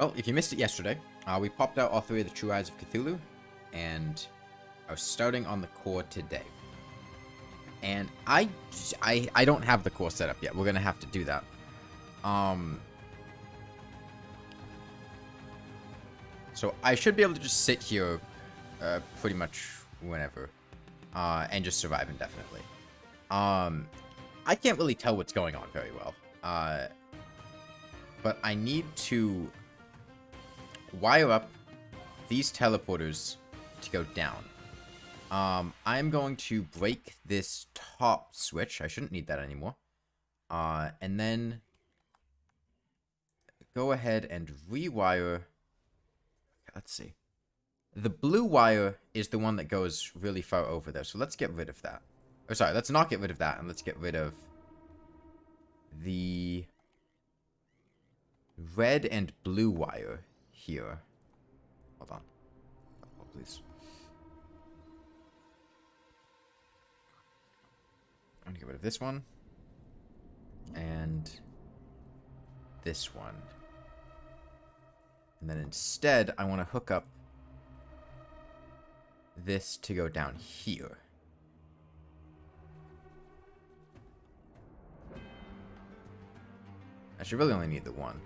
Well, if you missed it yesterday, we popped out all 3 of the True Eyes of Cthulhu, and are starting on the core today. And I don't have the core set up yet. We're gonna have to do that. So I should be able to just sit here, pretty much whenever, and just survive indefinitely. I can't really tell what's going on very well. But I need to wire up these teleporters to go down. I'm going to break this top switch. I shouldn't need that anymore. And then go ahead and rewire. Let's see. The blue wire is the one that goes really far over there. So let's get rid of that. Or sorry, let's not get rid of that. And let's get rid of the red and blue wire here. Hold on. Oh, please. I'm gonna get rid of this one. And this one. And then instead, I want to hook up this to go down here. I should really only need the one.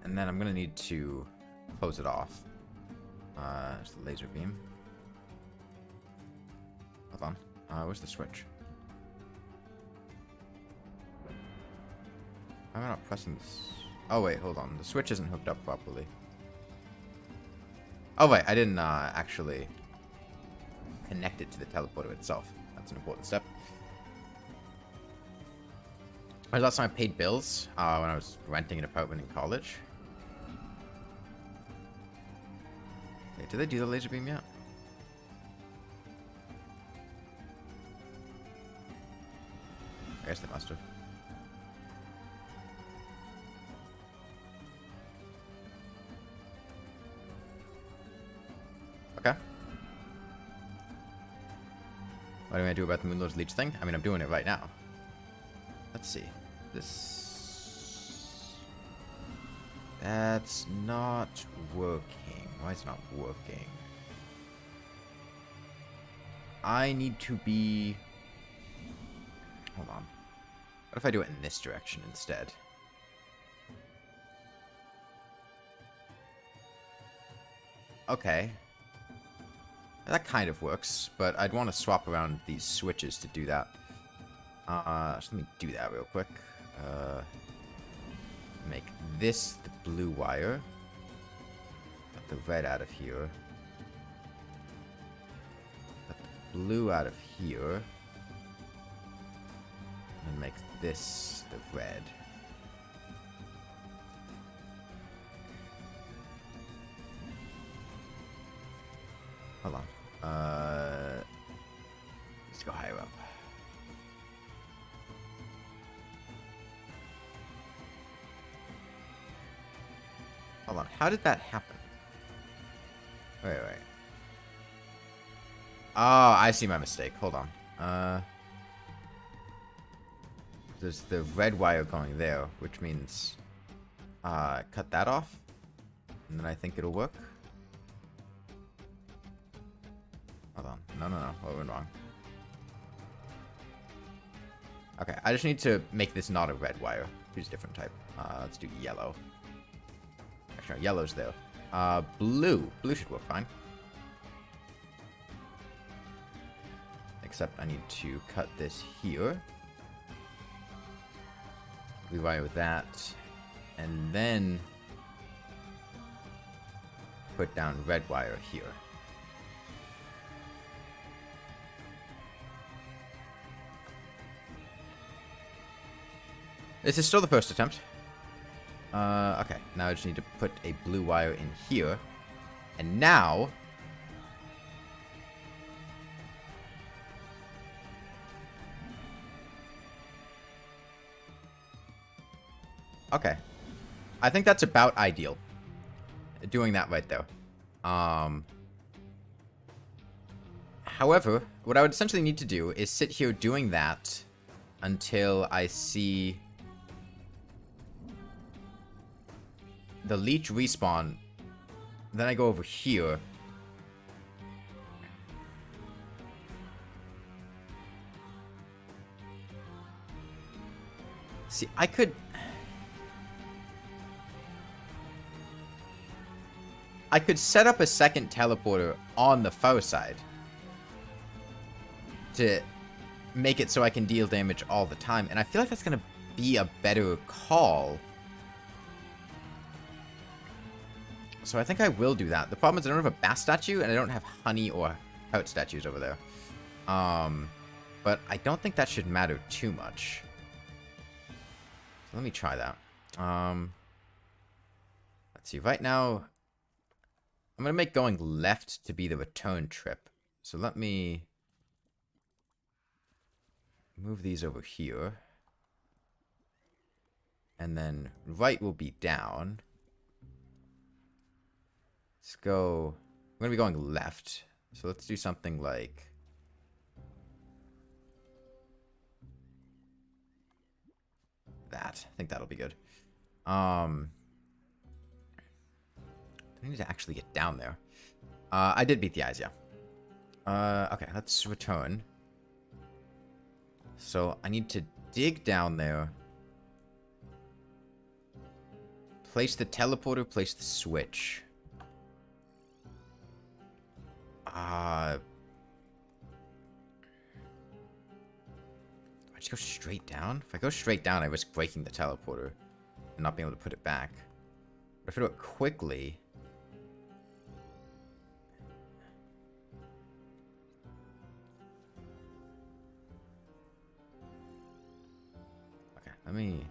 And then I'm going to need to close it off. There's the laser beam. Hold on. Where's the switch? Why am I not pressing this? Oh, wait, hold on. The switch isn't hooked up properly. Oh, wait, I didn't actually connect it to the teleporter itself. That's an important step. When was the last time I paid bills? When I was renting an apartment in college. Okay, did they do the laser beam yet? I guess they must have. Okay. What am I do about the Moonlord's leech thing? I mean, I'm doing it right now. Let's see. That's not working. Why is it not working? I need to be... Hold on. What if I do it in this direction instead? Okay. That kind of works, but I'd want to swap around these switches to do that. So let me do that real quick. Make this the blue wire. Got the red out of here. Got the blue out of here. And make this the red. Hold on. Let's go higher up. Hold on. How did that happen? Wait. Oh, I see my mistake. Hold on. There's the red wire going there, which means cut that off, and then I think it'll work. Hold on. No. What went wrong? Okay, I just need to make this not a red wire. Choose a different type. Let's do yellow. Actually, no, yellow's there. Blue. Blue should work fine. Except I need to cut this here. Rewire that. And then put down red wire here. This is still the first attempt. Okay, now I just need to put a blue wire in here. And now... Okay. I think that's about ideal. Doing that right there. However, what I would essentially need to do is sit here doing that until I see the leech respawn. Then I go over here. See, I could set up a second teleporter on the far side to make it so I can deal damage all the time, and I feel like that's gonna be a better call. So I think I will do that. The problem is I don't have a bass statue, and I don't have honey or out statues over there. But I don't think that should matter too much. So let me try that. Let's see. Right now, I'm going to make going left to be the return trip. So let me move these over here. And then right will be down. Let's go. I'm going to be going left. So let's do something like that. I think that'll be good. I need to actually get down there. I did beat the eyes, yeah. Okay, let's return. So I need to dig down there. Place the teleporter, place the switch. I just go straight down? If I go straight down, I risk breaking the teleporter and not being able to put it back. But if I do it quickly... Okay, let me...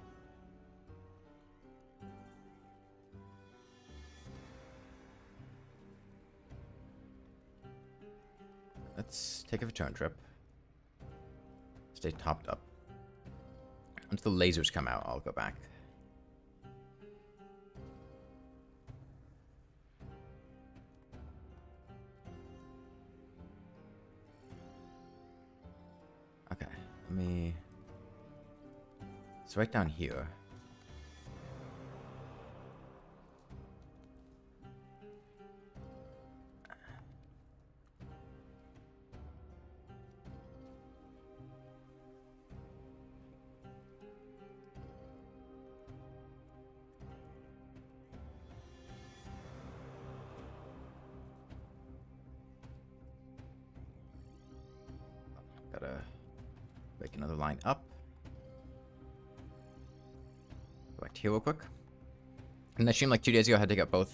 Let's take a return trip. Stay topped up. Once the lasers come out, I'll go back. Okay, let me... It's right down here. Gotta make another line up. Go back to here real quick. And I streamed like 2 days ago, I had to get all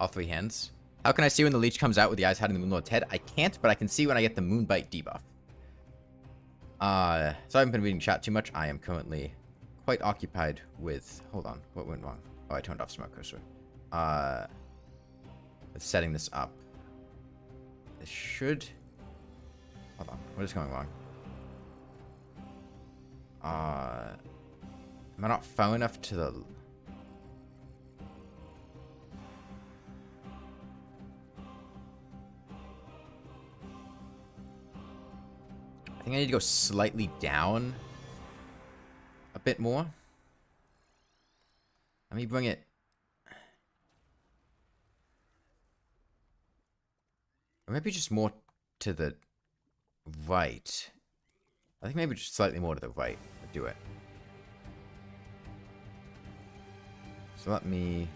3 hands. How can I see when the leech comes out with the eyes hiding the Moonlord's head? I can't, but I can see when I get the Moonbite debuff. So I haven't been reading chat too much. I am currently quite occupied with... Hold on, what went wrong? Oh, I turned off Smart Cursor. With setting this up. This should... Hold on, what is going wrong? Am I not far enough to the... I think I need to go slightly down a bit more. Let me bring it... Or maybe just more to the right. I think maybe just slightly more to the right would do it. So let me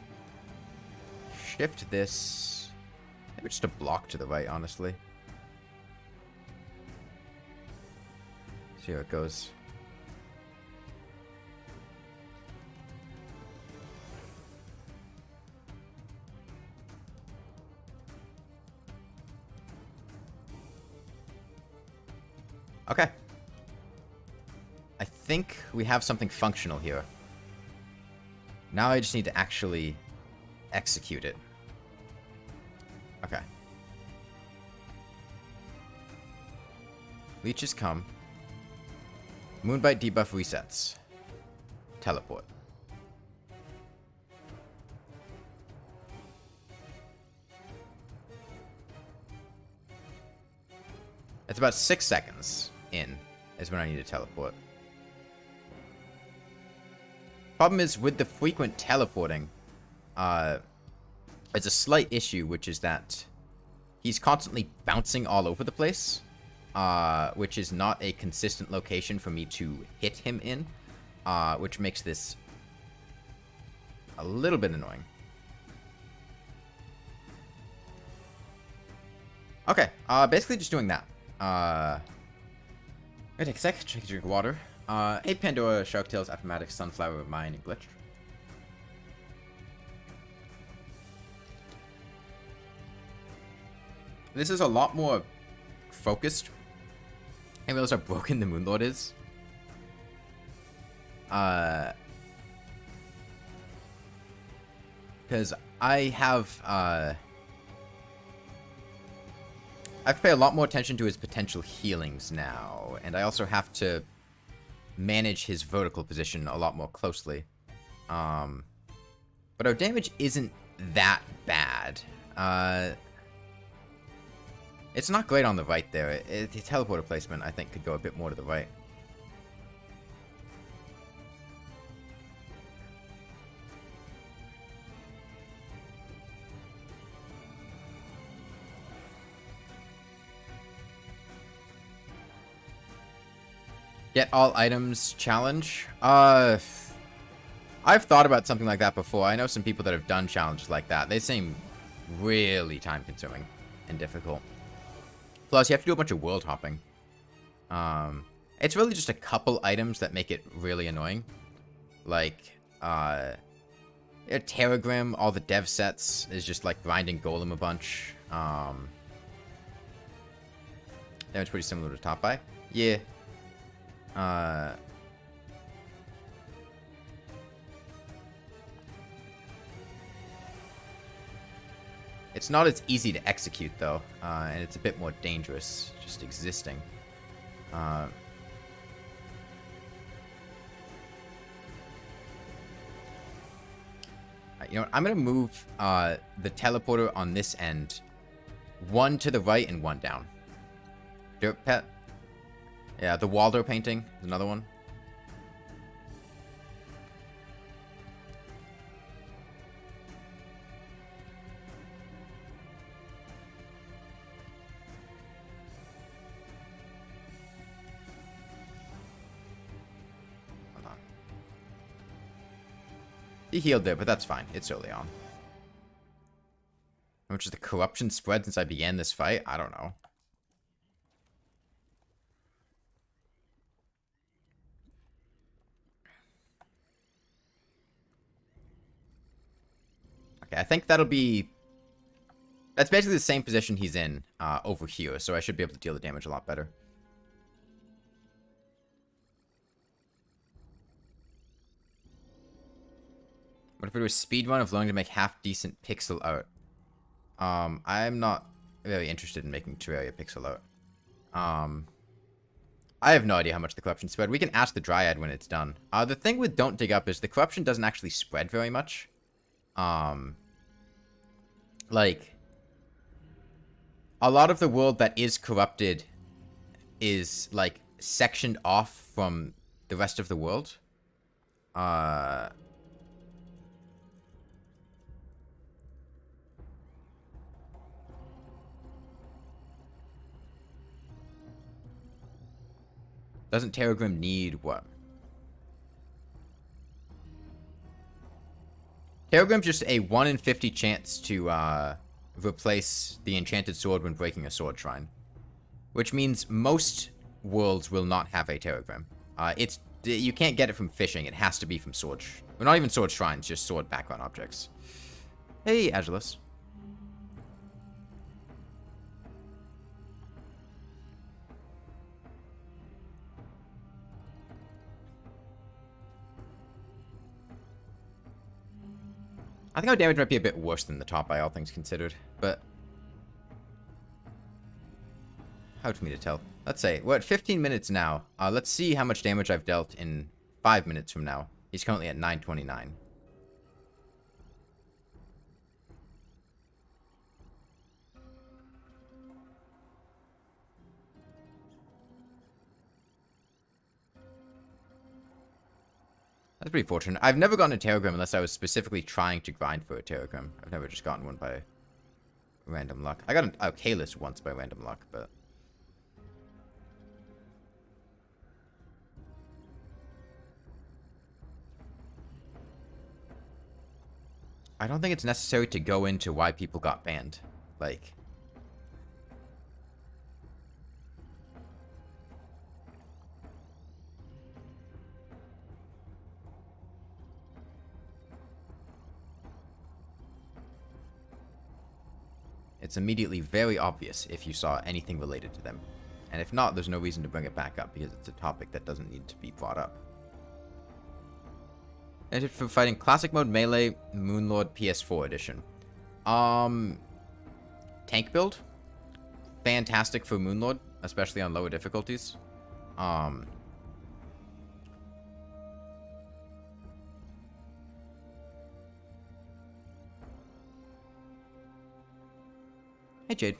shift this. Maybe just a block to the right, honestly. See how it goes. Okay. I think we have something functional here. Now I just need to actually execute it. Okay. Leeches come. Moonbite debuff resets. Teleport. It's about 6 seconds in is when I need to teleport. Problem is, with the frequent teleporting, it's a slight issue, which is that he's constantly bouncing all over the place, which is not a consistent location for me to hit him in, which makes this a little bit annoying. Okay, basically just doing that. Gonna take a sec, take a drink of water. Hey Pandora, Shark Tales, Appomattox, Sunflower, Mine, and Glitch. This is a lot more focused. I realize how broken the Moonlord is. Because I have to pay a lot more attention to his potential healings now, and I also have to manage his vertical position a lot more closely. But our damage isn't that bad. It's not great on the right there. The teleporter placement, I think, could go a bit more to the right. Get all items challenge? I've thought about something like that before. I know some people that have done challenges like that. They seem really time-consuming and difficult. Plus, you have to do a bunch of world hopping. It's really just a couple items that make it really annoying. Like, Terraria, all the dev sets is just like grinding Golem a bunch. Damage pretty similar to Top Eye. Yeah. It's not as easy to execute, though, and it's a bit more dangerous just existing. You know what? I'm going to move the teleporter on this end one to the right and one down. Dirt Pet. Yeah, the Waldo painting is another one. Hold on. He healed there, but that's fine. It's early on. How much is the corruption spread since I began this fight? I don't know. Okay, I think that'll be... That's basically the same position he's in over here, so I should be able to deal the damage a lot better. What if we do a speedrun of learning to make half-decent pixel art? I'm not very interested in making Terraria pixel art. I have no idea how much the corruption spread. We can ask the Dryad when it's done. The thing with Don't Dig Up is the corruption doesn't actually spread very much. Like, a lot of the world that is corrupted is, like, sectioned off from the rest of the world. Doesn't Terraria need what? Terragrim's just a 1 in 50 chance to replace the enchanted sword when breaking a sword shrine. Which means most worlds will not have a Terragrim. You can't get it from fishing, it has to be from sword... Well, not even sword shrines, just sword background objects. Hey, Agilus. I think our damage might be a bit worse than the top eye, all things considered, but... Hard for me to tell. Let's say, we're at 15 minutes now. Let's see how much damage I've dealt in 5 minutes from now. He's currently at 929. That's pretty fortunate. I've never gotten a Terragram unless I was specifically trying to grind for a Terragram. I've never just gotten one by random luck. I got a K-list once by random luck, but... I don't think it's necessary to go into why people got banned. Like... It's immediately very obvious if you saw anything related to them. And if not, there's no reason to bring it back up, because it's a topic that doesn't need to be brought up. And for fighting Classic Mode Melee Moonlord PS4 Edition. Tank build. Fantastic for Moonlord, especially on lower difficulties. Hey, Jade.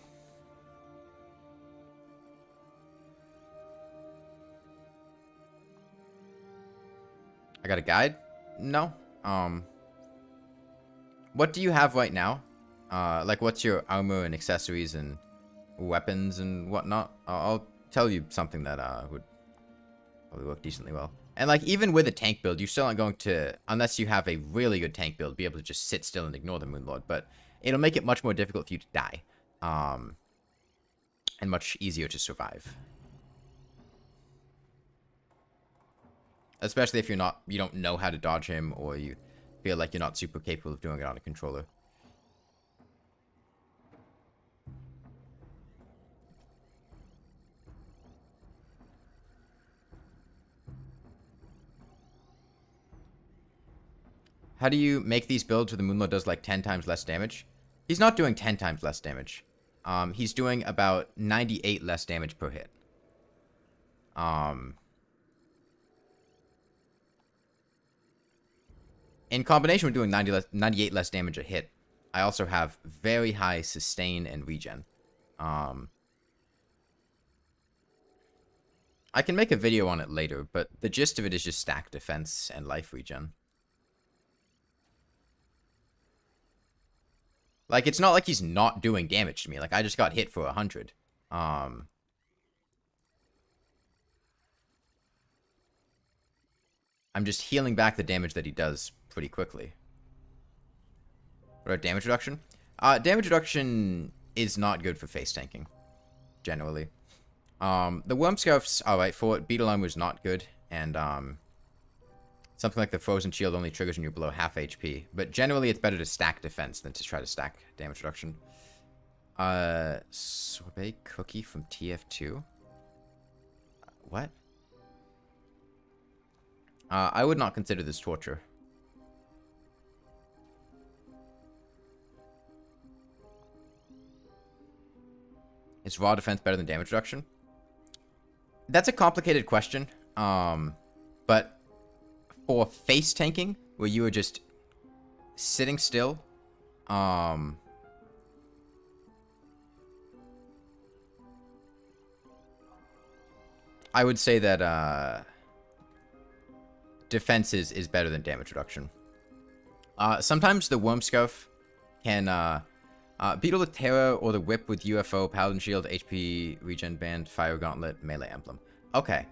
I got a guide? No. What do you have right now? Like, what's your armor and accessories and weapons and whatnot? I'll tell you something that, would probably work decently well. And, like, even with a tank build, you still aren't going to, unless you have a really good tank build, be able to just sit still and ignore the Moonlord. But it'll make it much more difficult for you to die. And much easier to survive. Especially if you don't know how to dodge him, or you feel like you're not super capable of doing it on a controller. How do you make these builds where the Moonlord does like 10 times less damage? He's not doing 10 times less damage. He's doing about 98 less damage per hit. In combination with doing 98 less damage a hit, I also have very high sustain and regen. I can make a video on it later, but the gist of it is just stack defense and life regen. Like, it's not like he's not doing damage to me. Like, I just got hit for 100. I'm just healing back the damage that he does pretty quickly. What about damage reduction? Damage reduction is not good for face tanking, generally. The Worm Scarf's alright for it. Beetle Armor is not good, and, something like the Frozen Shield only triggers when you're below half HP. But generally, it's better to stack defense than to try to stack damage reduction. Sorbet Cookie from TF2? What? I would not consider this torture. Is raw defense better than damage reduction? That's a complicated question. But for face tanking, where you are just sitting still, I would say that defense is better than damage reduction. Sometimes the Worm Scarf can Beetle with Terra or the Whip with UFO, Paladin Shield, HP, Regen Band, Fire Gauntlet, Melee Emblem. Okay.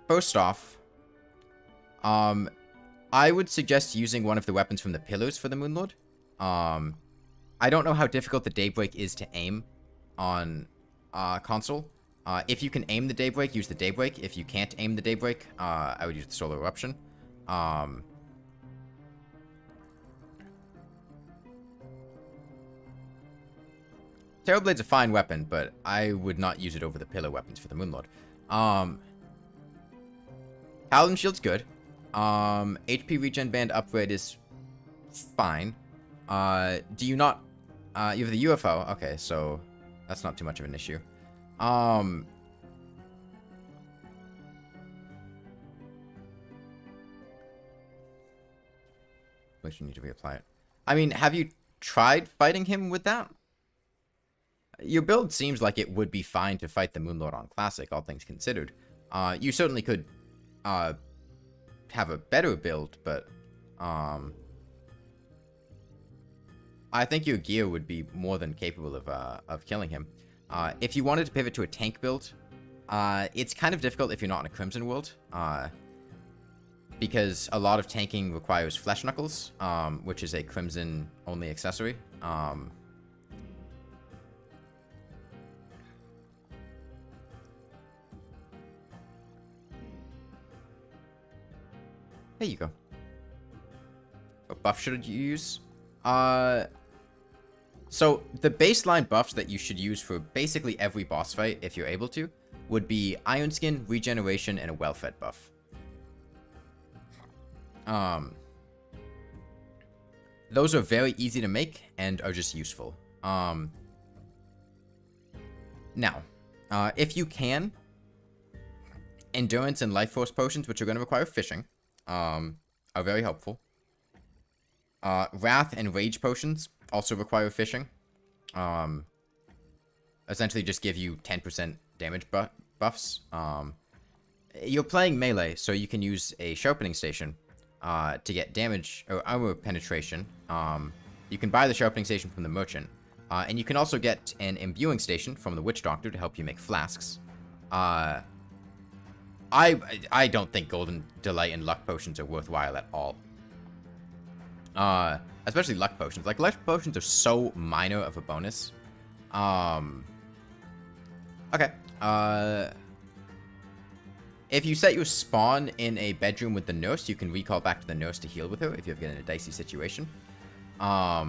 First off, I would suggest using one of the weapons from the pillars for the Moonlord. I don't know how difficult the Daybreak is to aim on console. If you can aim the Daybreak, use the Daybreak. If you can't aim the Daybreak, I would use the Solar Eruption. Terrorblade's a fine weapon, but I would not use it over the pillar weapons for the Moonlord. Paladin Shield's good. HP Regen Band upgrade is fine. Do you not... you have the UFO. Okay, so that's not too much of an issue. Which you need to reapply it. I mean, have you tried fighting him with that? Your build seems like it would be fine to fight the Moonlord on Classic, all things considered. You certainly could have a better build, but I think your gear would be more than capable of killing him. If you wanted to pivot to a tank build, it's kind of difficult if you're not in a Crimson world, because a lot of tanking requires Flesh Knuckles, which is a Crimson-only accessory. There you go. What buff should you use? So the baseline buffs that you should use for basically every boss fight, if you're able to, would be Iron Skin, Regeneration, and a Well-Fed buff. Those are very easy to make and are just useful. Now, if you can, Endurance and Life Force potions, which are going to require fishing, are very helpful. Wrath and Rage potions also require fishing. Essentially just give you 10% damage buffs. You're playing melee, so you can use a Sharpening Station to get damage or armor penetration. You can buy the Sharpening Station from the merchant. And you can also get an Imbuing Station from the Witch Doctor to help you make flasks. I don't think Golden Delight and Luck Potions are worthwhile at all. Especially Luck Potions. Like, Luck Potions are so minor of a bonus. Okay. If you set your spawn in a bedroom with the nurse, you can recall back to the nurse to heal with her if you're getting in a dicey situation. Yeah,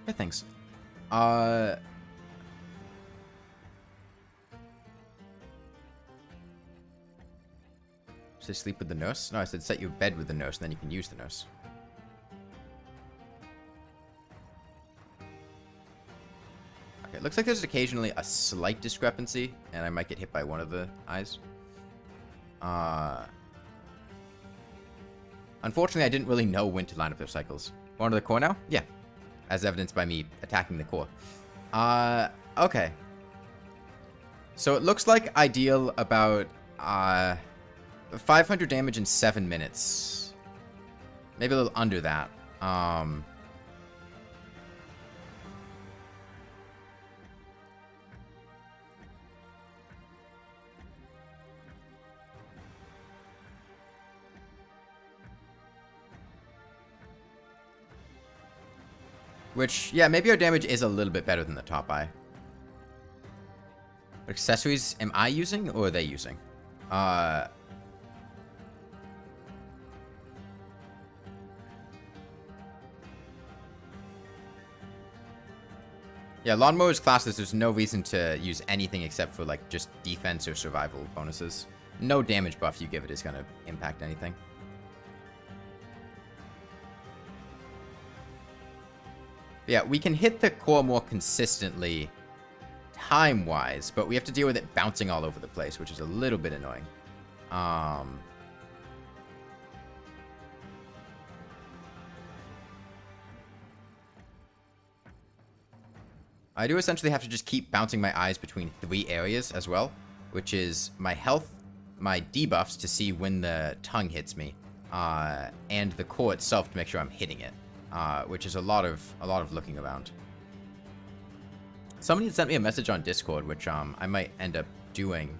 thanks. Say sleep with the nurse? No, I said set your bed with the nurse, and then you can use the nurse. Okay, it looks like there's occasionally a slight discrepancy, and I might get hit by one of the eyes. Unfortunately, I didn't really know when to line up their cycles. Going to the core now? Yeah. As evidenced by me attacking the core. Okay. So it looks like I deal about, 500 damage in 7 minutes. Maybe a little under that. Which, yeah, maybe our damage is a little bit better than the top eye. What accessories am I using, or are they using? Yeah, Lawnmower's classes, there's no reason to use anything except for, like, just defense or survival bonuses. No damage buff you give it is going to impact anything. Yeah, we can hit the core more consistently time-wise, but we have to deal with it bouncing all over the place, which is a little bit annoying. I do essentially have to just keep bouncing my eyes between 3 areas as well, which is my health, my debuffs to see when the tongue hits me, and the core itself to make sure I'm hitting it, which is a lot of looking around. Somebody sent me a message on Discord, which I might end up doing,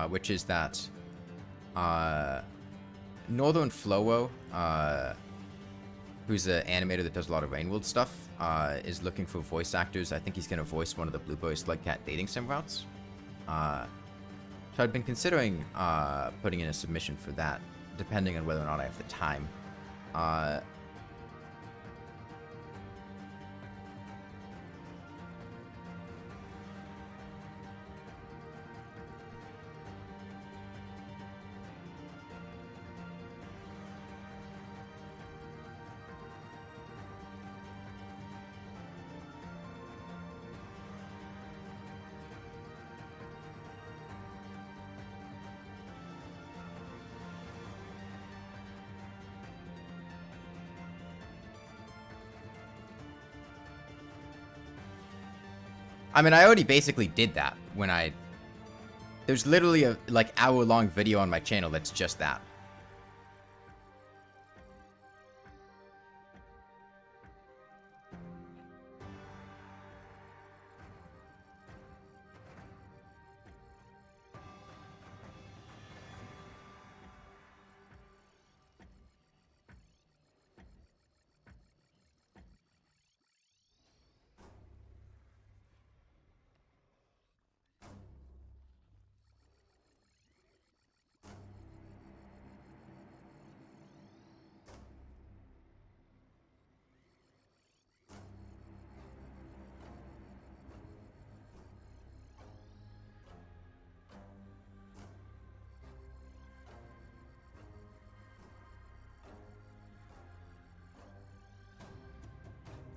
which is that Northern Flowo, who's an animator that does a lot of Rainworld stuff, is looking for voice actors. I think he's going to voice one of the Blueberry Slug Cat dating sim routes. So I'd been considering putting in a submission for that, depending on whether or not I have the time. I mean, I already basically did that when I... There's literally a, like, hour-long video on my channel that's just that.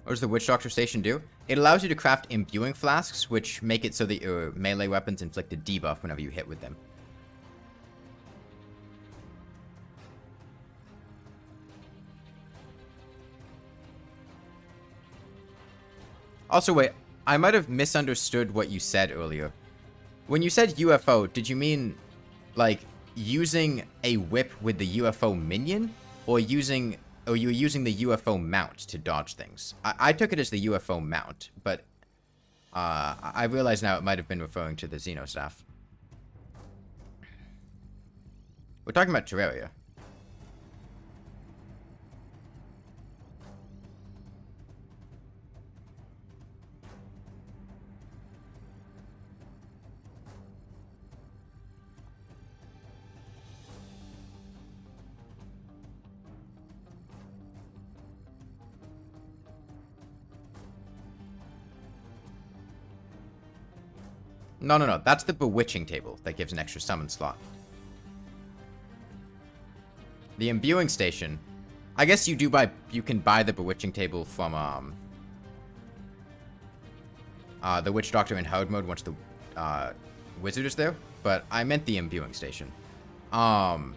What does the Witch Doctor Station do? It allows you to craft imbuing flasks, which make it so that your melee weapons inflict a debuff whenever you hit with them. Also, wait, I might have misunderstood what you said earlier. When you said UFO, did you mean, like, using a whip with the UFO minion? Or you were using the UFO mount to dodge things? I took it as the UFO mount, but I realize now it might have been referring to the Xenostaff. We're talking about Terraria. No. That's the bewitching table that gives an extra summon slot. The imbuing station. I guess you can buy the bewitching table from the Witch Doctor in hard mode once the wizard is there. But I meant the imbuing station. Flasks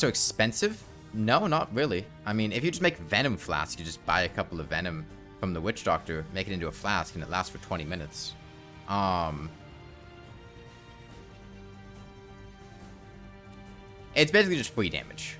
are expensive? No, not really. I mean, if you just make venom flasks, you just buy a couple of venom from the Witch Doctor, make it into a flask, and it lasts for 20 minutes. It's basically just free damage.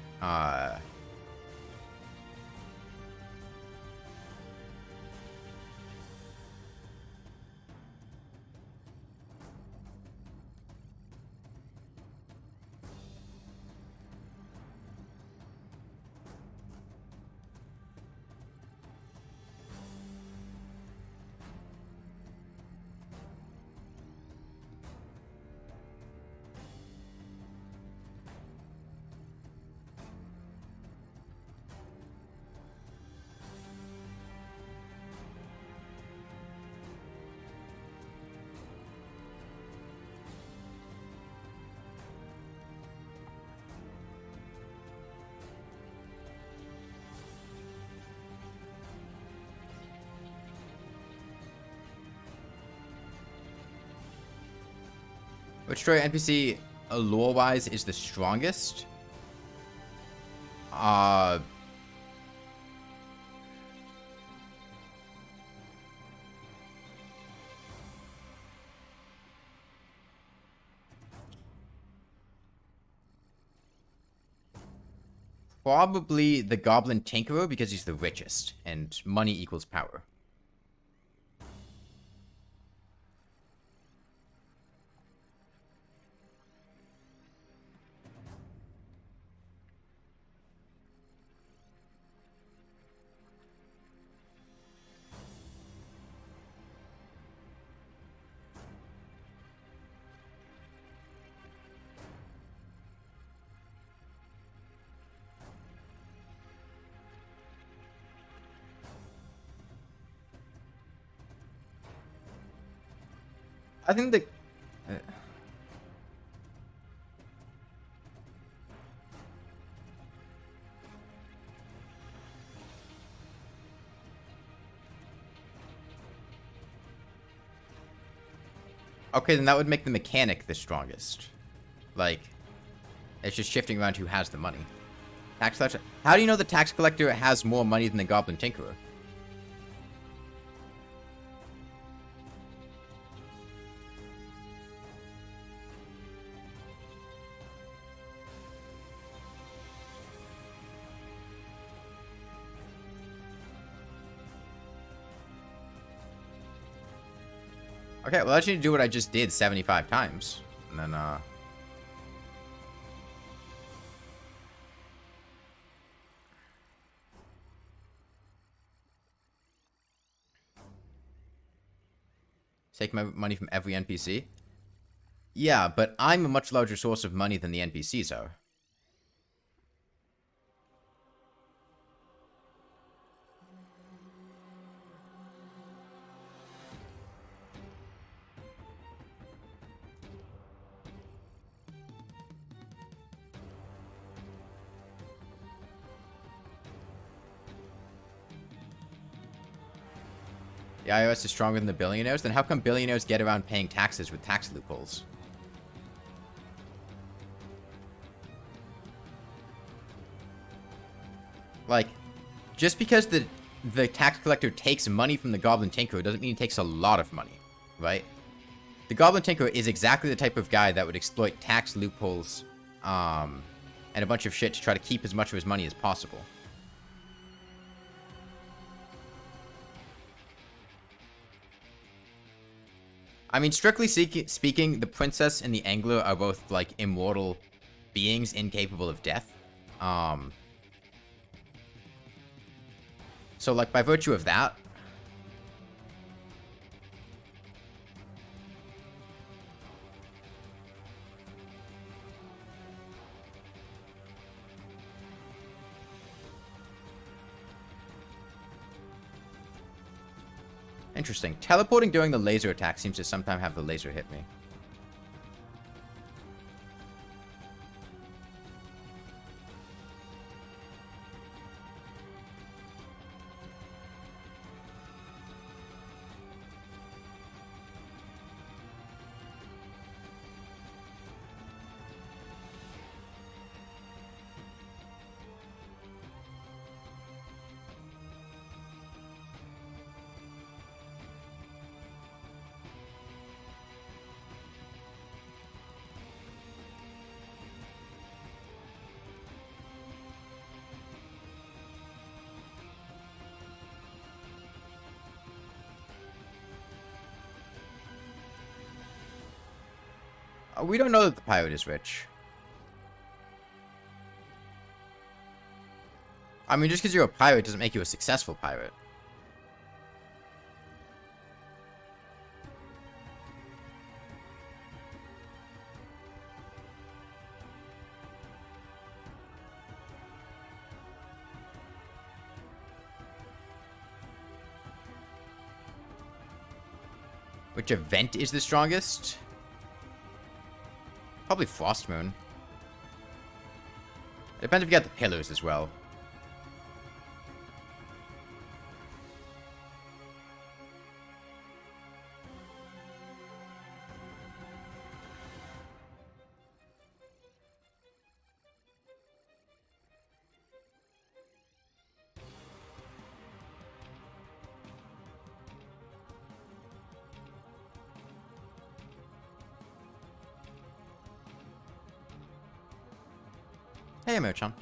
Which droid NPC, lore-wise, is the strongest? Probably the Goblin Tinkerer, because he's the richest, and money equals power. I think the... Okay, then that would make the mechanic the strongest. Like, it's just shifting around who has the money. Tax collector. How do you know the tax collector has more money than the Goblin Tinkerer? Okay, well, I just need to do what I just did 75 times. And then, take my money from every NPC. Yeah, but I'm a much larger source of money than the NPCs are. The IRS is stronger than the billionaires? Then how come billionaires get around paying taxes with tax loopholes? Like, just because the tax collector takes money from the Goblin Tinkerer doesn't mean he takes a lot of money, right? The Goblin Tinkerer is exactly the type of guy that would exploit tax loopholes, and a bunch of shit to try to keep as much of his money as possible. I mean, strictly speaking, the princess and the angler are both, like, immortal beings incapable of death. So, like, by virtue of that... Interesting. Teleporting during the laser attack seems to sometimes have the laser hit me. We don't know that the pirate is rich. I mean, just because you're a pirate doesn't make you a successful pirate. Which event is the strongest? Probably Frost Moon. Depends if you got the pillars as well. Hey, Amir-chan.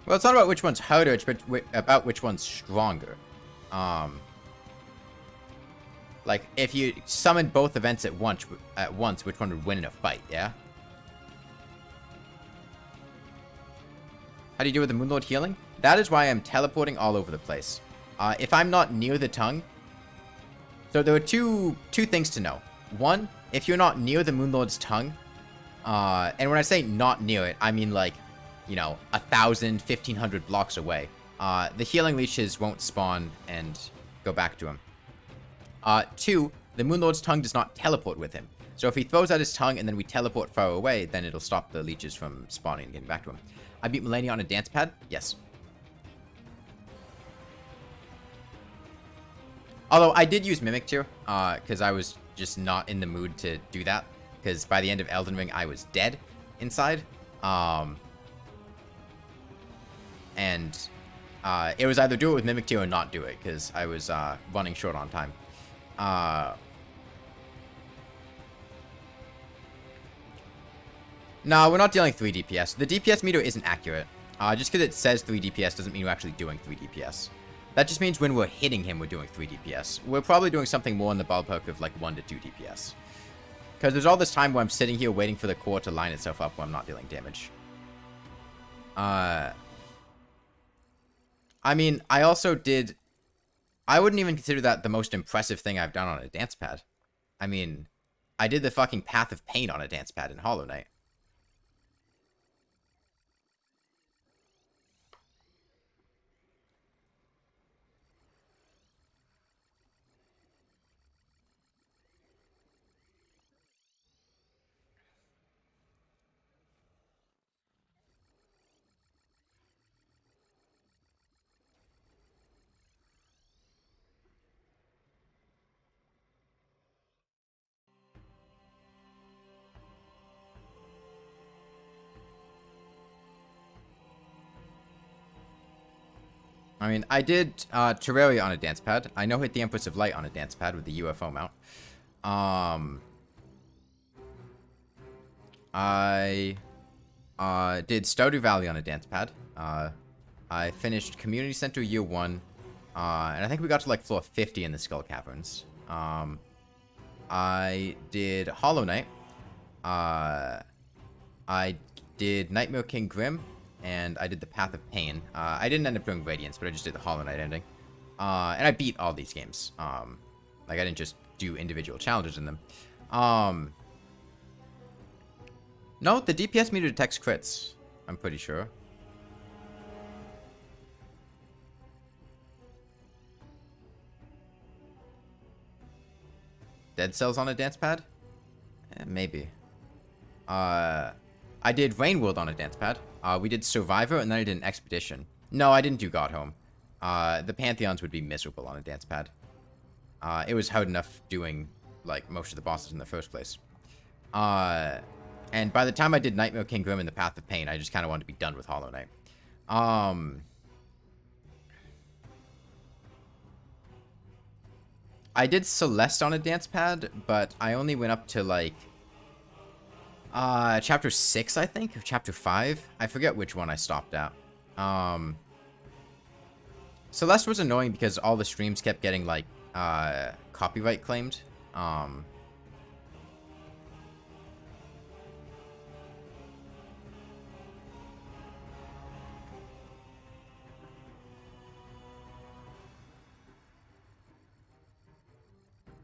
Well, it's not about which one's harder, it's about which one's stronger. Like, if you summon both events at once, which one would win in a fight, yeah? How do you do with the Moonlord healing? That is why I'm teleporting all over the place. If I'm not near the tongue... So there are two things to know. One, if you're not near the Moonlord's tongue, and when I say not near it, I mean like, you know, 1,000, 1,500 blocks away. The healing leeches won't spawn and go back to him. Two, the Moonlord's tongue does not teleport with him. So if he throws out his tongue and then we teleport far away, then it'll stop the leeches from spawning and getting back to him. I beat Melania on a dance pad? Yes. Although I did use Mimic Tear, because I was just not in the mood to do that. Because by the end of Elden Ring, I was dead inside. And it was either do it with Mimic Tear or not do it, because I was running short on time. No, we're not dealing 3 DPS. The DPS meter isn't accurate. Just because it says 3 DPS doesn't mean we're actually doing 3 DPS. That just means when we're hitting him, we're doing 3 DPS. We're probably doing something more in the ballpark of like 1 to 2 DPS. Because there's all this time where I'm sitting here waiting for the core to line itself up where I'm not dealing damage. I mean, I also did... I wouldn't even consider that the most impressive thing I've done on a dance pad. I mean, I did the fucking Path of Pain on a dance pad in Hollow Knight. I mean, I did Terraria on a dance pad. I know hit the Empress of Light on a dance pad with the UFO mount. I did Stardew Valley on a dance pad. I finished Community Center Year 1. And I think we got to like floor 50 in the Skull Caverns. I did Hollow Knight. I did Nightmare King Grim. And I did the Path of Pain. I didn't end up doing Radiance, but I just did the Hollow Knight ending. And I beat all these games. Like, I didn't just do individual challenges in them. No, the DPS meter detects crits. I'm pretty sure. Dead Cells on a dance pad? Maybe. I did Rain World on a dance pad. We did Survivor, and then I did an Expedition. No, I didn't do God Home. The Pantheons would be miserable on a dance pad. It was hard enough doing, like, most of the bosses in the first place. And by the time I did Nightmare King Grim and the Path of Pain, I just kind of wanted to be done with Hollow Knight. I did Celeste on a dance pad, but I only went up to, like... chapter 6, I think, or chapter 5. I forget which one I stopped at. Celeste was annoying because all the streams kept getting, like, copyright claimed.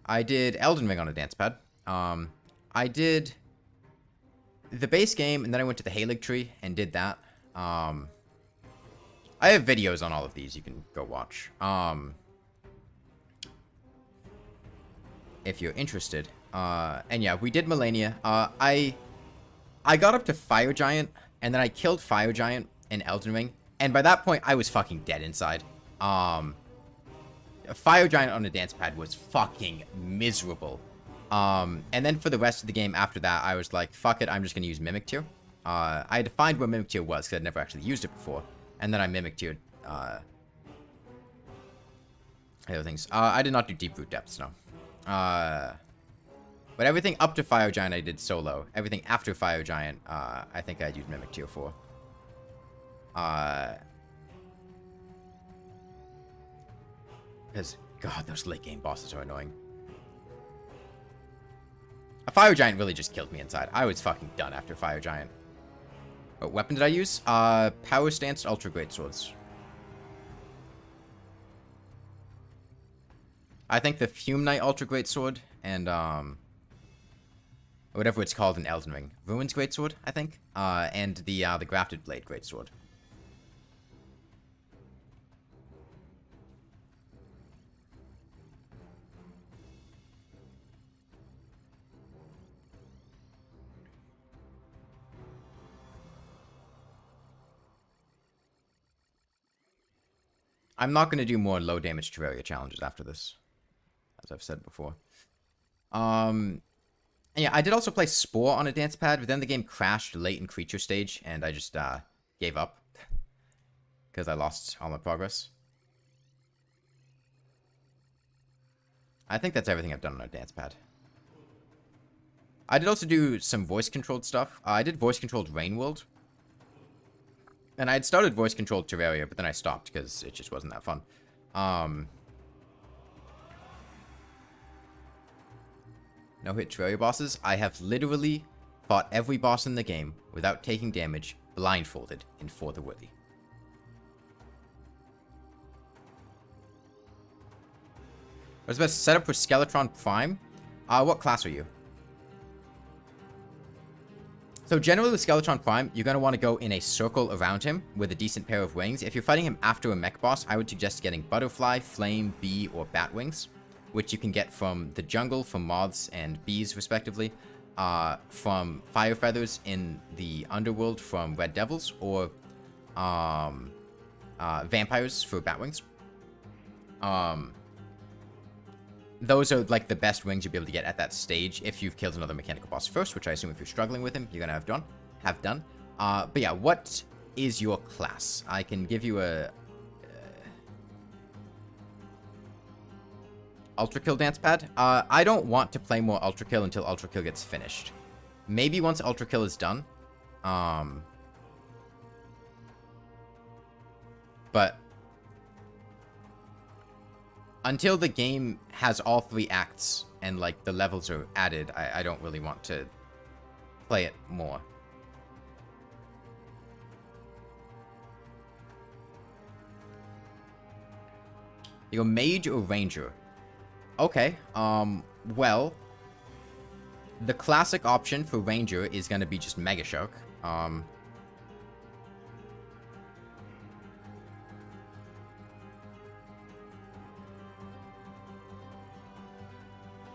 I did Elden Ring on a dance pad. I did... the base game, and then I went to the Halig tree and did that. I have videos on all of these you can go watch. If you're interested. And yeah, we did Melania. I got up to Fire Giant, and then I killed Fire Giant in Elden Ring. And by that point, I was fucking dead inside. Fire Giant on a dance pad was fucking miserable. And then for the rest of the game after that, I was like, fuck it, I'm just going to use Mimic Tear. I had to find where Mimic Tear was, because I'd never actually used it before. And then I Mimic Teared, other things. I did not do Deep Root Depths, no. But everything up to Fire Giant I did solo. Everything after Fire Giant, I think I'd used Mimic Tear for. Because, God, those late game bosses are annoying. A Fire Giant really just killed me inside. I was fucking done after Fire Giant. What weapon did I use? Power Stance Ultra Great Swords. I think the Fume Knight Ultra Great Sword and, whatever it's called in Elden Ring. Ruins Great Sword, I think. And the Grafted Blade Great Sword. I'm not going to do more low damage Terraria challenges after this, as I've said before. And yeah, I did also play Spore on a dance pad, but then the game crashed late in Creature Stage, and I just gave up because I lost all my progress. I think that's everything I've done on a dance pad. I did also do some voice-controlled stuff. I did voice-controlled Rain World. And I had started voice-controlled Terraria, but then I stopped because it just wasn't that fun. No-hit Terraria bosses. I have literally fought every boss in the game without taking damage, blindfolded, in For the Woody. What's the best setup for Skeletron Prime? What class are you? So generally with Skeletron Prime, you're going to want to go in a circle around him with a decent pair of wings. If you're fighting him after a mech boss, I would suggest getting Butterfly, Flame, Bee, or Bat Wings, which you can get from the jungle, from moths and bees, respectively, from Fire Feathers in the underworld from Red Devils, or vampires for Bat Wings. Those are, like, the best wings you'll be able to get at that stage if you've killed another mechanical boss first, which I assume if you're struggling with him, you're gonna have done. But yeah, what is your class? I can give you a... Ultra Kill Dance Pad? I don't want to play more Ultra Kill until Ultra Kill gets finished. Maybe once Ultra Kill is done. But... until the game has all 3 acts and, like, the levels are added, I don't really want to play it more. You go Mage or Ranger? Okay, well... the classic option for Ranger is gonna be just Mega Shark.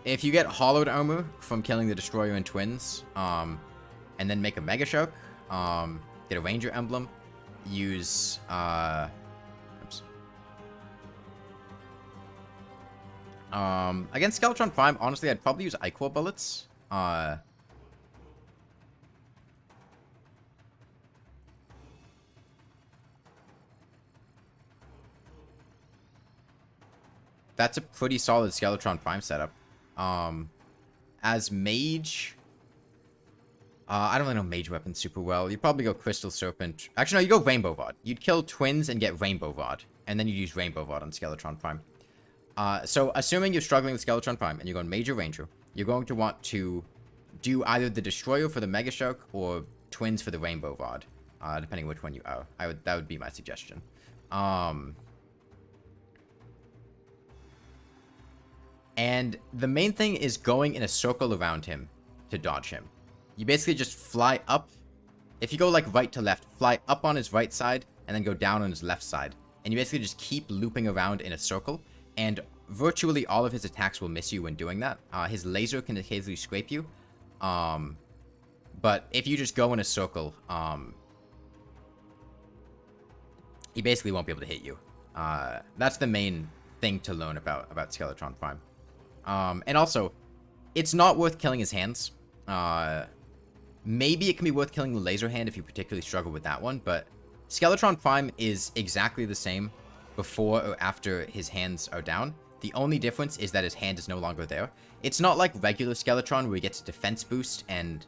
If you get hollowed armor from killing the Destroyer and Twins, and then make a Mega Shark, get a Ranger emblem, use, oops. Against Skeletron Prime, honestly, I'd probably use Ichor bullets. That's a pretty solid Skeletron Prime setup. As Mage... I don't really know Mage weapons super well. You'd probably go Crystal Serpent. Actually, no, you go Rainbow Rod. You'd kill Twins and get Rainbow Rod. And then you'd use Rainbow Rod on Skeletron Prime. So, assuming you're struggling with Skeletron Prime and you're going Mage or Ranger, you're going to want to do either the Destroyer for the Mega Shark or Twins for the Rainbow Rod. Depending which one you are. That would be my suggestion. And the main thing is going in a circle around him to dodge him. You basically just fly up. If you go, like, right to left, fly up on his right side, and then go down on his left side. And you basically just keep looping around in a circle, and virtually all of his attacks will miss you when doing that. His laser can occasionally scrape you. But if you just go in a circle, he basically won't be able to hit you. That's the main thing to learn about Skeletron Prime. And also, it's not worth killing his hands. Maybe it can be worth killing the laser hand if you particularly struggle with that one, but Skeletron Prime is exactly the same before or after his hands are down. The only difference is that his hand is no longer there. It's not like regular Skeletron where he gets a defense boost and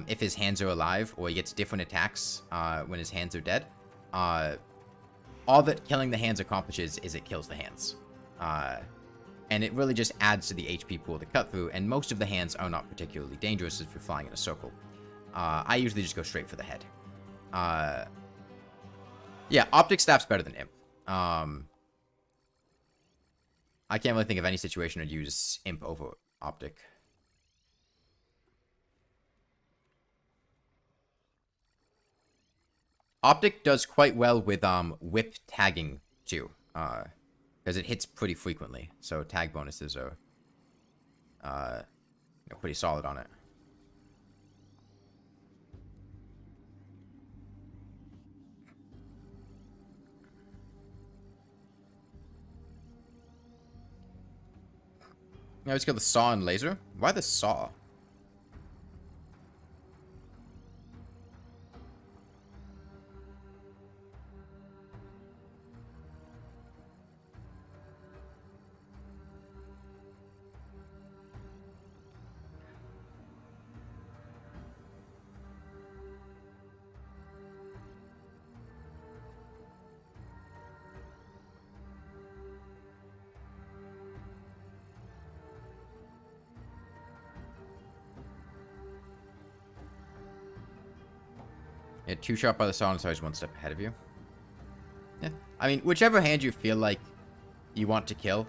if his hands are alive, or he gets different attacks when his hands are dead. All that killing the hands accomplishes is it kills the hands. And it really just adds to the HP pool to cut through, and most of the hands are not particularly dangerous if you're flying in a circle. I usually just go straight for the head. Yeah, Optic Staff's better than Imp. I can't really think of any situation I'd use Imp over Optic. Optic does quite well with whip tagging too, because it hits pretty frequently. So tag bonuses are pretty solid on it. Now let's go the saw and laser. Why the saw? Yeah, 2 shot by the silence, always 1 step ahead of you. Yeah. I mean, whichever hand you feel like you want to kill,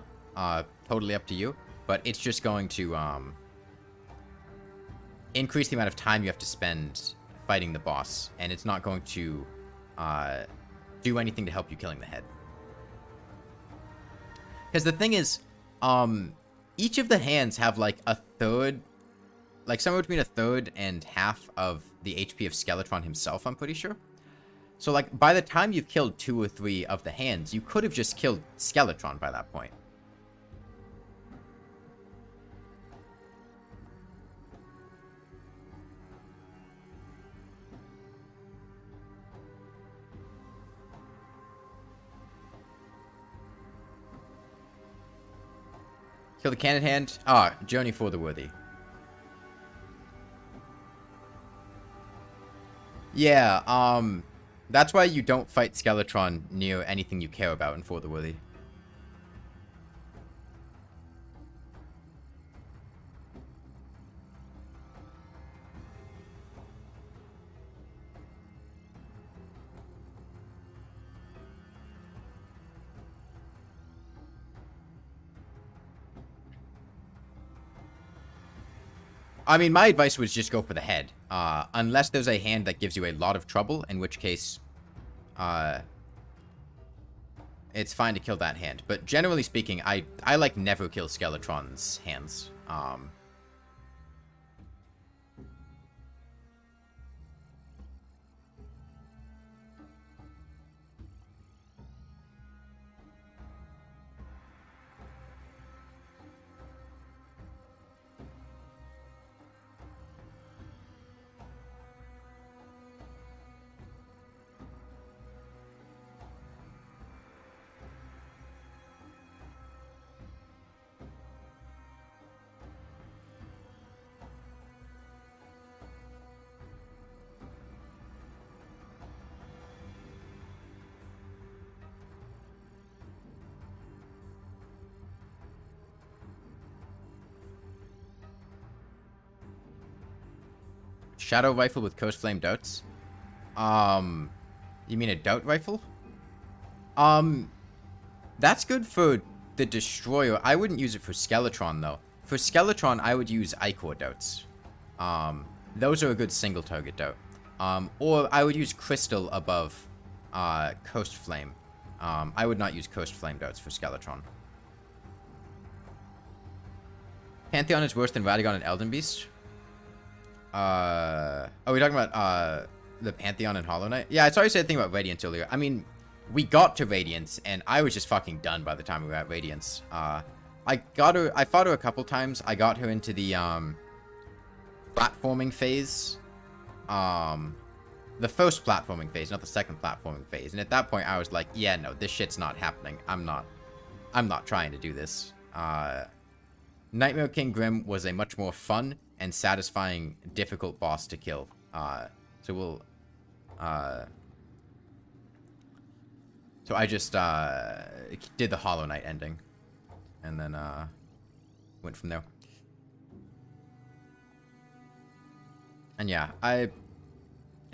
totally up to you. But it's just going to, increase the amount of time you have to spend fighting the boss. And it's not going to, do anything to help you killing the head. Because the thing is, each of the hands have, like, a third, like, somewhere between a third and half of the HP of Skeletron himself, I'm pretty sure. So, like, by the time you've killed 2 or 3 of the hands, you could have just killed Skeletron by that point. Kill the cannon hand. Ah, Journey for the Worthy. Yeah, that's why you don't fight Skeletron near anything you care about in For the Worthy. I mean, my advice was just go for the head. Unless there's a hand that gives you a lot of trouble, in which case, it's fine to kill that hand. But generally speaking, I like never kill Skeletron's hands. Shadow rifle with Coast Flame Darts. You mean a Dart rifle? That's good for the Destroyer. I wouldn't use it for Skeletron, though. For Skeletron, I would use Ichor Darts. Those are a good single target dart. Or I would use Crystal above, Coast Flame. I would not use Coast Flame Darts for Skeletron. Pantheon is worse than Radagon and Elden Beast? Are we talking about, the Pantheon and Hollow Knight? Yeah, I saw you say the thing about Radiance earlier. I mean, we got to Radiance, and I was just fucking done by the time we were at Radiance. I fought her a couple times. I got her into the, platforming phase. The first platforming phase, not the second platforming phase. And at that point, I was like, yeah, no, this shit's not happening. I'm not trying to do this. Nightmare King Grim was a much more fun and satisfying, difficult boss to kill. So we'll, so I just, did the Hollow Knight ending. And then, went from there. And yeah,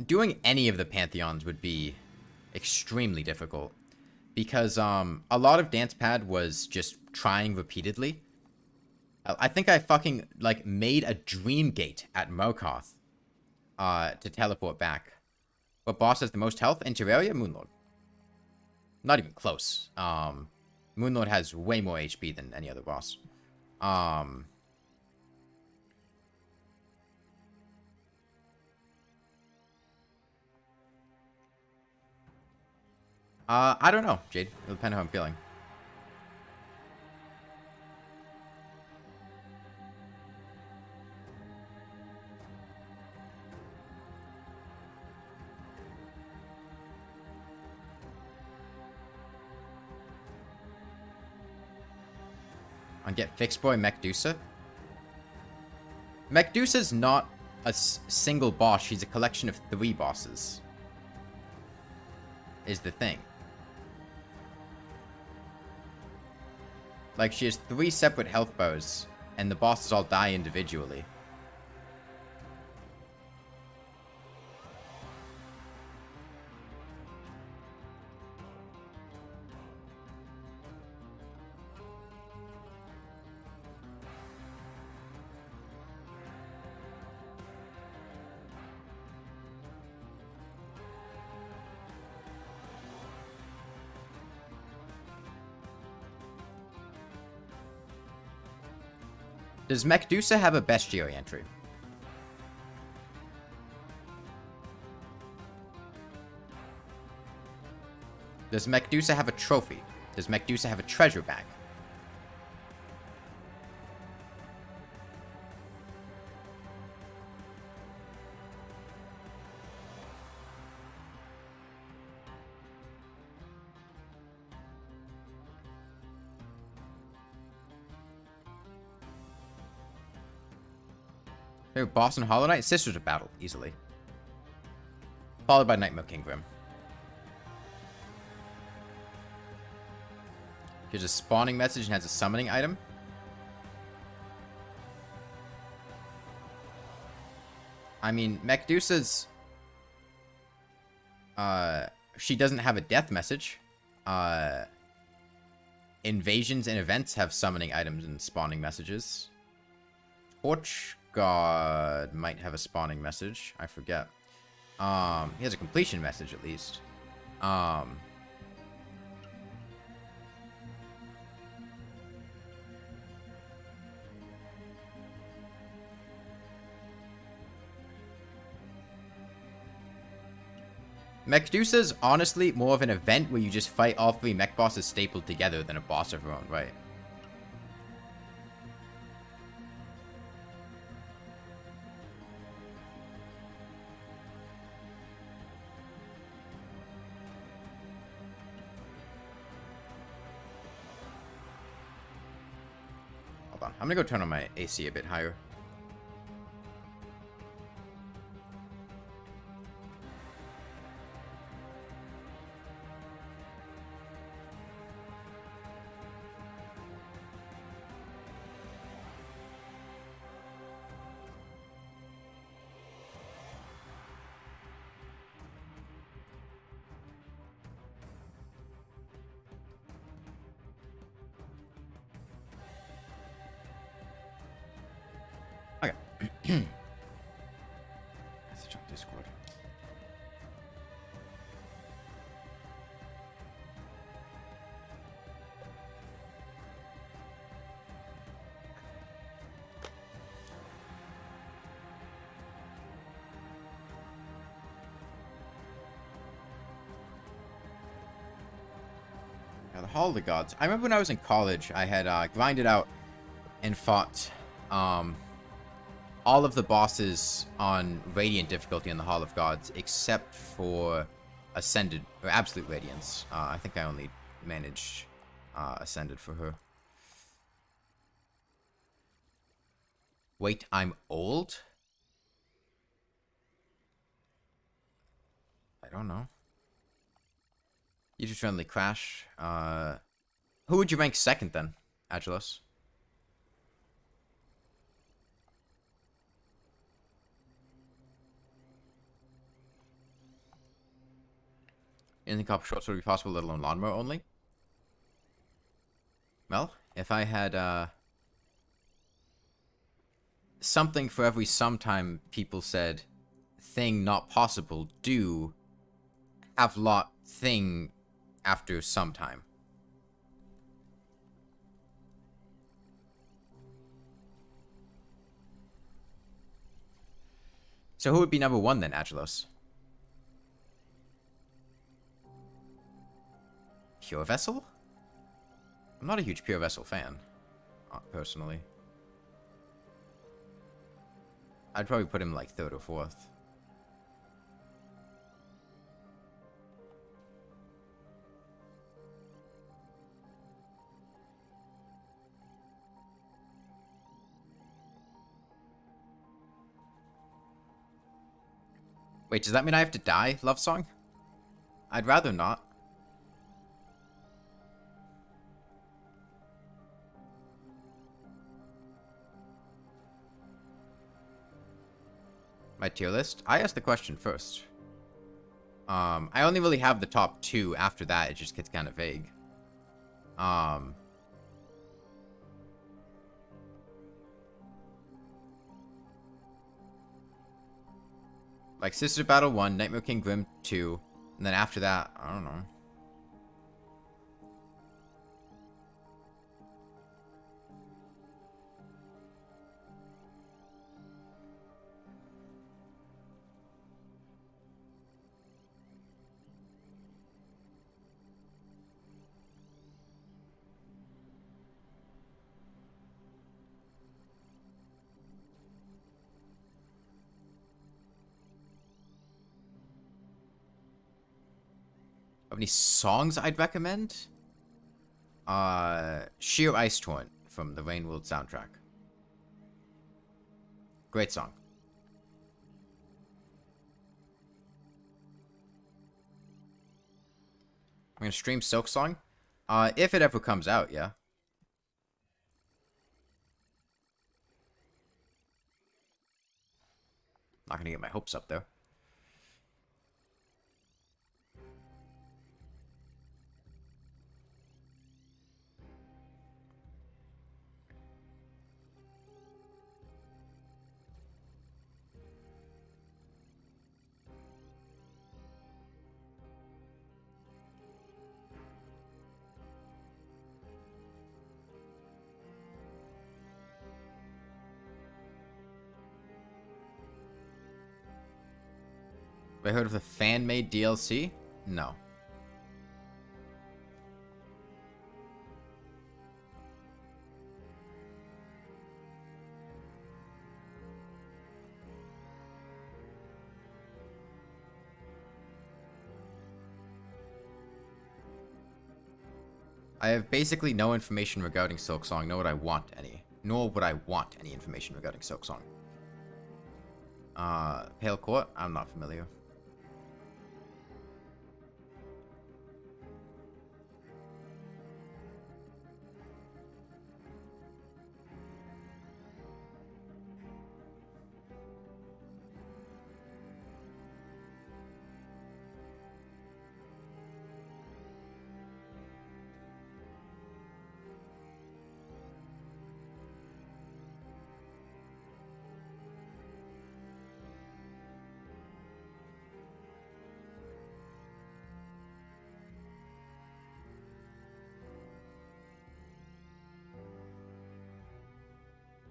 doing any of the Pantheons would be extremely difficult. Because, a lot of Dance Pad was just trying repeatedly. I think I fucking, like, made a dream gate at Mokoth, to teleport back. What boss has the most health in Terraria? Moonlord. Not even close. Moonlord has way more HP than any other boss. I don't know, Jade. It'll depend on how I'm feeling. On Get Fixed Boy Mechdusa. Mechdusa's not a single boss. She's a collection of 3 bosses. Is the thing. Like, she has 3 separate health bars, and the bosses all die individually. Does Medusa have a bestiary entry? Does Medusa have a trophy? Does Medusa have a treasure bag? Favorite boss in Hollow Knight? Sisters of Battle, easily. Followed by Nightmare King Grim. Here's a spawning message and has a summoning item. I mean, Medusa's... she doesn't have a death message. Invasions and events have summoning items and spawning messages. Torch God might have a spawning message. I forget. He has a completion message, at least. Medusa's honestly more of an event where you just fight all 3 mech bosses stapled together than a boss of her own right. Hold on. I'm gonna go turn on my AC a bit higher. Message on Discord. Now, the Hall of the Gods. I remember when I was in college, I had grinded out and fought all of the bosses on Radiant difficulty in the Hall of Gods, except for Ascended, or Absolute Radiance. I think I only managed Ascended for her. Wait, I'm old? I don't know. User-friendly Crash. Who would you rank second, then, Agilos? Anything called short would be possible, let alone Lawnmower only? Well, if I had, something for every sometime people said, thing not possible, do, have lot, thing, after sometime. So who would be number 1 then, Agilos? Pure Vessel? I'm not a huge Pure Vessel fan, personally. I'd probably put him like 3rd or 4th. Wait, does that mean I have to die, Love Song? I'd rather not. My tier list? I asked the question first. I only really have the top 2. After that, it just gets kind of vague. Like Sister Battle 1, Nightmare King Grim 2, and then after that, I don't know. Have any songs I'd recommend? Sheer Ice Torrent from the Rain World soundtrack. Great song. I'm gonna stream Silk Song. If it ever comes out, yeah. Not gonna get my hopes up there. Have I heard of the fan-made DLC? No. I have basically no information regarding Silk Song, nor would I want any. Nor would I want any information regarding Silk Song. Pale Court? I'm not familiar.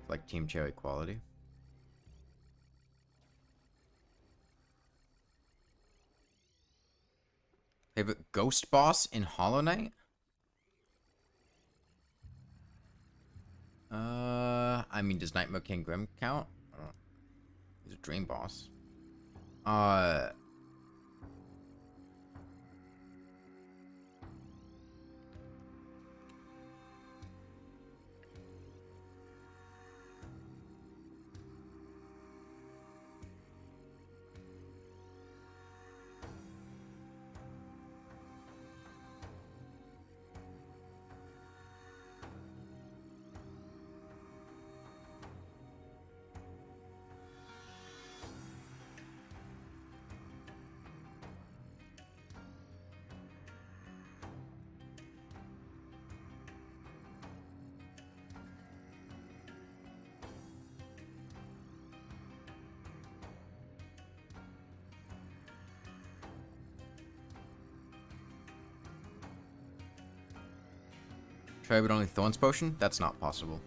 Like Team Cherry quality. Favorite ghost boss in Hollow Knight? I mean, does Nightmare King Grim count? I don't know. He's a dream boss. Try with only Thorns Potion? That's not possible.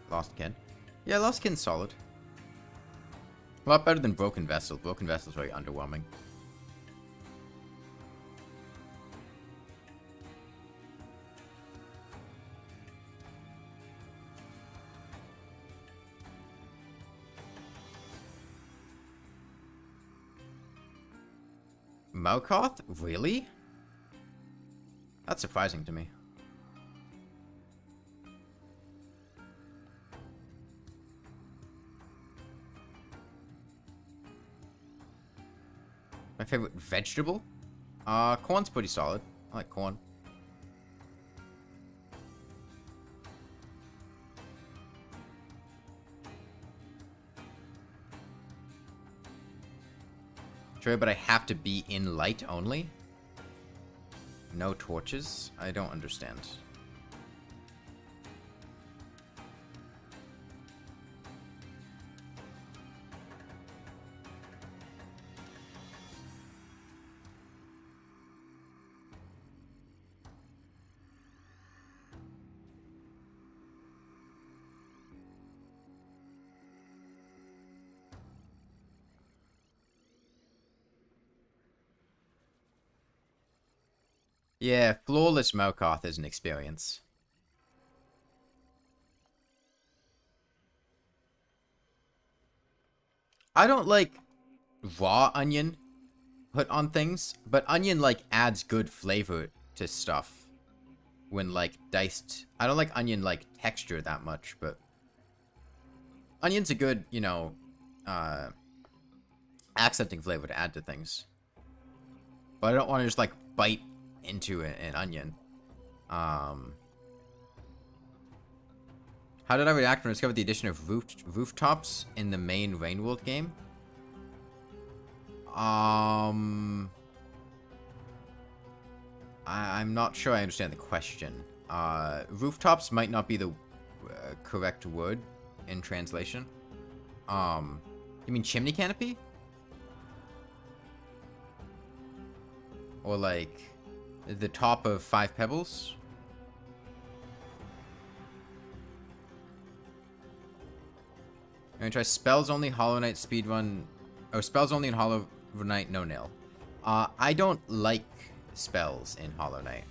Lost Kin. Yeah, Lost Kin's solid. A lot better than Broken Vessel. Broken Vessel's very underwhelming. Malkoth? Really? That's surprising to me. My favorite vegetable? Corn's pretty solid. I like corn. Sure, but I have to be in light only? No torches? I don't understand. Yeah, flawless Melkoth is an experience. I don't like raw onion put on things, but onion, like, adds good flavor to stuff when, like, diced. I don't like onion, like, texture that much, but onion's a good, you know, accenting flavor to add to things. But I don't want to just, like, bite into an onion. How did I react when I discovered the addition of rooftops in the main Rainworld game? I'm not sure I understand the question. Rooftops might not be the correct word in translation. You mean chimney canopy? Or like the top of 5 pebbles? I'm gonna try spells only, Hollow Knight speedrun. Oh, spells only in Hollow Knight, no nail. I don't like spells in Hollow Knight.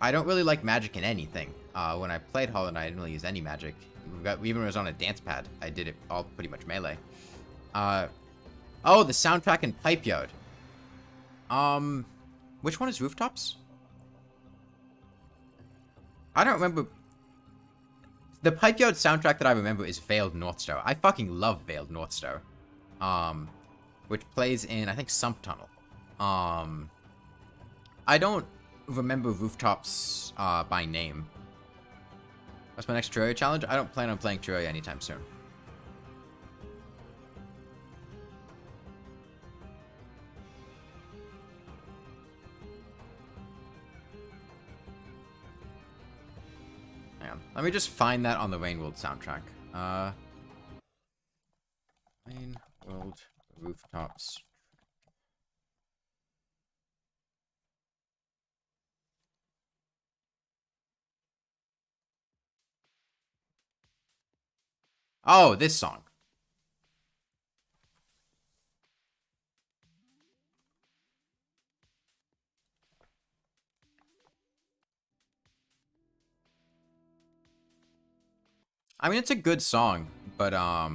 I don't really like magic in anything. When I played Hollow Knight, I didn't really use any magic. Even when I was on a dance pad, I did it all pretty much melee. Oh, the soundtrack in Pipe Yard. Which one is Rooftops? I don't remember. The Pipe Yard soundtrack that I remember is Veiled Northstar. I fucking love Veiled Northstar. Which plays in, I think, Sump Tunnel. I don't remember Rooftops, by name. That's my next Terraria challenge. I don't plan on playing Terraria anytime soon. Hang on. Let me just find that on the Rainworld soundtrack. Rainworld Rooftops. Oh, this song. I mean, it's a good song, but, I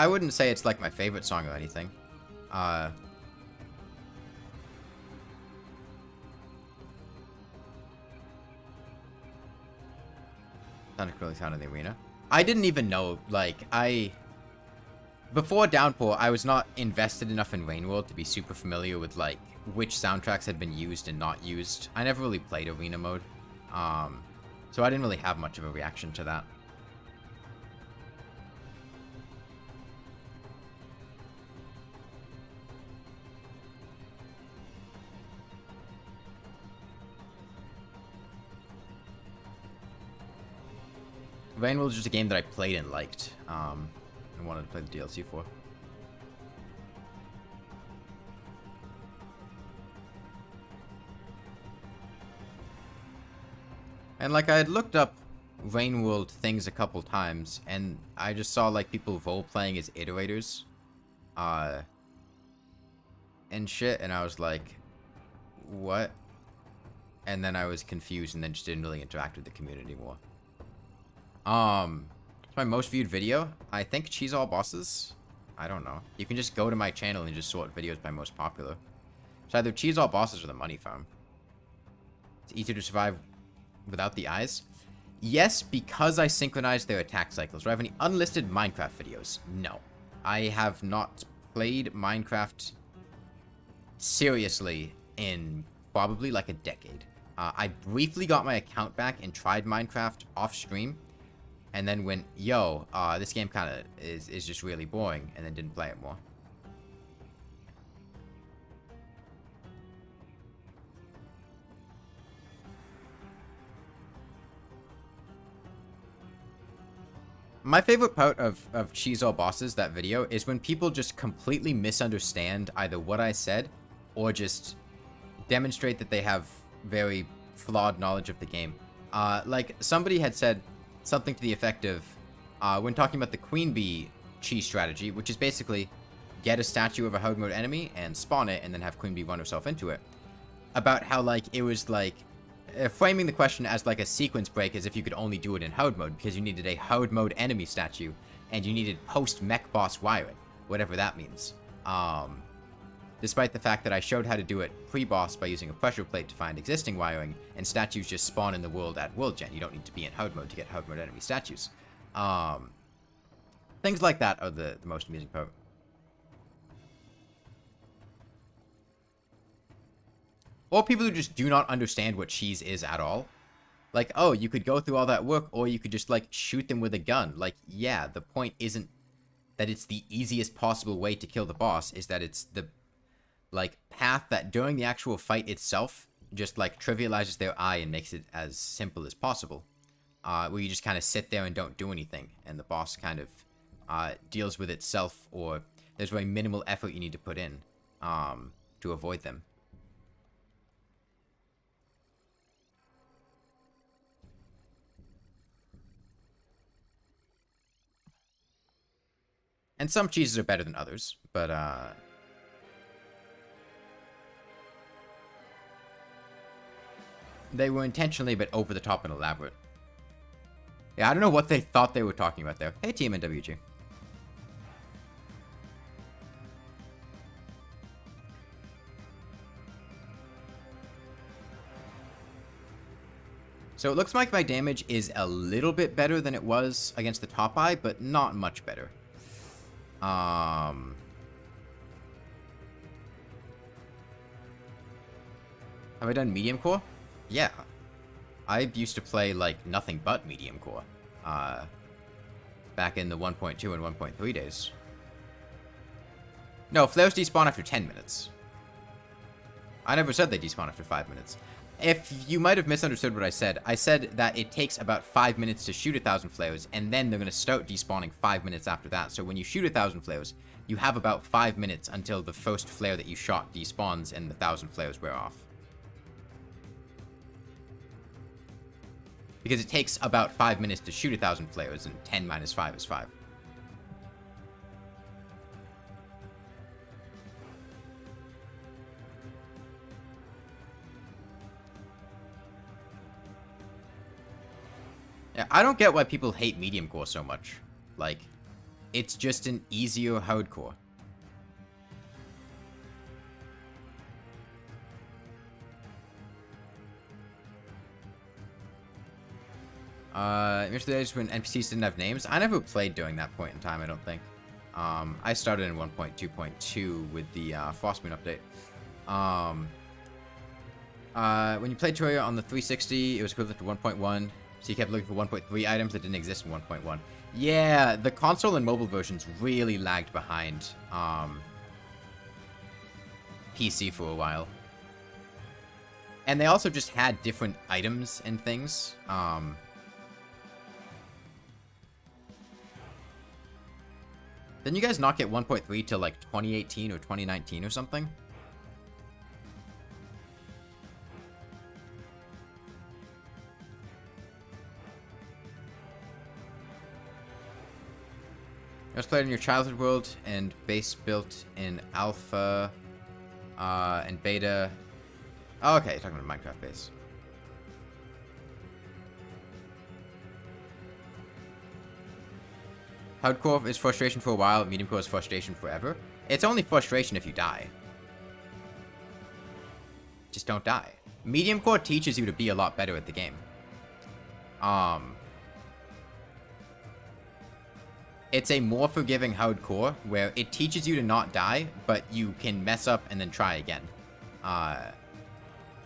wouldn't say it's, like, my favorite song or anything. Really found in the arena. I didn't even know, like, before Downpour, I was not invested enough in Rainworld to be super familiar with, like, which soundtracks had been used and not used. I never really played arena mode. So I didn't really have much of a reaction to that. Rainworld is just a game that I played and liked, and wanted to play the DLC for. And, like, I had looked up Rainworld things a couple times, and I just saw, like, people role-playing as iterators, and shit, and I was like, what? And then I was confused, and then just didn't really interact with the community more. It's my most viewed video. I think Cheese All Bosses. I don't know. You can just go to my channel and just sort videos by most popular. It's either Cheese All Bosses or the Money Farm. It's easier to survive without the eyes. Yes, because I synchronized their attack cycles. Do I have any unlisted Minecraft videos? No. I have not played Minecraft seriously in probably like a decade. I briefly got my account back and tried Minecraft off stream. And then went, yo, this game kind of is just really boring, and then didn't play it more. My favorite part of Cheese All Bosses, that video, is when people just completely misunderstand either what I said, or just demonstrate that they have very flawed knowledge of the game. Like, somebody had said something to the effect of, when talking about the Queen Bee cheese strategy, which is basically get a statue of a hard mode enemy and spawn it, and then have Queen Bee run herself into it. about how, like, it was, like, framing the question as, like, a sequence break as if you could only do it in hard mode, because you needed a hard mode enemy statue, and you needed post-mech boss wiring, whatever that means. Despite the fact that I showed how to do it pre-boss by using a pressure plate to find existing wiring, and statues just spawn in the world at world gen. You don't need to be in hard mode to get hard mode enemy statues. Things like that are the most amusing part. Or people who just do not understand what cheese is at all. Like, oh, you could go through all that work, or you could just, like, shoot them with a gun. Like, yeah, the point isn't that it's the easiest possible way to kill the boss, is that it's the, like, path that during the actual fight itself just, like, trivializes their eye and makes it as simple as possible. Where you just kind of sit there and don't do anything, and the boss kind of deals with itself, or there's very minimal effort you need to put in to avoid them. And some cheeses are better than others, but, they were intentionally a bit over the top and elaborate. Yeah, I don't know what they thought they were talking about there. Hey, Team NWG. So it looks like my damage is a little bit better than it was against the top eye, but not much better. Have I done medium core? Yeah. I used to play, like, nothing but medium core. Back in the 1.2 and 1.3 days. No, flares despawn after 10 minutes. I never said they despawn after 5 minutes. If you might have misunderstood what I said that it takes about 5 minutes to shoot 1,000 flares, and then they're going to start despawning 5 minutes after that. So when you shoot 1,000 flares, you have about 5 minutes until the first flare that you shot despawns and the 1,000 flares wear off. Because it takes about 5 minutes to shoot 1,000 flares, and 10 minus 5 is 5. Yeah, I don't get why people hate medium core so much. Like, it's just an easier hardcore. Remember the days when NPCs didn't have names? I never played during that point in time, I don't think. I started in 1.2.2 with the Frostmoon update. When you played Terraria on the 360, it was equivalent to 1.1, so you kept looking for 1.3 items that didn't exist in 1.1. Yeah, the console and mobile versions really lagged behind PC for a while. And they also just had different items and things. Didn't you guys not get 1.3 till like 2018 or 2019 or something? It was played in your childhood world and base built in alpha and beta. Oh, okay, you're talking about Minecraft base. Hardcore is frustration for a while, medium core is frustration forever. It's only frustration if you die. Just don't die. Medium core teaches you to be a lot better at the game. It's a more forgiving hardcore where it teaches you to not die, but you can mess up and then try again.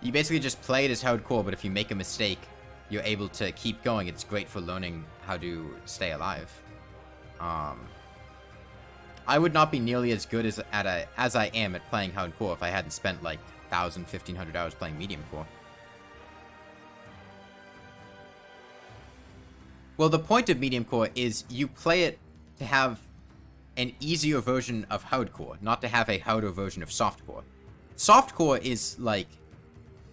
You basically just play it as hardcore, but if you make a mistake, you're able to keep going. It's great for learning how to stay alive. I would not be nearly as good as I am at playing hardcore if I hadn't spent like 1,000, 1,500 hours playing medium core. Well, the point of medium core is you play it to have an easier version of hardcore, not to have a harder version of softcore. Softcore is like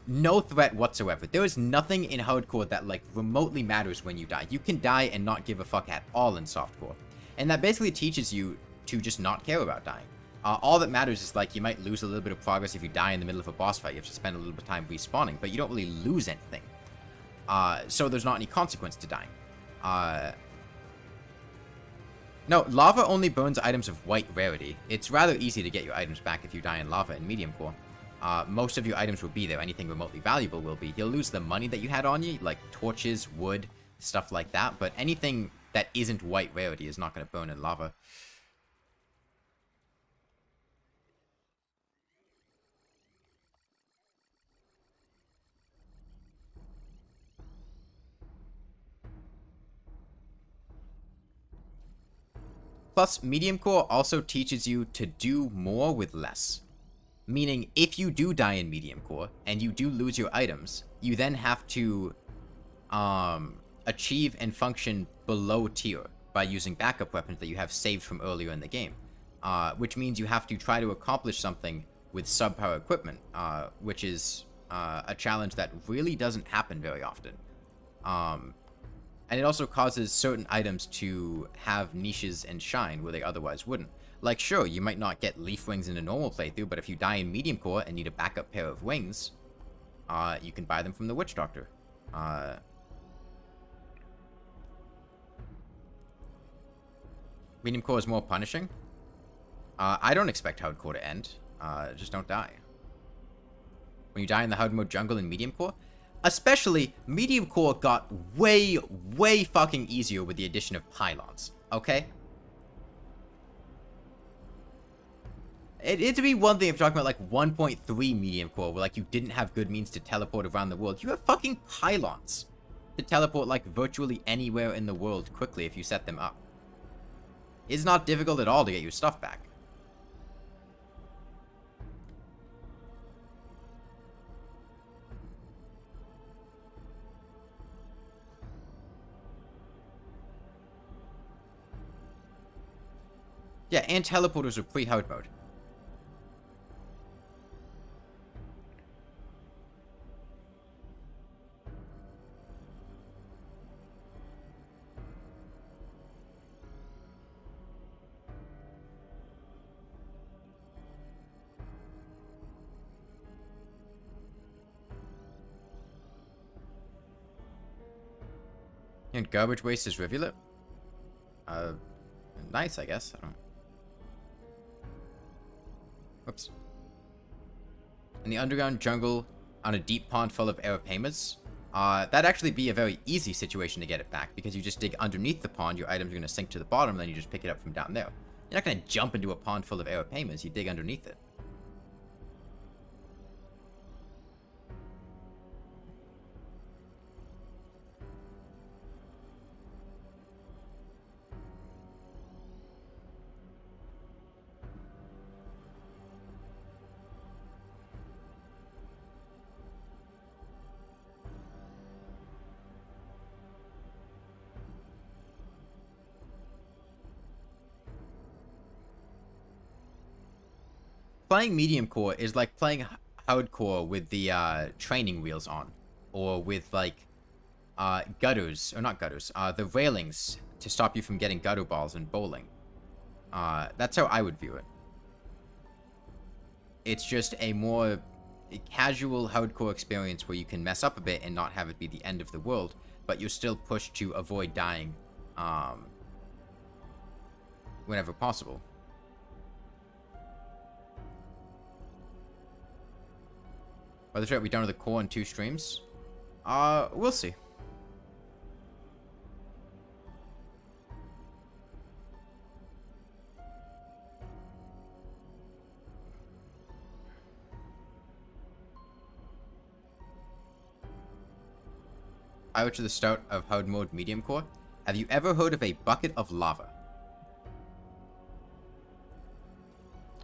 no threat whatsoever. There is nothing in hardcore that like remotely matters when you die. You can die and not give a fuck at all in softcore. And that basically teaches you to just not care about dying. All that matters is, like, you might lose a little bit of progress if you die in the middle of a boss fight. You have to spend a little bit of time respawning, but you don't really lose anything. So there's not any consequence to dying. No, lava only burns items of white rarity. It's rather easy to get your items back if you die in lava in medium core. Most of your items will be there. Anything remotely valuable will be. You'll lose the money that you had on you, like torches, wood, stuff like that, but anything that isn't white rarity is not going to burn in lava. Plus, medium core also teaches you to do more with less. Meaning, if you do die in medium core, and you do lose your items, you then have to achieve and function below tier by using backup weapons that you have saved from earlier in the game. Which means you have to try to accomplish something with subpower equipment, which is a challenge that really doesn't happen very often. And it also causes certain items to have niches and shine where they otherwise wouldn't. Like, sure, you might not get leaf wings in a normal playthrough, but if you die in medium core and need a backup pair of wings, you can buy them from the Witch Doctor. Medium core is more punishing. I don't expect hard core to end. Just don't die. When you die in the hard mode jungle in medium core, especially, medium core got way, way fucking easier with the addition of pylons, okay? It'd be one thing if you're talking about, like, 1.3 medium core, where, like, you didn't have good means to teleport around the world. You have fucking pylons to teleport, like, virtually anywhere in the world quickly if you set them up. It's not difficult at all to get your stuff back. Yeah, and teleporters are pre-hard mode. And garbage waste is rivulet? Nice, I guess. I don't... Whoops. In the underground jungle, on a deep pond full of arapamas, that'd actually be a very easy situation to get it back, because you just dig underneath the pond, your items are going to sink to the bottom, and then you just pick it up from down there. You're not going to jump into a pond full of arapamas, you dig underneath it. Playing medium core is like playing hardcore with the training wheels on, or with like gutters, or not gutters, the railings to stop you from getting gutter balls in bowling. That's how I would view it. It's just a more casual hardcore experience where you can mess up a bit and not have it be the end of the world, but you're still pushed to avoid dying whenever possible. By the way, are we done with the core in 2 streams? We'll see. I went to the start of hard mode medium core. Have you ever heard of a bucket of lava?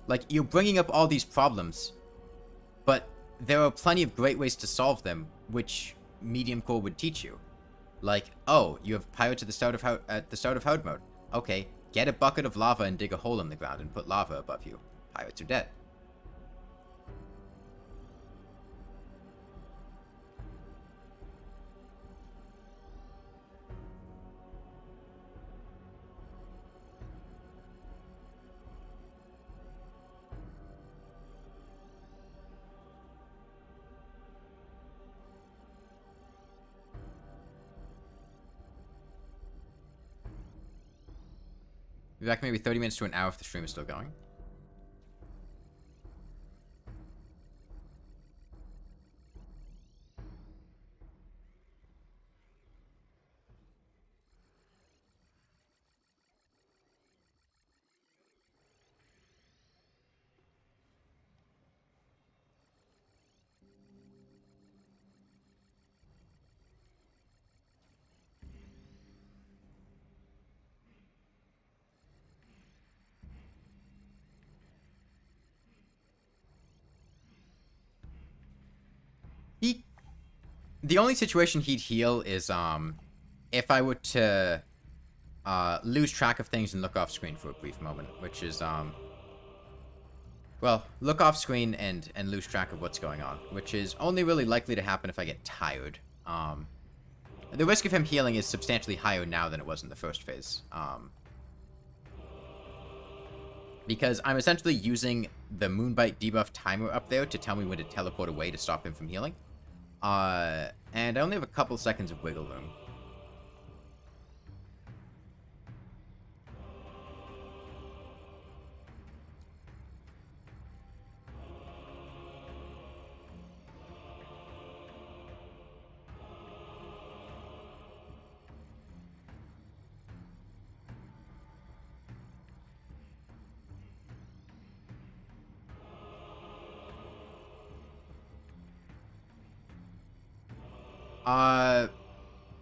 Like, you're bringing up all these problems, but there are plenty of great ways to solve them, which medium core would teach you. Like, oh, you have pyro to the start of at the start of hard mode. Okay, get a bucket of lava and dig a hole in the ground and put lava above you. Pirates are dead. Be back maybe 30 minutes to an hour if the stream is still going. The only situation he'd heal is, if I were to, lose track of things and look off screen for a brief moment, which is, well, look off screen and lose track of what's going on, which is only really likely to happen if I get tired. The risk of him healing is substantially higher now than it was in the first phase, because I'm essentially using the Moonbite debuff timer up there to tell me when to teleport away to stop him from healing. And I only have a couple seconds of wiggle room.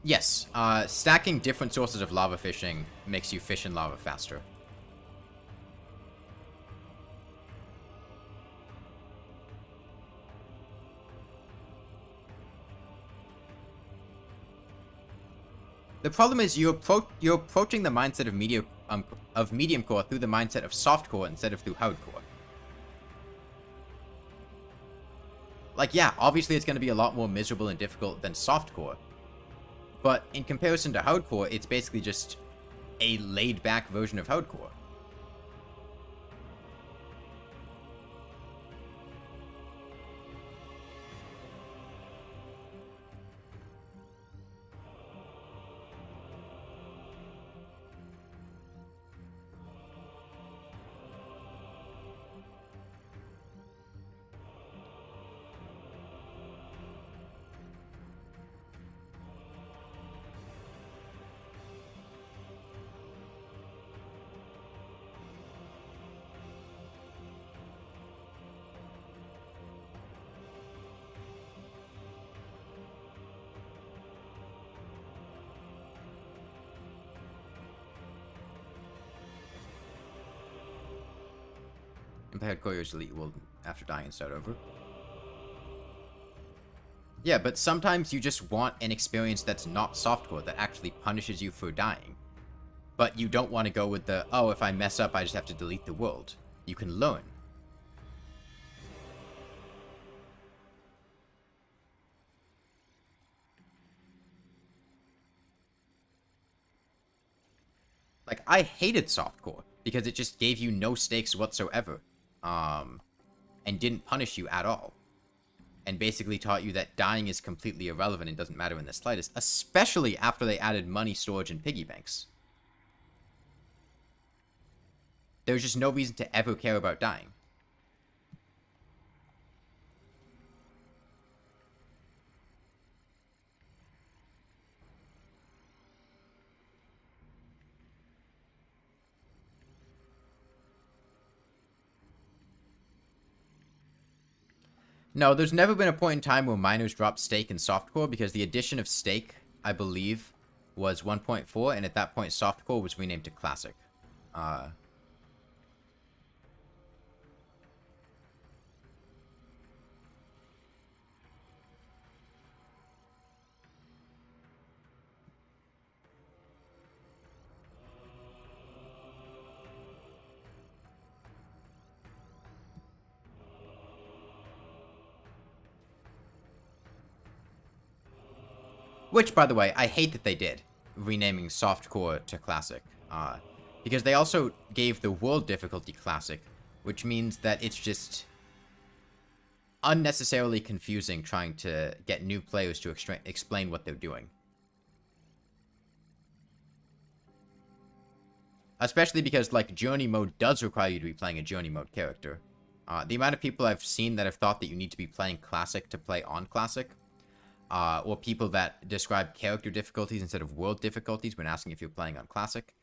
Yes. Stacking different sources of lava fishing makes you fish in lava faster. The problem is you're approaching the mindset of medium core through the mindset of soft core instead of through hardcore. Like, yeah, obviously it's going to be a lot more miserable and difficult than softcore. But in comparison to hardcore, it's basically just a laid-back version of hardcore. If I had Koyo's elite will after dying and start over. Yeah, but sometimes you just want an experience that's not softcore, that actually punishes you for dying. But you don't want to go with the, oh, if I mess up, I just have to delete the world. You can learn. Like, I hated softcore, because it just gave you no stakes whatsoever. And didn't punish you at all. And basically taught you that dying is completely irrelevant and doesn't matter in the slightest, especially after they added money storage and piggy banks. There's just no reason to ever care about dying. No, there's never been a point in time where miners dropped stake in softcore, because the addition of stake, I believe, was 1.4, and at that point softcore was renamed to classic. Which, by the way, I hate that they did, renaming softcore to classic. Because they also gave the world difficulty classic, which means that it's just unnecessarily confusing trying to get new players to explain what they're doing. Especially because, like, Journey mode does require you to be playing a Journey mode character. The amount of people I've seen that have thought that you need to be playing Classic to play on Classic, or people that describe character difficulties instead of world difficulties when asking if you're playing on Classic,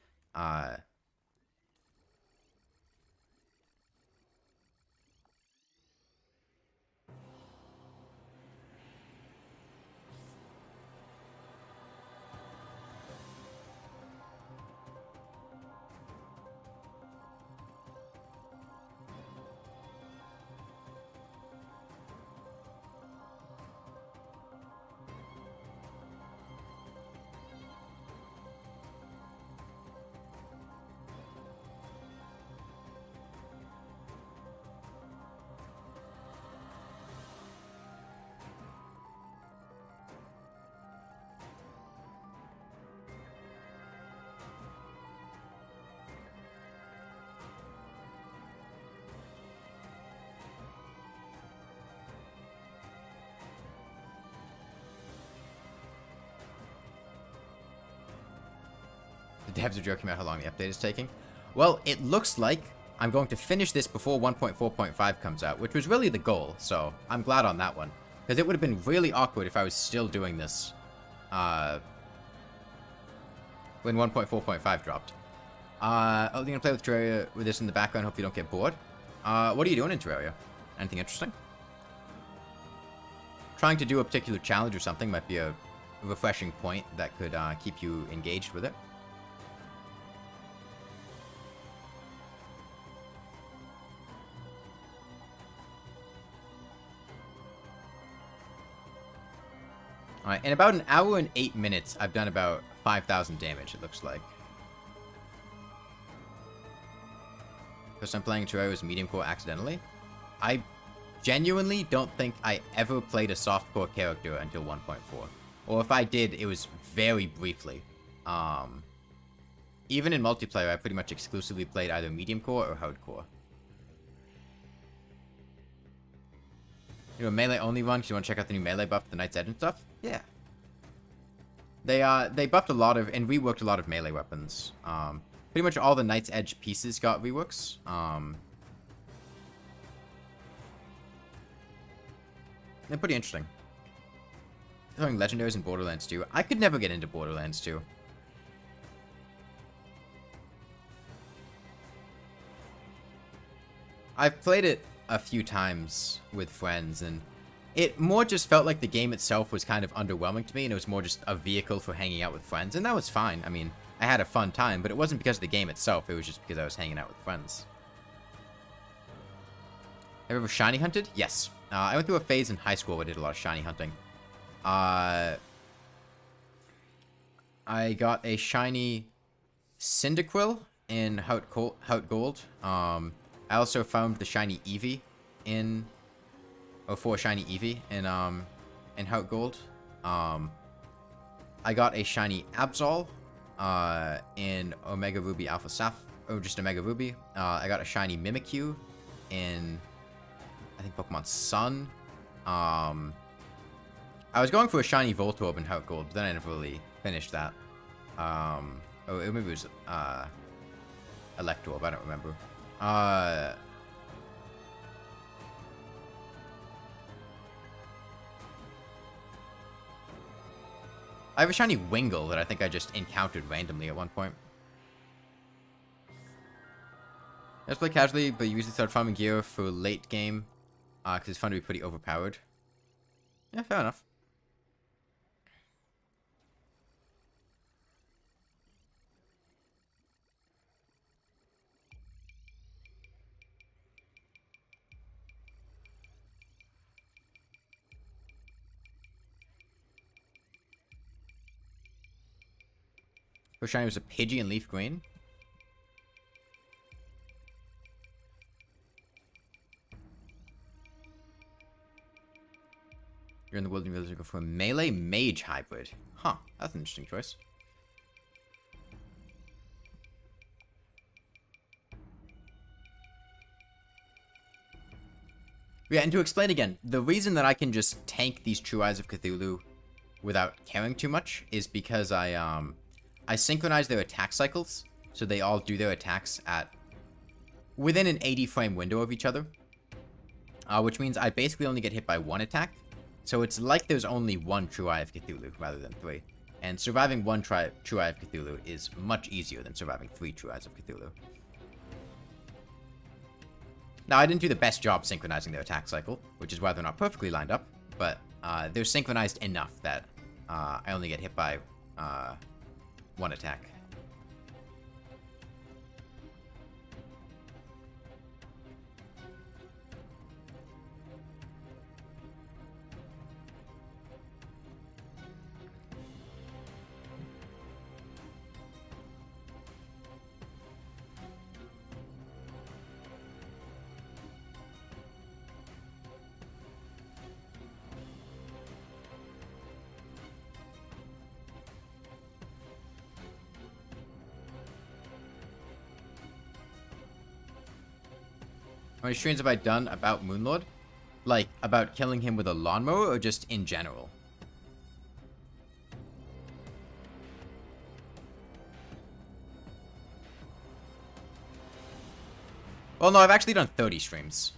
the devs are joking about how long the update is taking. Well, it looks like I'm going to finish this before 1.4.5 comes out, which was really the goal, so I'm glad on that one. Because it would have been really awkward if I was still doing this when 1.4.5 dropped. Oh, you're going to play with Terraria with this in the background, hope you don't get bored. What are you doing in Terraria? Anything interesting? Trying to do a particular challenge or something might be a refreshing point that could keep you engaged with it. Alright, in about an hour and 8 minutes, I've done about 5,000 damage, it looks like. Because I'm playing Terraria as medium core accidentally. I genuinely don't think I ever played a soft core character until 1.4. Or if I did, it was very briefly. Even in multiplayer, I pretty much exclusively played either medium core or hardcore. You know, melee only run because you want to check out the new melee buff, the Knight's Edge and stuff? Yeah. They buffed a lot of, and reworked a lot of melee weapons. Pretty much all the Knight's Edge pieces got reworks. They're pretty interesting. Throwing legendaries in Borderlands 2. I could never get into Borderlands 2. I've played it a few times with friends, and it more just felt like the game itself was kind of underwhelming to me, and it was more just a vehicle for hanging out with friends, and that was fine. I mean, I had a fun time, but it wasn't because of the game itself, it was just because I was hanging out with friends. Have you ever shiny hunted? Yes. I went through a phase in high school where I did a lot of shiny hunting. I got a shiny Cyndaquil in Hout Gold. I also found the shiny Eevee in... Oh, 4 shiny Eevee in Hout Gold. I got a shiny Absol in Omega Ruby Alpha Saph... Oh, just Omega Ruby. I got a shiny Mimikyu in... I think Pokemon Sun. I was going for a shiny Voltorb in Hout Gold, but then I never really finished that. Oh, maybe it was Electorb, I don't remember. I have a shiny Wingull that I think I just encountered randomly at one point. Let's play casually, but you usually start farming gear for late game, because it's fun to be pretty overpowered. Yeah, fair enough. First shiny was a Pidgey in Leaf Green. You're in the world and you're looking for a melee mage hybrid. Huh, that's an interesting choice. Yeah, and to explain again, the reason that I can just tank these True Eyes of Cthulhu without caring too much is because I synchronize their attack cycles. So they all do their attacks at within an 80 frame window of each other. Which means I basically only get hit by one attack. So it's like there's only one True Eye of Cthulhu rather than 3. And surviving one True Eye of Cthulhu is much easier than surviving 3 True Eyes of Cthulhu. Now, I didn't do the best job synchronizing their attack cycle, which is why they're not perfectly lined up, but they're synchronized enough that I only get hit by one attack. How many streams have I done about Moonlord? Like, about killing him with a lawnmower, or just in general? Well, no, I've actually done 30 streams.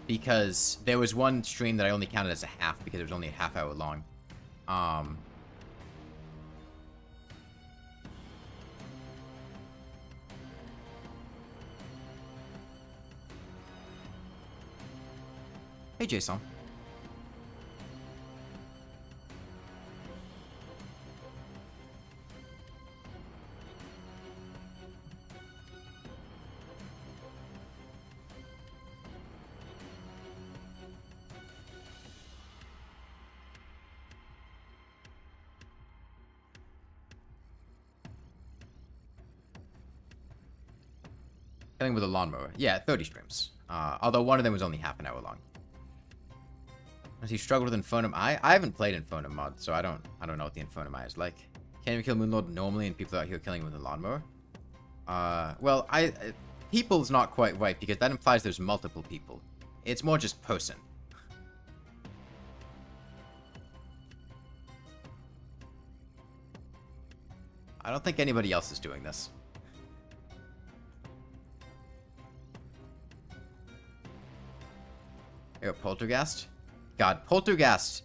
Because there was one stream that I only counted as a half, because it was only a half hour long. Hey, Jason. Killing with a lawnmower. Yeah, 30 streams. Although one of them was only half an hour long. Has he struggled with Infernum Eye? I haven't played Infernum mod, so I don't know what the Infernum Eye is like. Can't even kill Moonlord normally, and people are out here killing him with a lawnmower. Well, people's not quite right, because that implies there's multiple people. It's more just person. I don't think anybody else is doing this. Here, Poltergeist. God, Poltergeist.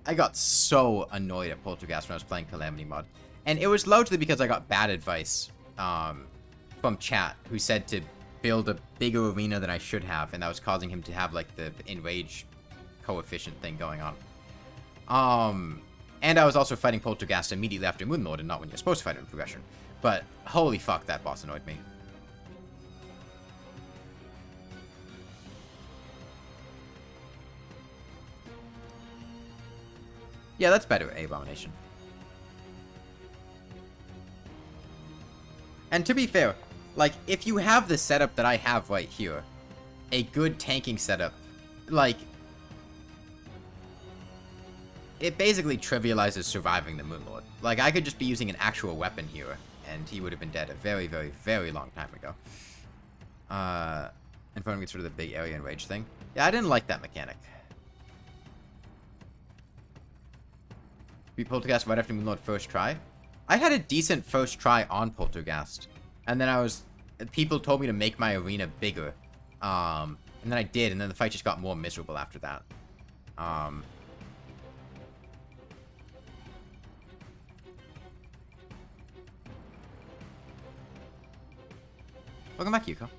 I got so annoyed at Poltergeist when I was playing Calamity mod. And it was largely because I got bad advice from chat, who said to build a bigger arena than I should have, and that was causing him to have, like, the enrage coefficient thing going on. And I was also fighting Poltergeist immediately after Moonlord, and not when you're supposed to fight him in progression. But, holy fuck, that boss annoyed me. Yeah, that's better, Abomination. And to be fair, like, if you have the setup that I have right here, a good tanking setup, like, it basically trivializes surviving the Moonlord. Like, I could just be using an actual weapon here, and he would have been dead a very, very, very long time ago. Infernum gets rid of the big area enrage thing. Yeah, I didn't like that mechanic. Beat Poltergeist right after Moonlord first try. I had a decent first try on Poltergeist. And then people told me to make my arena bigger. And then I did, and then the fight just got more miserable after that. Welcome back, Yuko.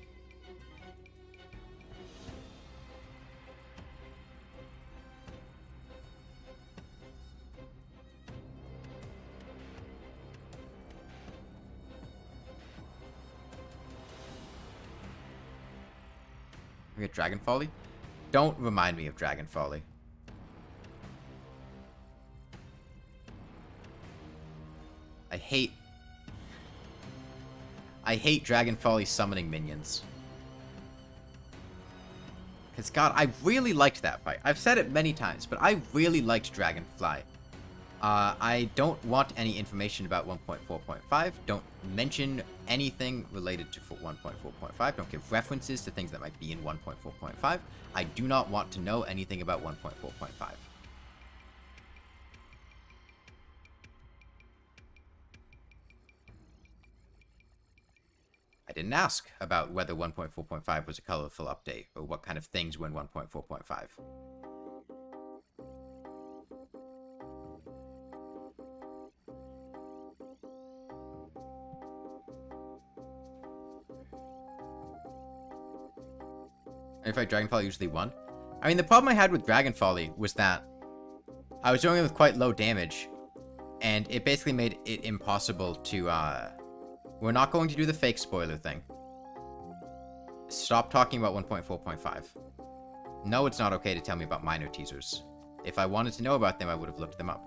We get Dragon Folly? Don't remind me of Dragon Folly. I hate Dragon Folly summoning minions. Because, God, I really liked that fight. I've said it many times, but I really liked Dragonfly. I don't want any information about 1.4.5. Don't mention anything related to 1.4.5. Don't give references to things that might be in 1.4.5. I do not want to know anything about 1.4.5. didn't ask about whether 1.4.5 was a colorful update or what kind of things were in 1.4.5. And if I Dragonfall usually won. I mean, the problem I had with Dragonfall was that I was doing it with quite low damage, and it basically made it impossible to, we're not going to do the fake spoiler thing. Stop talking about 1.4.5. No, it's not okay to tell me about minor teasers. If I wanted to know about them, I would have looked them up.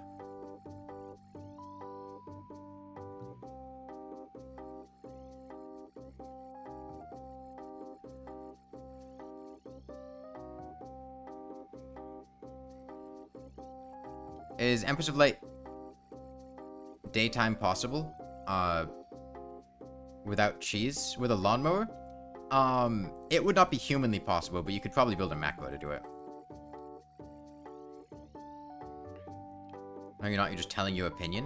Is Empress of Light daytime possible? Without cheese? With a lawnmower? It would not be humanly possible, but you could probably build a macro to do it. No, you're not. You're just telling your opinion?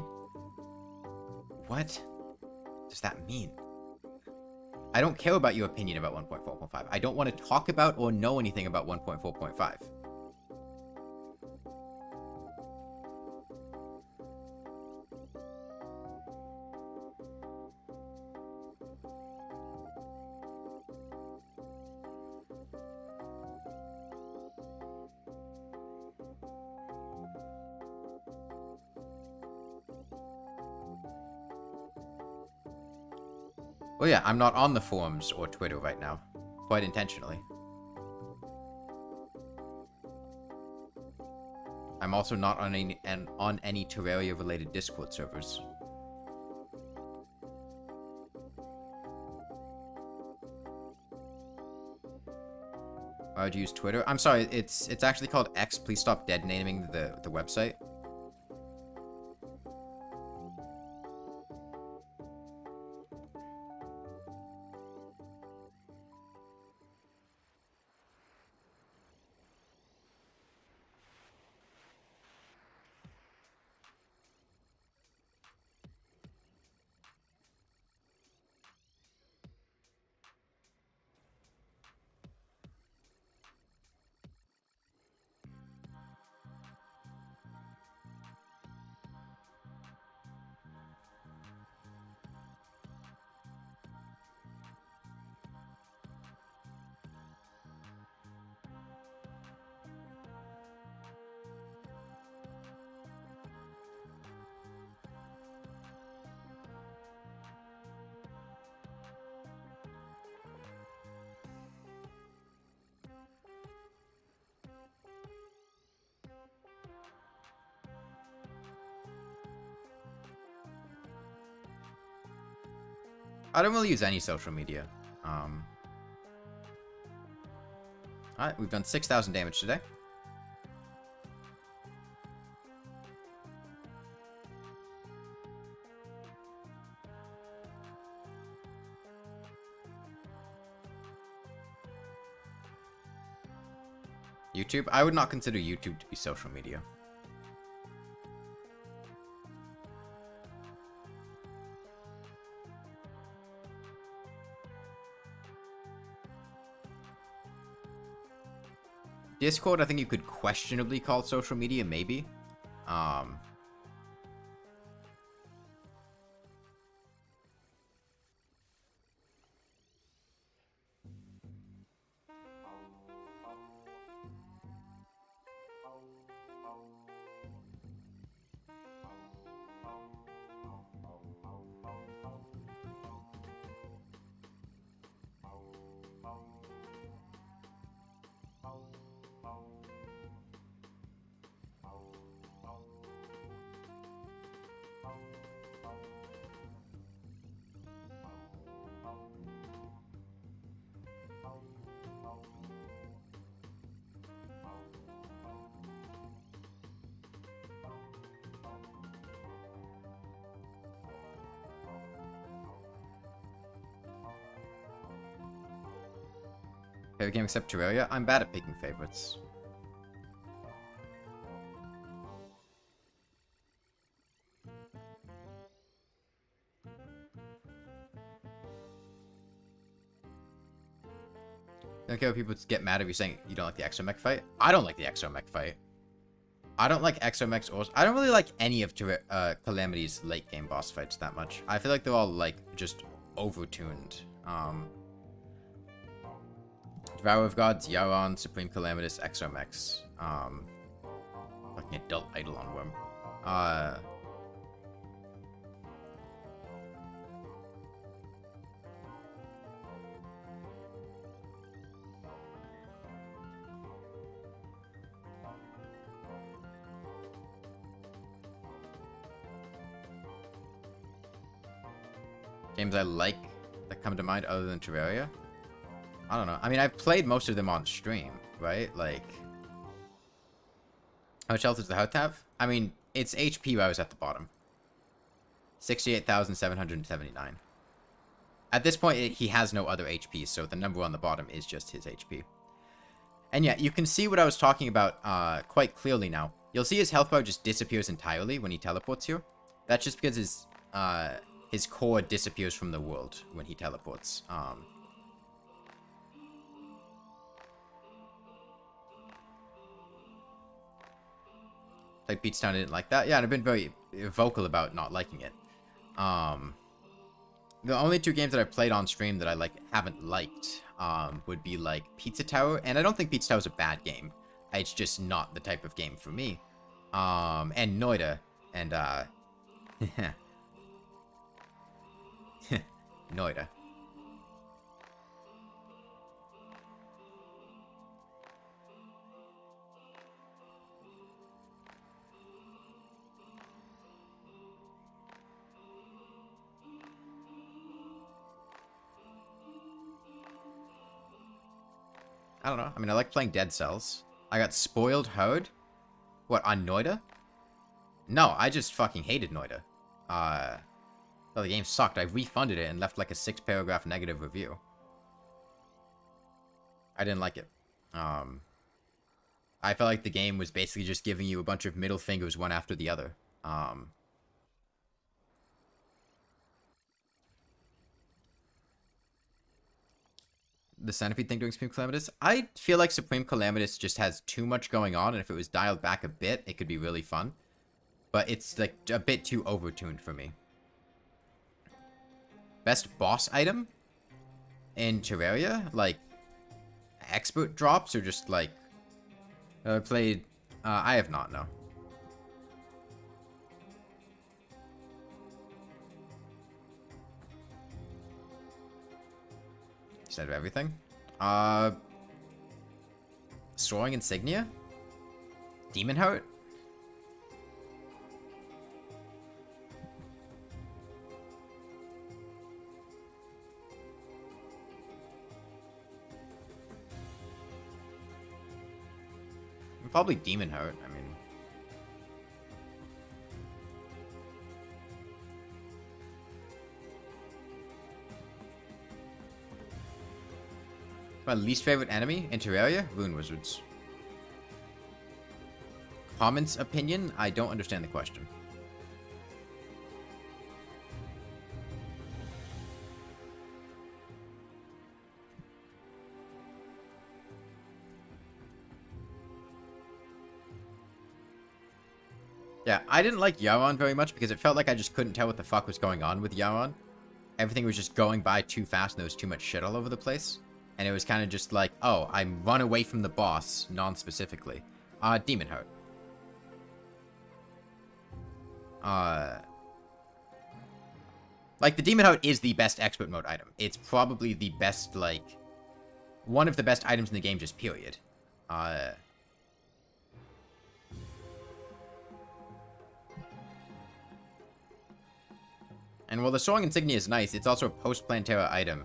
What does that mean? I don't care about your opinion about 1.4.5. I don't want to talk about or know anything about 1.4.5. Well, yeah, I'm not on the forums or Twitter right now. Quite intentionally. I'm also not on any Terraria-related Discord servers. Why would you use Twitter? I'm sorry, it's actually called X. Please stop dead naming the website. I don't really use any social media. Alright, we've done 6,000 damage today. YouTube? I would not consider YouTube to be social media. Discord, I think you could questionably call social media, maybe. Favorite game except Terraria? I'm bad at picking favorites. don't care if people get mad if you're saying you don't like the exomech fight. I don't like the exomech fight. I don't like exomechs or... I don't really like any of Calamity's late game boss fights that much. I feel like they're all, like, just over-tuned. Devourer of Gods, Yaron, Supreme Calamitous, Exomechs. Fucking adult Eidolon Worm. Games I like that come to mind other than Terraria? I don't know. I mean, I've played most of them on stream, right? Like, how much health does the health have? I mean, it's HP where I was at the bottom. 68,779. At this point, he has no other HP, so the number on the bottom is just his HP. And yeah, you can see what I was talking about quite clearly now. You'll see his health bar just disappears entirely when he teleports you. That's just because his core disappears from the world when he teleports. Like Beatstown didn't like that. Yeah, and I've been very vocal about not liking it. The only two games that I've played on stream that I haven't liked would be like Pizza Tower, and I don't think Pizza Tower is a bad game. It's just not the type of game for me. And Noida, and Noida. I don't know. I mean, I like playing Dead Cells. I got spoiled hard. What, on Noida? No, I just fucking hated Noida. Well, the game sucked. I refunded it and left like a 6-paragraph negative review. I didn't like it. I felt like the game was basically just giving you a bunch of middle fingers one after the other. The Centipede thing doing Supreme Calamitous? I feel like Supreme Calamitous just has too much going on, and if it was dialed back a bit, it could be really fun. But it's like a bit too overtuned for me. Best boss item in Terraria? Like, expert drops or just like... played... I have not, no. Instead of everything. Soaring Insignia? Demon Heart? Probably Demon Heart, I mean. My least favorite enemy in Terraria? Rune Wizards. Comments opinion? I don't understand the question. Yeah, I didn't like Yaron very much because it felt like I just couldn't tell what the fuck was going on with Yaron. Everything was just going by too fast and there was too much shit all over the place. And it was kind of just like, oh, I run away from the boss, non-specifically. Demon Heart. Like, the Demon Heart is the best expert mode item. It's probably the best, like, one of the best items in the game, just period. And while the Soaring Insignia is nice, it's also a post-Plantera item.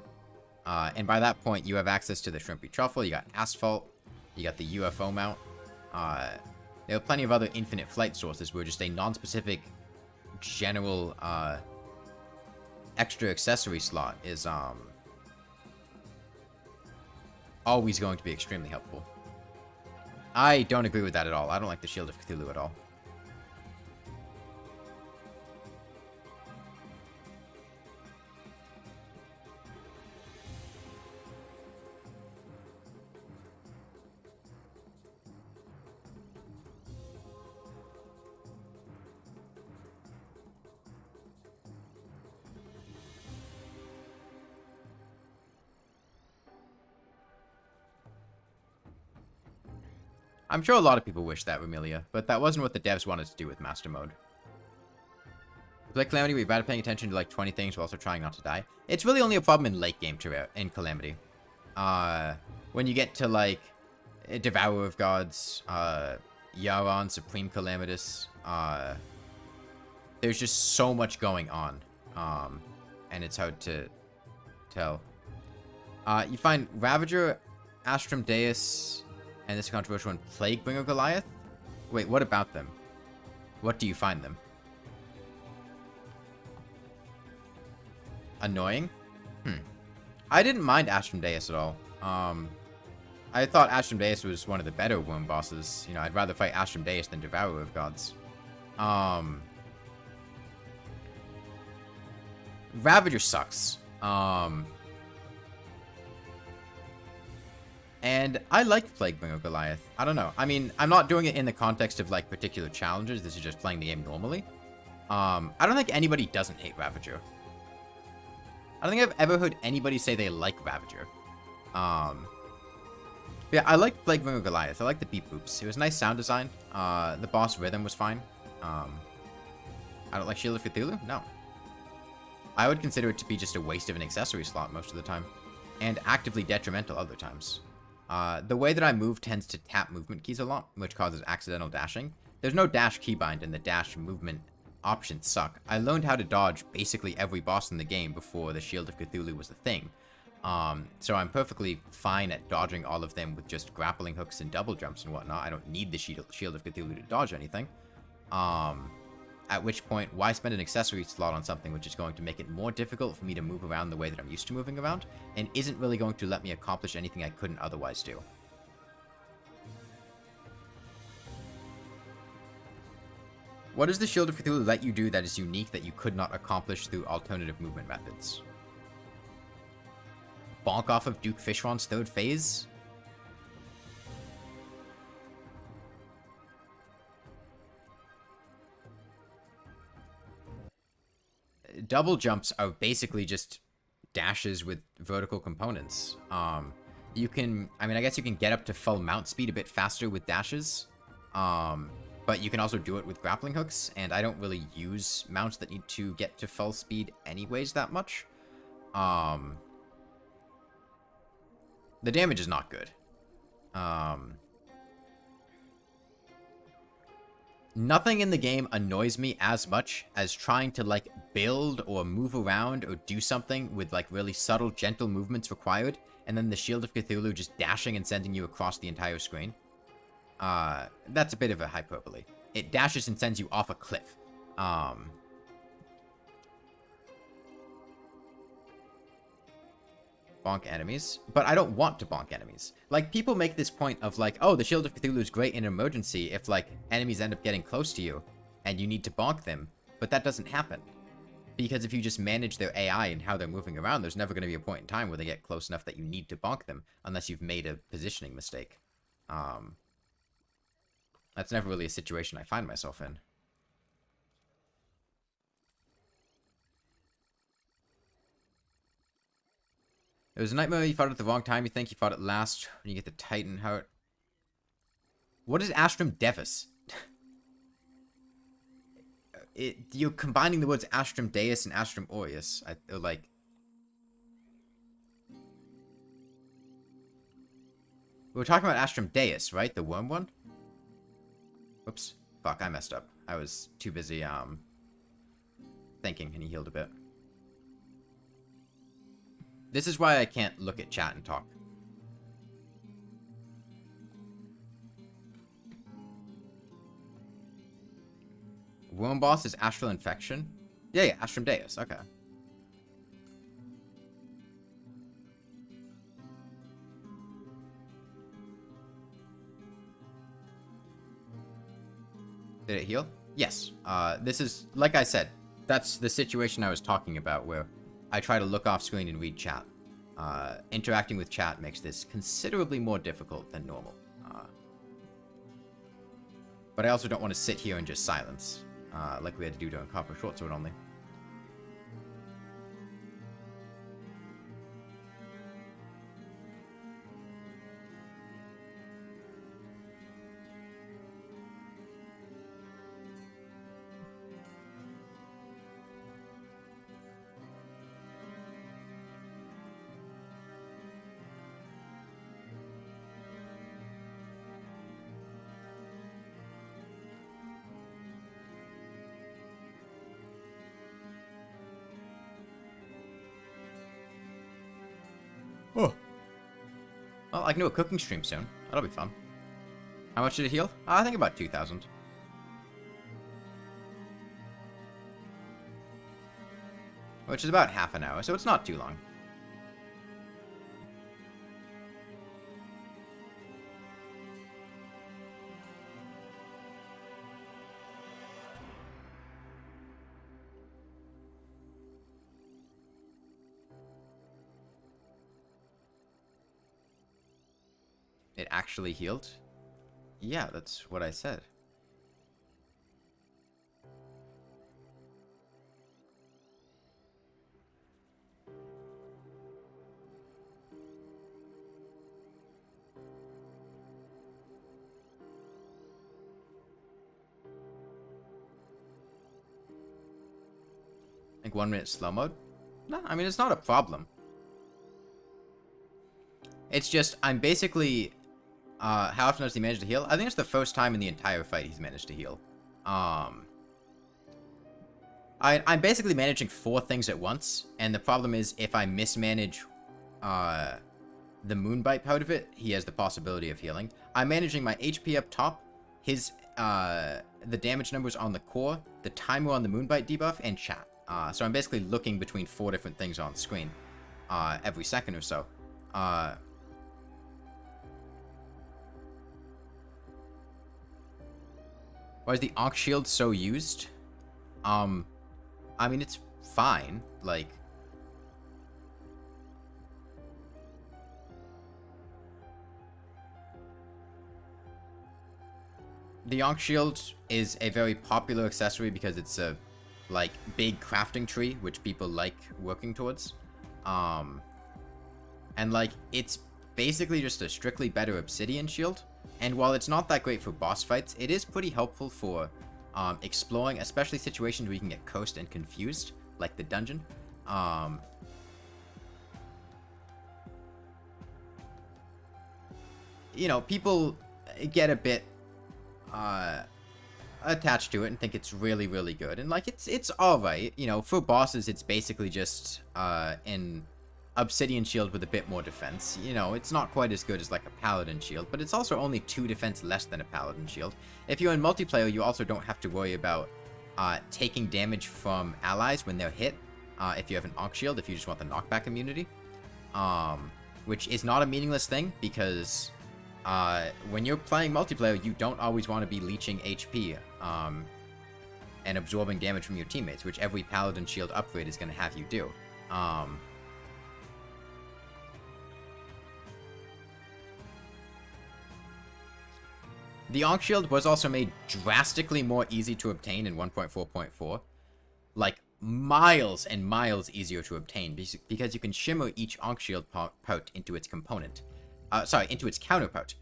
And by that point, you have access to the Shrimpy Truffle, you got Asphalt, you got the UFO mount. There are plenty of other infinite flight sources where just a non-specific general extra accessory slot is always going to be extremely helpful. I don't agree with that at all. I don't like the Shield of Cthulhu at all. I'm sure a lot of people wish that, Remilia, but that wasn't what the devs wanted to do with Master Mode. Like Calamity, we're bad at paying attention to like 20 things while also trying not to die. It's really only a problem in late game in Calamity. When you get to like Devourer of Gods, Yaron, Supreme Calamitous, there's just so much going on. And it's hard to tell. You find Ravager, Astrum Deus, and this is a controversial one, Plaguebringer Goliath? Wait, what about them? What do you find them? Annoying? I didn't mind Astrum Deus at all. I thought Astrum Deus was one of the better worm bosses. You know, I'd rather fight Astrum Deus than Devourer of Gods. Ravager sucks. And I like Plaguebringer Goliath. I don't know. I mean, I'm not doing it in the context of, like, particular challenges. This is just playing the game normally. I don't think anybody doesn't hate Ravager. I don't think I've ever heard anybody say they like Ravager. Yeah, I like Plaguebringer Goliath. I like the beep boops. It was nice sound design. The boss rhythm was fine. I don't like Shield of Cthulhu? No. I would consider it to be just a waste of an accessory slot most of the time. And actively detrimental other times. The way that I move tends to tap movement keys a lot, which causes accidental dashing. There's no dash keybind, and the dash movement options suck. I learned how to dodge basically every boss in the game before the Shield of Cthulhu was a thing. So I'm perfectly fine at dodging all of them with just grappling hooks and double jumps and whatnot. I don't need the Shield of Cthulhu to dodge anything. At which point, why spend an accessory slot on something which is going to make it more difficult for me to move around the way that I'm used to moving around, and isn't really going to let me accomplish anything I couldn't otherwise do? What does the Shield of Cthulhu let you do that is unique that you could not accomplish through alternative movement methods? Bonk off of Duke Fishron's third phase? Double jumps are basically just dashes with vertical components. You can, I mean, I guess you can get up to full mount speed a bit faster with dashes. But you can also do it with grappling hooks, and I don't really use mounts that need to get to full speed anyways that much. The damage is not good. Nothing in the game annoys me as much as trying to, like, build or move around or do something with, like, really subtle, gentle movements required, and then the Shield of Cthulhu just dashing and sending you across the entire screen. That's a bit of a hyperbole. It dashes and sends you off a cliff. Bonk enemies, but I don't want to bonk enemies. Like, people make this point of like, oh, the Shield of Cthulhu is great in emergency if, like, enemies end up getting close to you and you need to bonk them, but that doesn't happen. Because if you just manage their AI and how they're moving around, there's never going to be a point in time where they get close enough that you need to bonk them, unless you've made a positioning mistake. That's never really a situation I find myself in. It was a nightmare. You fought it at the wrong time. You think you fought it last when you get the Titan heart. What is Astrum Devis? You're combining the words Astrum Deus and Astrum Aureus. Like... We were talking about Astrum Deus, right? The worm one? Oops. Fuck, I messed up. I was too busy, thinking, and he healed a bit. This is why I can't look at chat and talk. Worm boss is Astral Infection? Yeah, Astrum Deus, okay. Did it heal? Yes. This is, like I said, that's the situation I was talking about, where I try to look off screen and read chat. Interacting with chat makes this considerably more difficult than normal. But I also don't want to sit here and just silence, like we had to do during Copper Short Sword only. Well, I can do a cooking stream soon. That'll be fun. How much did it heal? I think about 2,000. Which is about half an hour, so it's not too long. It actually healed? Yeah, that's what I said. Like 1 minute slow mode? No, I mean, it's not a problem. It's just, I'm basically... how often does he manage to heal? I think it's the first time in the entire fight he's managed to heal. I'm basically managing 4 things at once, and the problem is if I mismanage the Moonbite part of it, he has the possibility of healing. I'm managing my HP up top, his the damage numbers on the core, the timer on the Moonbite debuff, and chat. So I'm basically looking between 4 different things on screen every second or so. Why is the Ankh Shield so used? I mean, it's fine. Like... The Ankh Shield is a very popular accessory because it's a, like, big crafting tree, which people like working towards. And, like, it's basically just a strictly better obsidian shield. And while it's not that great for boss fights, it is pretty helpful for exploring, especially situations where you can get cursed and confused, like the dungeon. You know, people get a bit attached to it and think it's really, really good. And, like, it's alright. You know, for bosses, it's basically just an obsidian shield with a bit more defense. You know, it's not quite as good as like a paladin shield, but it's also only 2 defense less than a paladin shield. If you're in multiplayer, you also don't have to worry about taking damage from allies when they're hit, if you have an Ankh shield, if you just want the knockback immunity. Which is not a meaningless thing, because when you're playing multiplayer, you don't always want to be leeching HP and absorbing damage from your teammates, which every paladin shield upgrade is going to have you do. The Ankh Shield was also made drastically more easy to obtain in 1.4.4. Like, miles and miles easier to obtain, because you can shimmer each Ankh Shield part into its component. Into its counterpart,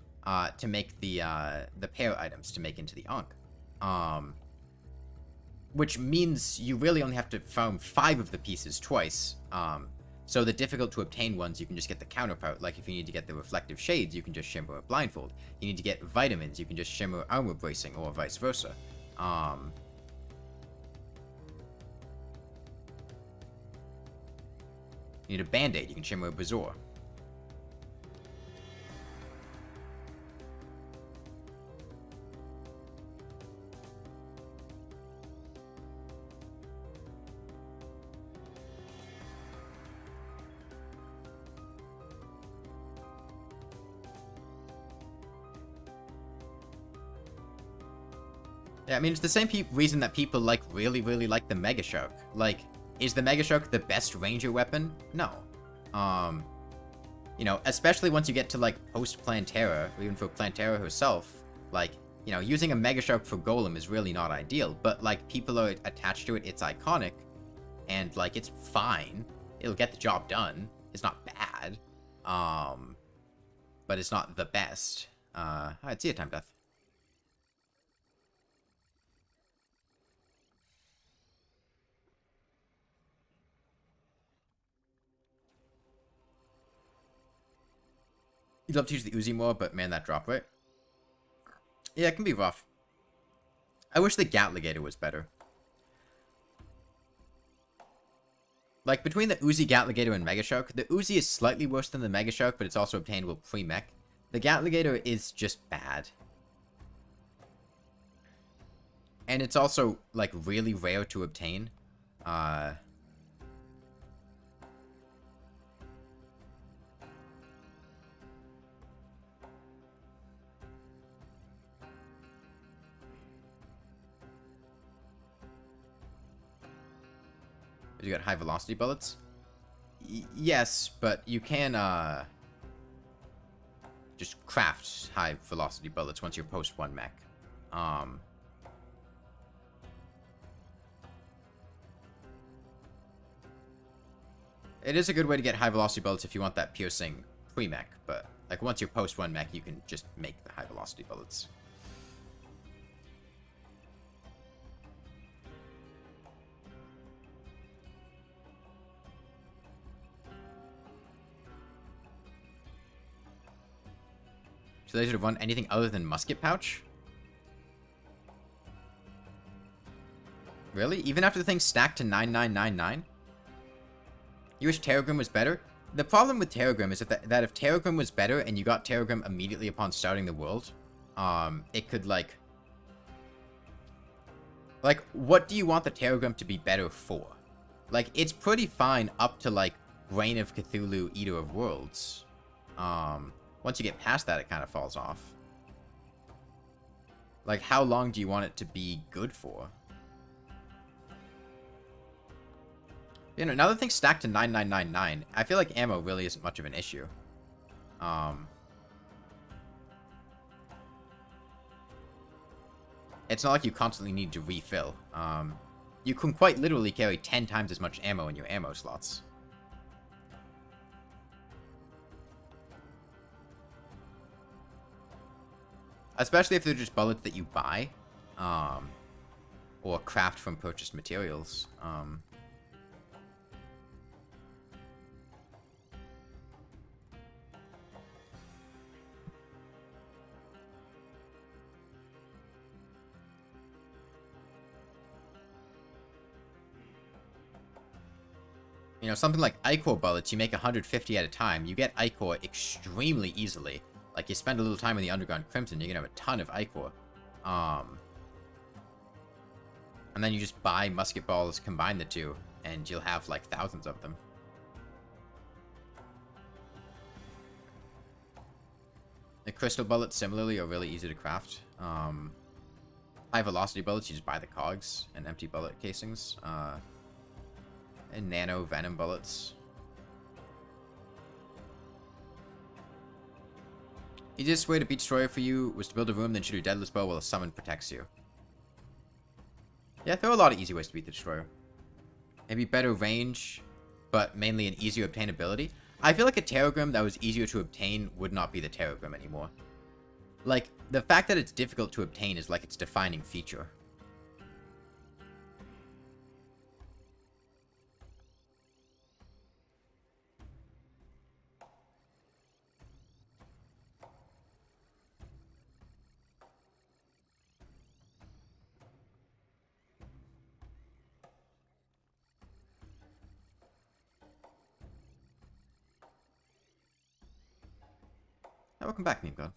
to make the pair items to make into the Ankh. Which means you really only have to farm 5 of the pieces twice. So the difficult to obtain ones, you can just get the counterpart. Like if you need to get the reflective shades, you can just shimmer a blindfold. You need to get vitamins, you can just shimmer armor bracing, or vice versa. You need a band-aid, you can shimmer a brazier. Yeah, I mean, it's the same reason that people really, really like the Mega Shark. Like, is the Mega Shark the best ranger weapon? No. You know, especially once you get to, like, post-Plantera, or even for Plantera herself, like, you know, using a Mega Shark for Golem is really not ideal, but, like, people are attached to it, it's iconic, and, like, it's fine. It'll get the job done. It's not bad. But it's not the best. Alright, see you, Time Death. You'd love to use the Uzi more, but man, that drop rate. Yeah, it can be rough. I wish the Gatligator was better. Like, between the Uzi, Gatligator, and Mega Shark, the Uzi is slightly worse than the Mega Shark, but it's also obtainable pre-mech. The Gatligator is just bad. And it's also, like, really rare to obtain. You got high velocity bullets? Yes, but you can, just craft high velocity bullets once you're post 1 mech. It is a good way to get high velocity bullets if you want that piercing pre-mech, but, like, once you're post 1 mech, you can just make the high velocity bullets. So they should have run anything other than musket pouch? Really? Even after the thing stacked to 9999? You wish Terragrim was better? The problem with Terragrim is that if Terragrim was better and you got Terragrim immediately upon starting the world, it could, like, what do you want the Terragrim to be better for? Like, it's pretty fine up to, like, Reign of Cthulhu, Eater of Worlds. Once you get past that, it kind of falls off. Like, how long do you want it to be good for? You know, now that thing's stacked to 9999, I feel like ammo really isn't much of an issue. It's not like you constantly need to refill. You can quite literally carry 10 times as much ammo in your ammo slots. Especially if they're just bullets that you buy. Or craft from purchased materials. You know, something like Ichor bullets, you make 150 at a time. You get Ichor extremely easily. Like, you spend a little time in the Underground Crimson, you're gonna have a ton of Ichor. And then you just buy musket balls, combine the two, and you'll have, like, thousands of them. The crystal bullets, similarly, are really easy to craft. High velocity bullets, you just buy the cogs and empty bullet casings. And nano venom bullets. Easiest way to beat Destroyer for you was to build a room, then shoot your Deadless Bow while a summon protects you. Yeah, there are a lot of easy ways to beat the Destroyer. Maybe better range, but mainly an easier obtainability. I feel like a Terragrim that was easier to obtain would not be the Terragrim anymore. Like, the fact that it's difficult to obtain is like its defining feature. Oh, welcome back, Meme God.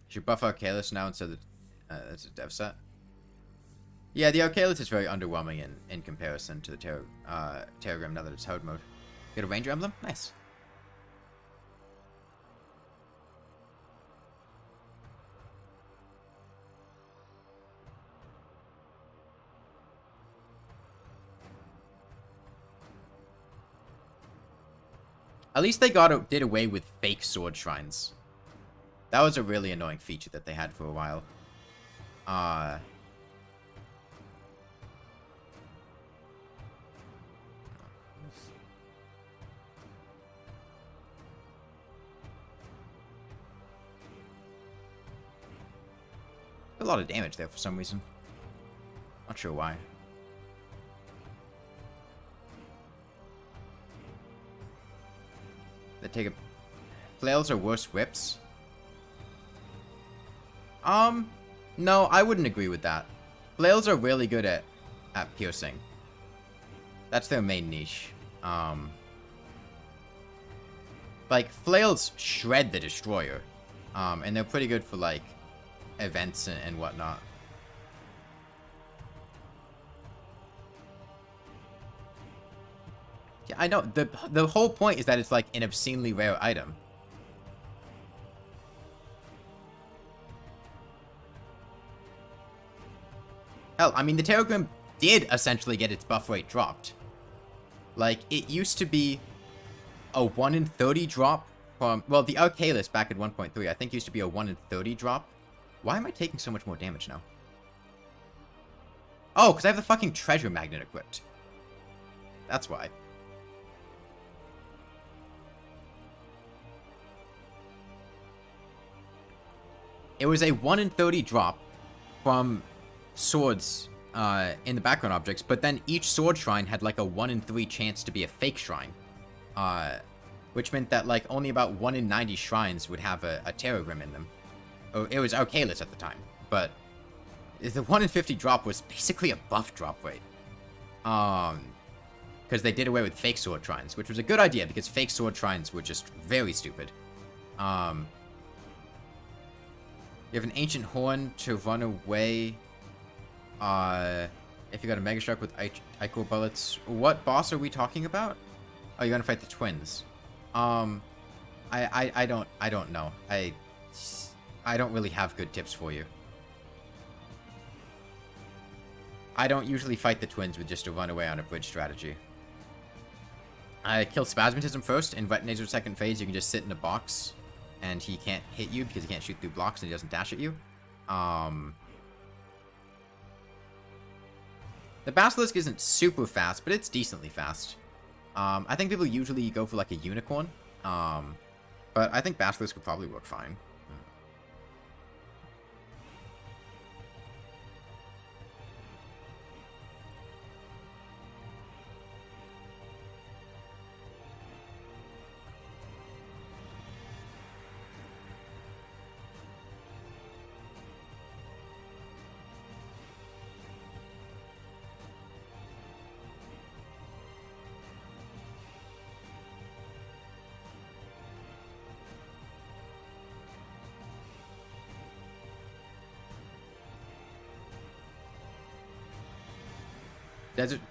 Should buff Arcalis now instead of that's a dev set. Yeah, the Arcalis is very underwhelming in comparison to the Terragrim now that it's hard mode. Get a Ranger Emblem? Nice. At least they did away with fake sword shrines. That was a really annoying feature that they had for a while. A lot of damage there for some reason. Not sure why. They take a... Flails are worse whips. No, I wouldn't agree with that. Flails are really good at piercing. That's their main niche. Like, flails shred the destroyer. And they're pretty good for, like, events and whatnot. Yeah, I know. The whole point is that it's, like, an obscenely rare item. Hell, I mean, the Terraria did essentially get its buff rate dropped. Like, it used to be a 1 in 30 drop from... Well, the Arcalis back at 1.3, I think used to be a 1 in 30 drop. Why am I taking so much more damage now? Oh, because I have the fucking treasure magnet equipped. That's why. It was a 1 in 30 drop from swords in the background objects, but then each sword shrine had like a 1 in 3 chance to be a fake shrine. Which meant that like only about 1 in 90 shrines would have a Terraria in them. Oh, it was Arcalis at the time, but the 1 in 50 drop was basically a buff drop rate. Because they did away with fake sword shrines, which was a good idea because fake sword shrines were just very stupid. You have an ancient horn to run away. If you got a mega shark with Ichor bullets. What boss are we talking about? Oh, you're gonna fight the twins. I don't know. I don't really have good tips for you. I don't usually fight the twins with just a run away on a bridge strategy. I kill Spasmatism first. In Retinator second phase, you can just sit in a box, and he can't hit you because he can't shoot through blocks and he doesn't dash at you. The Basilisk isn't super fast, but it's decently fast. I think people usually go for like a unicorn. But I think Basilisk would probably work fine.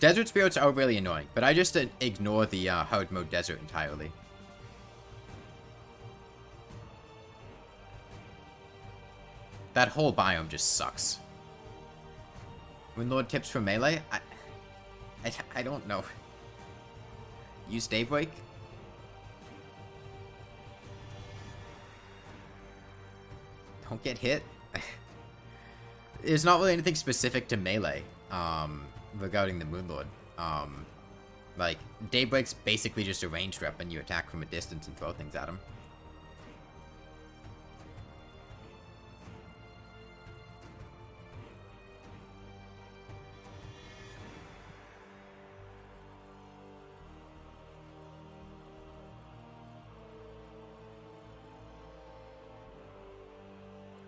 Desert spirits are really annoying, but I just ignore the hard mode desert entirely. That whole biome just sucks. Moonlord tips for melee? I don't know. Use Daybreak? Don't get hit? There's not really anything specific to melee. Regarding the Moonlord. Like, Daybreak's basically just a ranged weapon. You attack from a distance and throw things at him.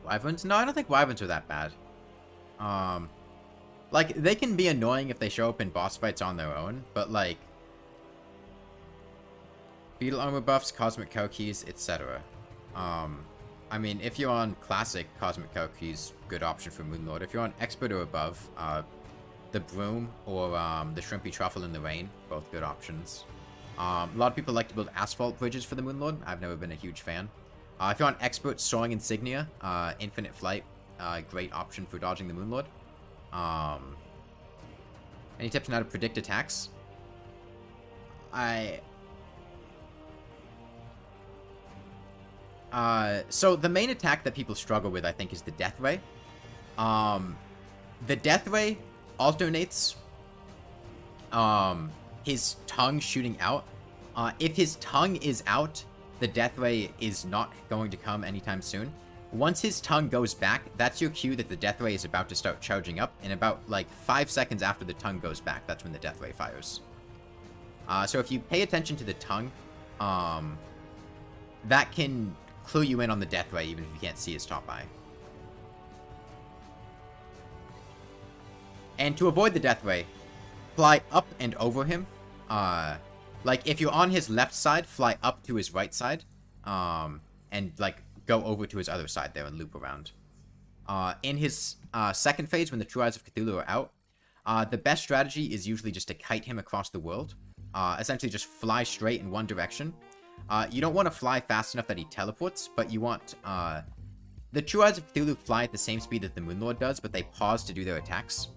Wyverns? No, I don't think Wyverns are that bad. Like, they can be annoying if they show up in boss fights on their own, but, like... Beetle armor buffs, cosmic cow keys, etc. I mean, if you're on classic, cosmic cow keys, good option for Moonlord. If you're on expert or above, the broom or the shrimpy truffle in the rain, both good options. A lot of people like to build asphalt bridges for the Moonlord. I've never been a huge fan. If you're on expert, soaring insignia, infinite flight, great option for dodging the Moonlord. Any tips on how to predict attacks? So the main attack that people struggle with, I think, is the Death Ray. The Death Ray alternates, his tongue shooting out. If his tongue is out, the Death Ray is not going to come anytime soon. Once his tongue goes back, that's your cue that the Death Ray is about to start charging up, and about, like, 5 seconds after the tongue goes back, that's when the Death Ray fires. So if you pay attention to the tongue, that can clue you in on the Death Ray, even if you can't see his top eye. And to avoid the death ray, fly up and over him. Like, if you're on his left side, fly up to his right side. And, like, go over to his other side there and loop around. In his second phase, when the True Eyes of Cthulhu are out, the best strategy is usually just to kite him across the world. Essentially just fly straight in one direction. You don't want to fly fast enough that he teleports, but you want... the True Eyes of Cthulhu fly at the same speed that the Moonlord does, but they pause to do their attacks.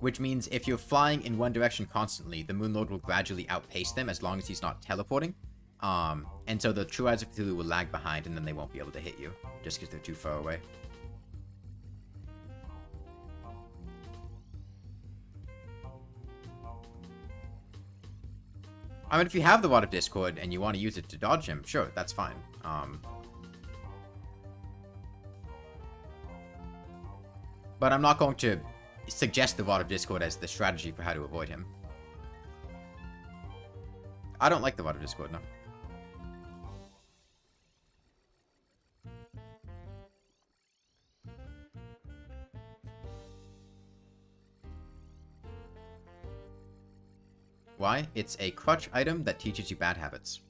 Which means if you're flying in one direction constantly, the Moonlord will gradually outpace them as long as he's not teleporting. And so the True Eyes of Cthulhu will lag behind, and then they won't be able to hit you, just because they're too far away. I mean, if you have the Rod of Discord and you want to use it to dodge him, sure, that's fine. But I'm not going to suggest the Rod of Discord as the strategy for how to avoid him. I don't like the Rod of Discord, no. Why? It's a crutch item that teaches you bad habits.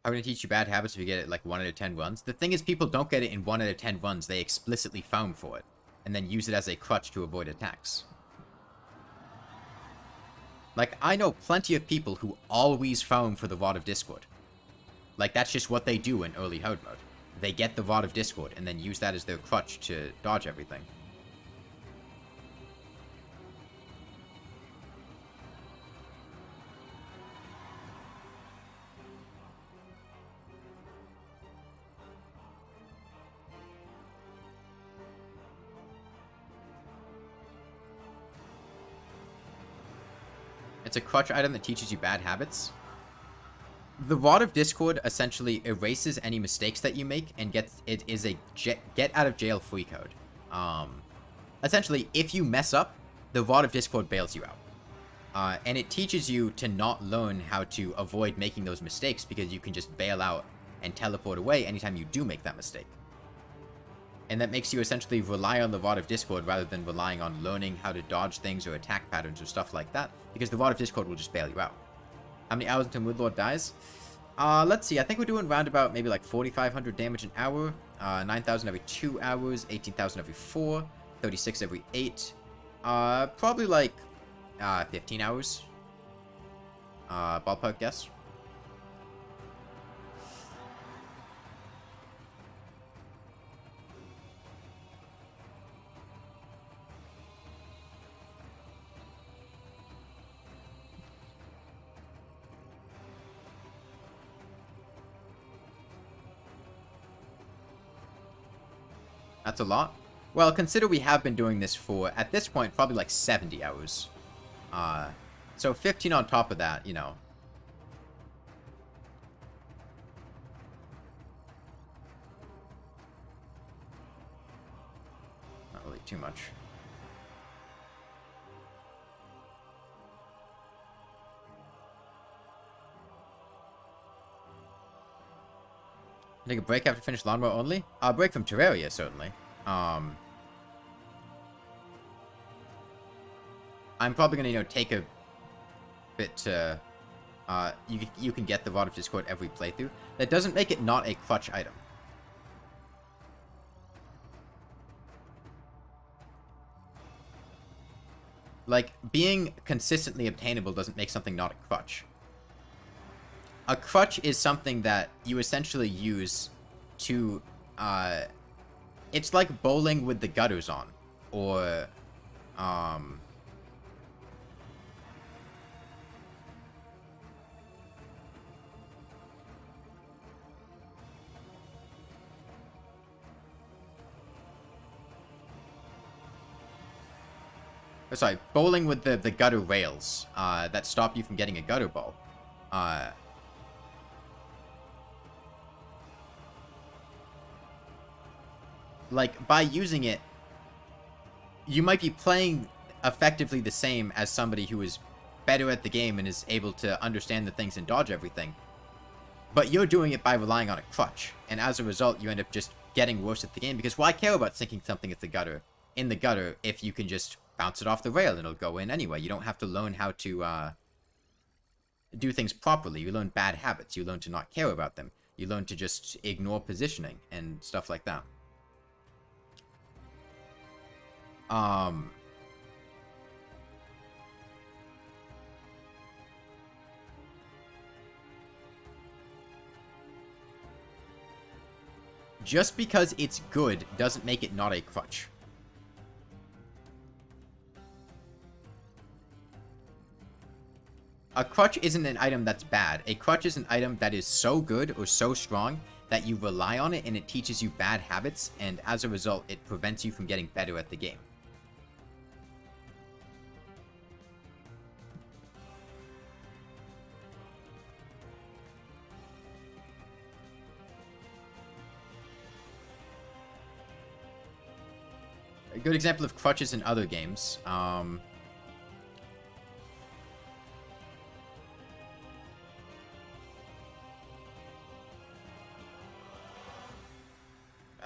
I'm going to teach you bad habits if you get it like 1 out of 10 runs. The thing is, people don't get it in 1 out of 10 runs. They explicitly farm for it, and then use it as a crutch to avoid attacks. Like, I know plenty of people who always farm for the Rod of Discord. Like, that's just what they do in early hard mode. They get the Rod of Discord, and then use that as their crutch to dodge everything. It's a crutch item that teaches you bad habits. The Rod of Discord essentially erases any mistakes that you make and it is a get out of jail free code. Essentially, if you mess up, the Rod of Discord bails you out. And it teaches you to not learn how to avoid making those mistakes because you can just bail out and teleport away anytime you do make that mistake. And that makes you essentially rely on the Rod of Discord rather than relying on learning how to dodge things or attack patterns or stuff like that, because the Rod of Discord will just bail you out. How many hours until Moonlord dies? Let's see, I think we're doing roundabout maybe like 4,500 damage an hour, 9,000 every 2 hours, 18,000 every 4, 36 every 8, probably like 15 hours, ballpark guess. That's a lot. Well, consider we have been doing this for, at this point, probably like 70 hours. So 15 on top of that, you know. Not really too much. Take a break after finish Lawnmower only? A break from Terraria, certainly. I'm probably gonna, you know, take a bit to... you can get the Rod of Discord every playthrough. That doesn't make it not a clutch item. Like, being consistently obtainable doesn't make something not a crutch. A crutch is something that you essentially use to It's like bowling with the gutters on. Or, um... sorry, bowling with the gutter rails, that stop you from getting a gutter ball. Like, by using it, you might be playing effectively the same as somebody who is better at the game and is able to understand the things and dodge everything. But you're doing it by relying on a crutch, and as a result, you end up just getting worse at the game, because why care about sinking something in the gutter, if you can just bounce it off the rail and it'll go in anyway? You don't have to learn how to, do things properly. You learn bad habits. You learn to not care about them. You learn to just ignore positioning and stuff like that. Just because it's good doesn't make it not a crutch. A crutch isn't an item that's bad. A crutch is an item that is so good or so strong that you rely on it and it teaches you bad habits, and as a result, it prevents you from getting better at the game. A good example of crutches in other games. I'm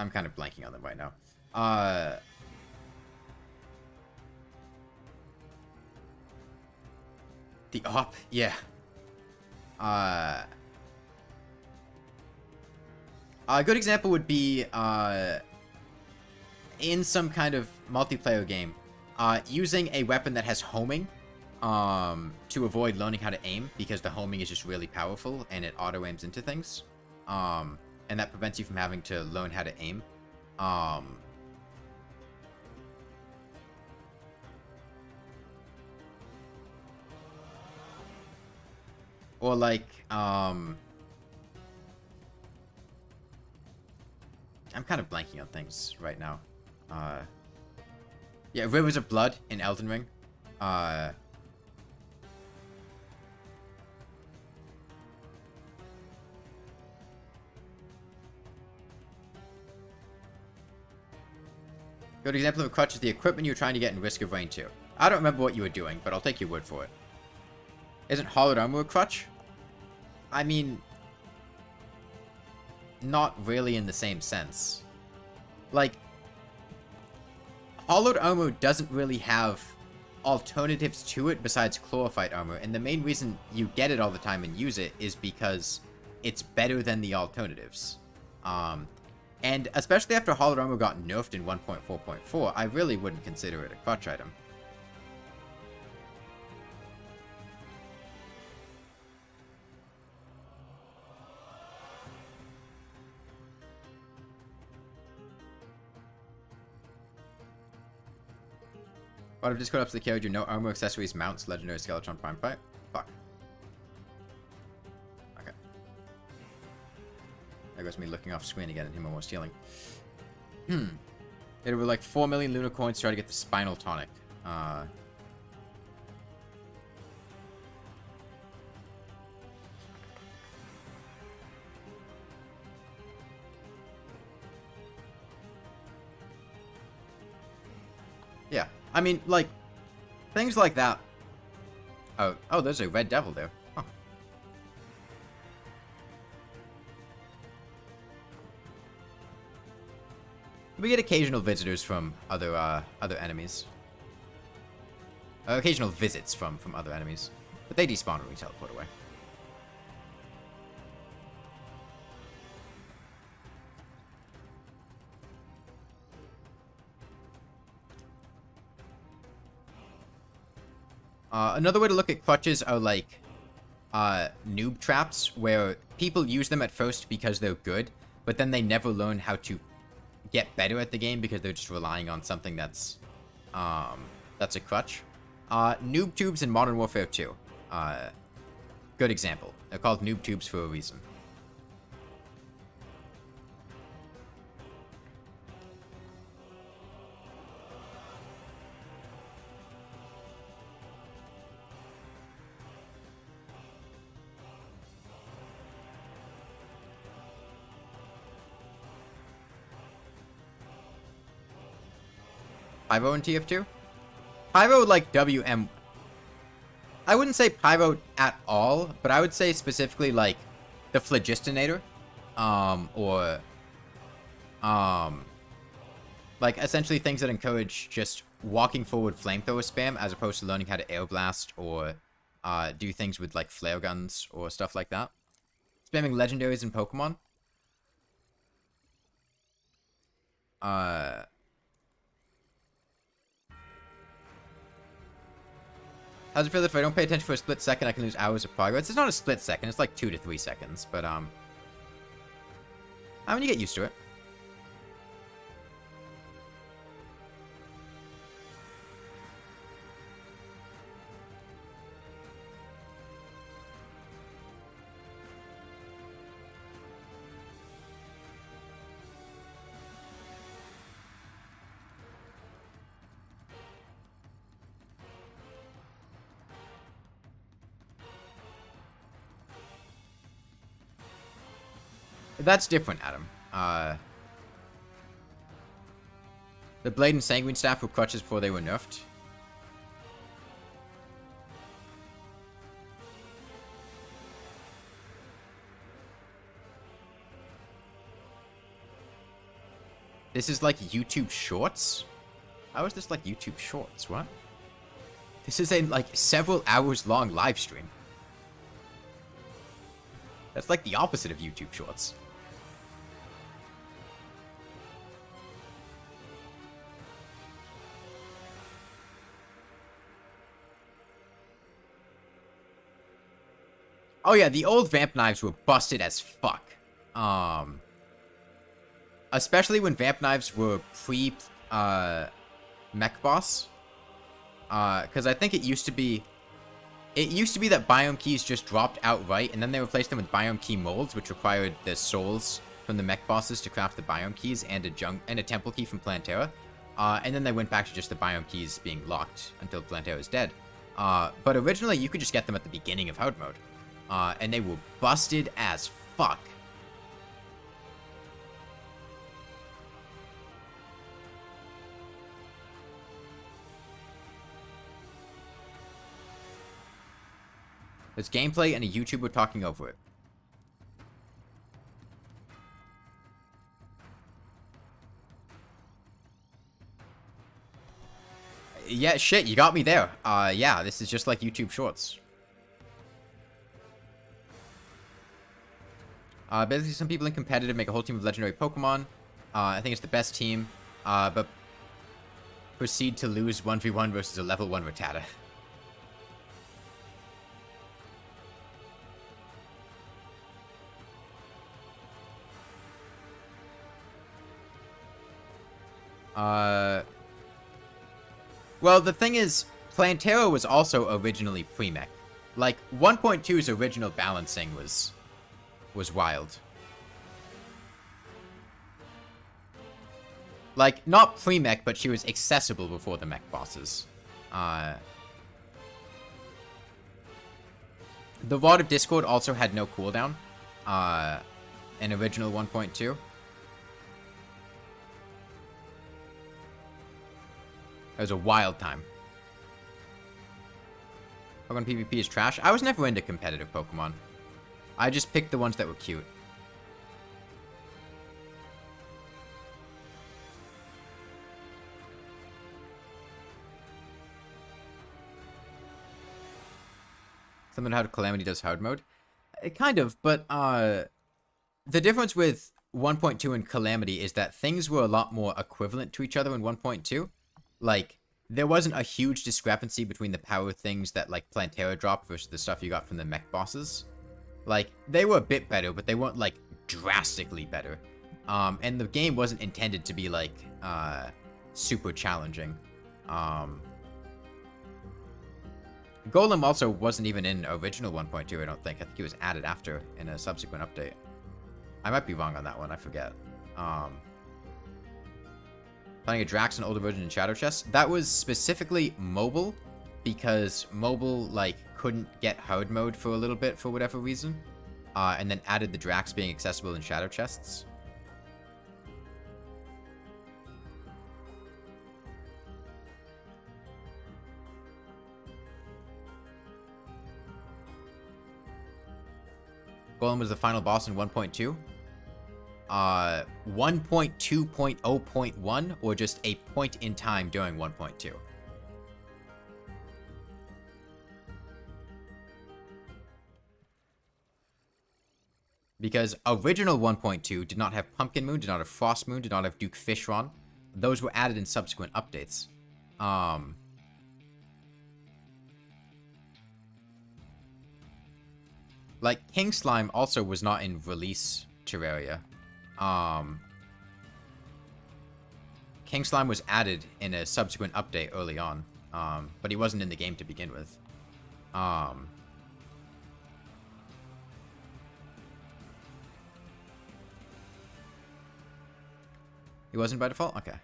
kind of blanking on them right now. The op, yeah. A good example would be, in some kind of multiplayer game, using a weapon that has homing, to avoid learning how to aim, because the homing is just really powerful, and it auto-aims into things. And that prevents you from having to learn how to aim. Or like, I'm kind of blanking on things right now. Yeah, Rivers of Blood in Elden Ring. Good example of a crutch is the equipment you're trying to get in Risk of Rain 2. I don't remember what you were doing, but I'll take your word for it. Isn't Hollowed Armor a crutch? I mean, not really in the same sense. Like, Hollowed Armor doesn't really have alternatives to it besides Chlorophyte Armor, and the main reason you get it all the time and use it is because it's better than the alternatives. And especially after Hollowed Armor got nerfed in 1.4.4, I really wouldn't consider it a crutch item. What if Discord ups the carriage, no armor, accessories, mounts, legendary, Skeletron, prime fight? Fuck. Okay. There goes me looking off screen again and him almost healing. It were like 4 million lunar coins to try to get the spinal tonic. Yeah. I mean, like, things like that. Oh, there's a red devil there. Huh. We get occasional visitors from other enemies. Occasional visits from other enemies. But they despawn when we teleport away. Another way to look at crutches are like noob traps, where people use them at first because they're good, but then they never learn how to get better at the game because they're just relying on something that's a crutch. Noob tubes in Modern Warfare 2. Good example. They're called noob tubes for a reason. Pyro in TF2? Pyro like WM. I wouldn't say Pyro at all, but I would say specifically like the Phlogistinator. Like essentially things that encourage just walking forward flamethrower spam as opposed to learning how to air blast or do things with like flare guns or stuff like that. Spamming legendaries in Pokemon. How's it feel that if I don't pay attention for a split second, I can lose hours of progress? It's not a split second. It's like 2 to 3 seconds. But, I mean, you get used to it. That's different, Adam. The Blade and Sanguine Staff were crutches before they were nerfed. This is like YouTube Shorts? How is this like YouTube Shorts? What? This is a like several hours long live stream. That's like the opposite of YouTube Shorts. Oh yeah, the old Vamp Knives were busted as fuck. Especially when Vamp Knives were pre Mech Boss. Because I think it used to be that biome keys just dropped outright, and then they replaced them with biome key molds, which required the souls from the mech bosses to craft the biome keys and a temple key from Plantera. And then they went back to just the biome keys being locked until Plantera is dead. But originally, you could just get them at the beginning of hard mode. And they were busted as fuck. There's gameplay and a YouTuber talking over it. Yeah, shit, you got me there. Yeah, this is just like YouTube Shorts. Basically, some people in competitive make a whole team of legendary Pokemon. I think it's the best team, but proceed to lose 1v1 versus a level 1 Rattata. Well, the thing is, Plantera was also originally pre-mech. Like, 1.2's original balancing was wild. Like, not pre-mech, but she was accessible before the mech bosses. The Rod of Discord also had no cooldown. In original 1.2. It was a wild time. Pokemon PvP is trash. I was never into competitive Pokemon. I just picked the ones that were cute. Something how Calamity does hard mode. Kind of, but the difference with 1.2 and Calamity is that things were a lot more equivalent to each other in 1.2. Like, there wasn't a huge discrepancy between the power things that, like, Plantera dropped versus the stuff you got from the mech bosses. Like, they were a bit better, but they weren't, like, drastically better. And the game wasn't intended to be, like, super challenging. Golem also wasn't even in original 1.2, I don't think. I think it was added after in a subsequent update. I might be wrong on that one, I forget. Finding a Drax and older version in Shadow Chest. That was specifically mobile, because mobile, like, couldn't get hard mode for a little bit for whatever reason. And then added the Drax being accessible in Shadow Chests. Golem was the final boss in 1.2. 1.2.0.1, or just a point in time during 1.2. Because original 1.2 did not have Pumpkin Moon, did not have Frost Moon, did not have Duke Fishron. Those were added in subsequent updates. Like, King Slime also was not in release Terraria. King Slime was added in a subsequent update early on. But he wasn't in the game to begin with. He wasn't by default? Okay.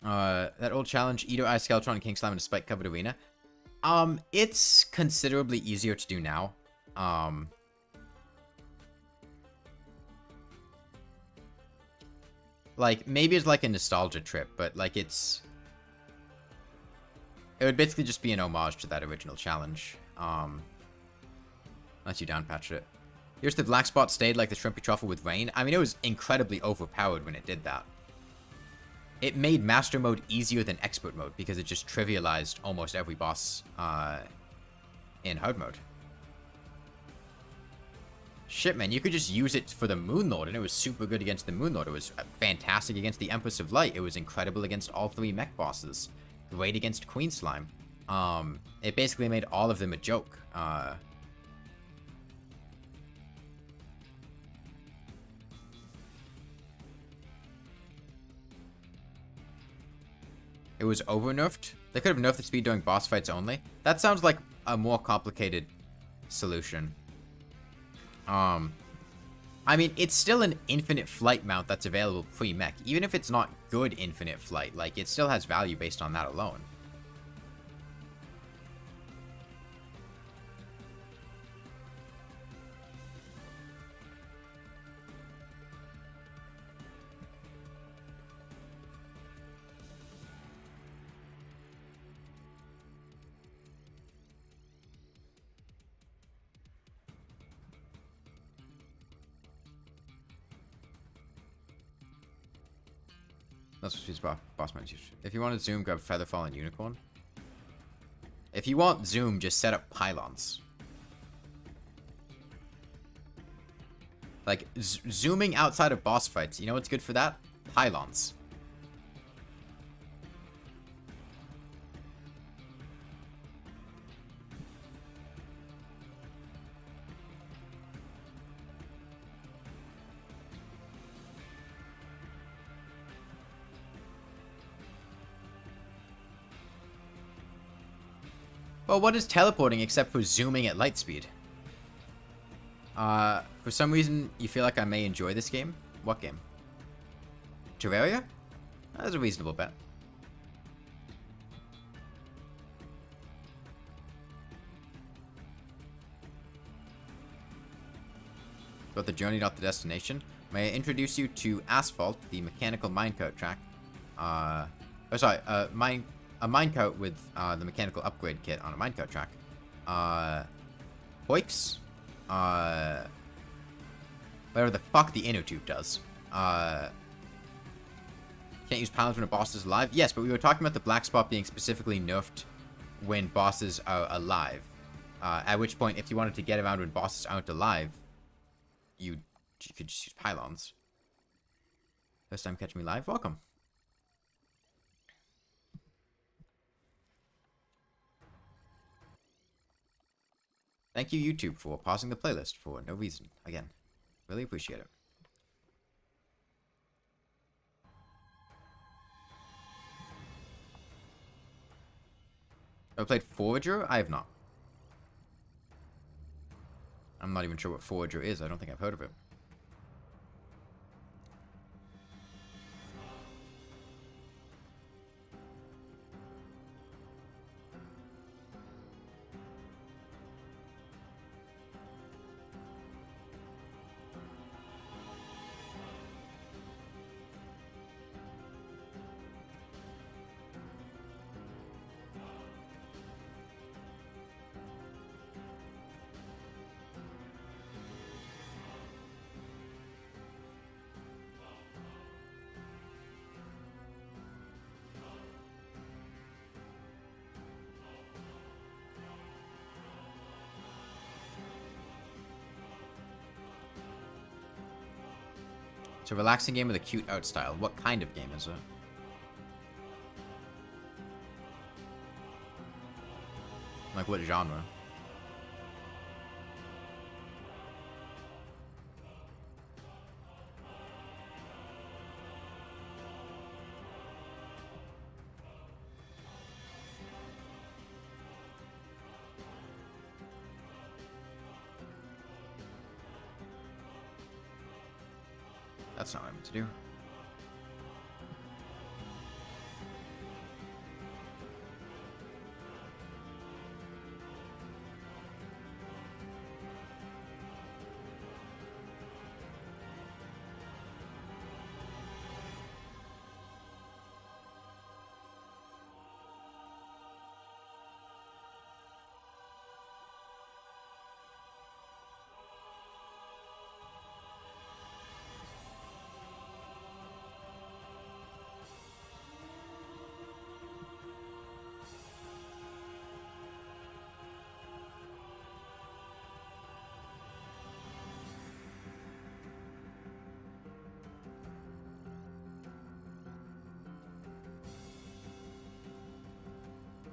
That old challenge, Eater Eye Skeletron and King Slime in a spike-covered arena. It's considerably easier to do now. Like, maybe it's like a nostalgia trip, but, like, it would basically just be an homage to that original challenge. Unless you downpatched it. Here's the black spot stayed like the Shrimpy Truffle with rain. I mean, it was incredibly overpowered when it did that. It made Master Mode easier than Expert Mode because it just trivialized almost every boss in Hard Mode. Shit, man, you could just use it for the Moonlord, and it was super good against the Moonlord. It was fantastic against the Empress of Light. It was incredible against all three mech bosses. Great against Queen Slime. It basically made all of them a joke. It was over-nerfed? They could have nerfed the speed during boss fights only. That sounds like a more complicated solution. I mean, it's still an infinite flight mount that's available pre-mech. Even if it's not good infinite flight, like, it still has value based on that alone. That's what she's boss man's used. If you want to zoom, grab Featherfall and Unicorn. If you want zoom, just set up pylons. Like, zooming outside of boss fights, you know what's good for that? Pylons. Well, what is teleporting except for zooming at light speed? For some reason, you feel like I may enjoy this game? What game? Terraria? That's a reasonable bet. But the journey, not the destination. May I introduce you to Asphalt, the mechanical minecart track. A minecart with the mechanical upgrade kit on a minecart track. Hoiks. Whatever the fuck the inner tube does. Can't use pylons when a boss is alive? Yes, but we were talking about the black spot being specifically nerfed when bosses are alive. At which point, if you wanted to get around when bosses aren't alive, you could just use pylons. First time catching me live? Welcome. Thank you, YouTube, for pausing the playlist for no reason, again. Really appreciate it. Have I played Forager? I have not. I'm not even sure what Forager is. I don't think I've heard of it. It's a relaxing game with a cute art style. What kind of game is it? Like, what genre? That's not what I meant to do.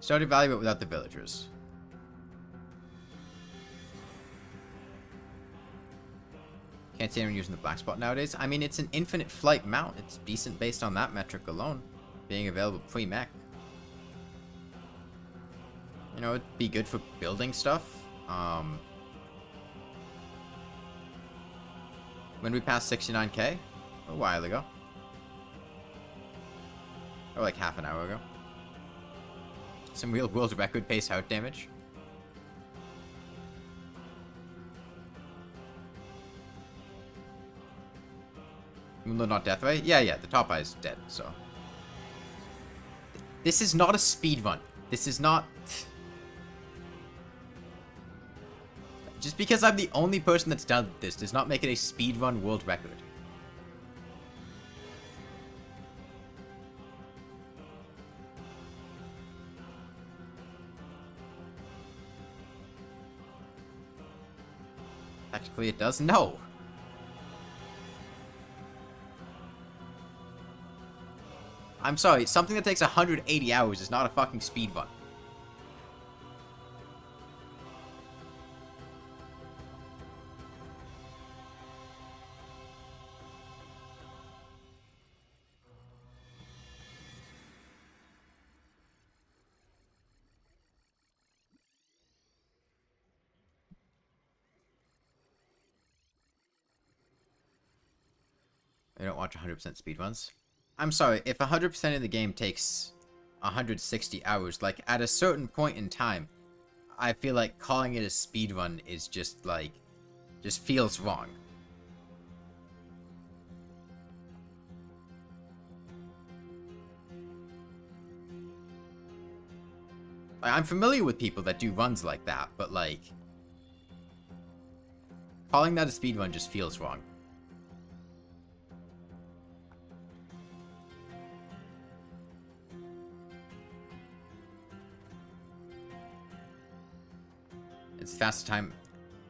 Started value but without the villagers. Can't see anyone using the black spot nowadays. I mean, it's an infinite flight mount. It's decent based on that metric alone. Being available pre-mech. You know, it'd be good for building stuff. When we passed 69k? A while ago. Or like half an hour ago. Some real world record pace heart damage. Moonlord not death ray? Yeah, the top eye is dead, so. This is not a speedrun. This is not... Just because I'm the only person that's done this does not make it a speedrun world record. Technically it does? No! I'm sorry, something that takes 180 hours is not a fucking speedrun. I don't watch 100% speedruns. I'm sorry, if 100% of the game takes 160 hours, like, at a certain point in time, I feel like calling it a speedrun is just, like, just feels wrong. Like, I'm familiar with people that do runs like that, but, like, calling that a speedrun just feels wrong. It's the fastest time.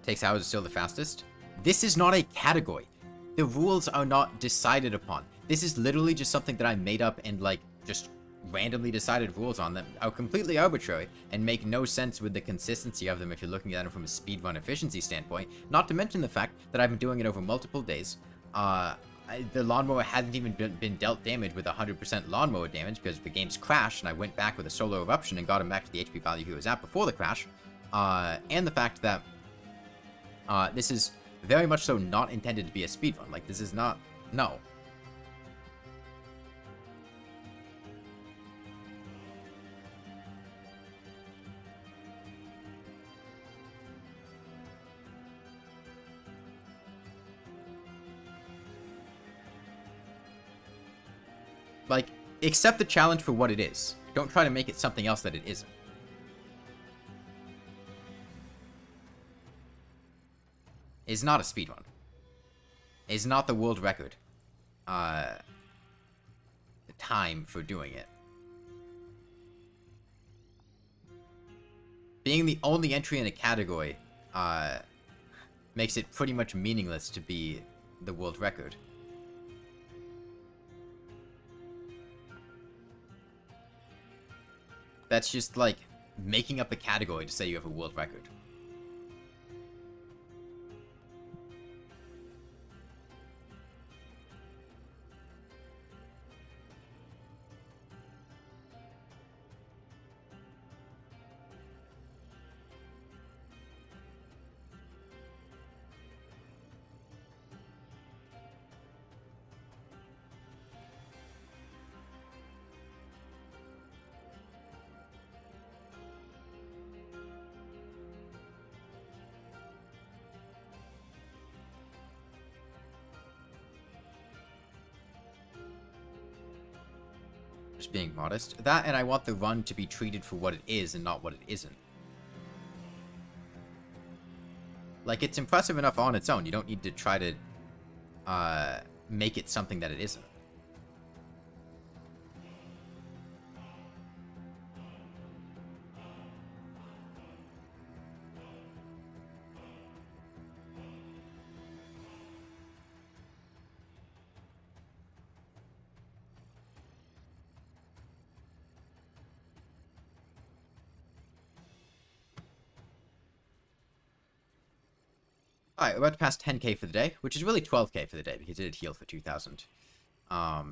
Takes hours is still the fastest. This is not a category. The rules are not decided upon. This is literally just something that I made up and, like, just randomly decided rules on them are completely arbitrary and make no sense with the consistency of them if you're looking at them from a speedrun efficiency standpoint. Not to mention the fact that I've been doing it over multiple days. The lawnmower hadn't even been dealt damage with 100% lawnmower damage because the game's crashed, and I went back with a solar eruption and got him back to the HP value he was at before the crash. And the fact that this is very much so not intended to be a speedrun. Like, this is not... No. Like, accept the challenge for what it is. Don't try to make it something else that it isn't. It's not a speedrun. It's not the world record. The time for doing it. Being the only entry in a category, makes it pretty much meaningless to be the world record. That's just like making up a category to say you have a world record. Just being modest. That, and I want the run to be treated for what it is and not what it isn't. Like, it's impressive enough on its own. You don't need to try to make it something that it isn't. Alright, we're about to pass 10k for the day, which is really 12k for the day, because it did heal for 2,000. For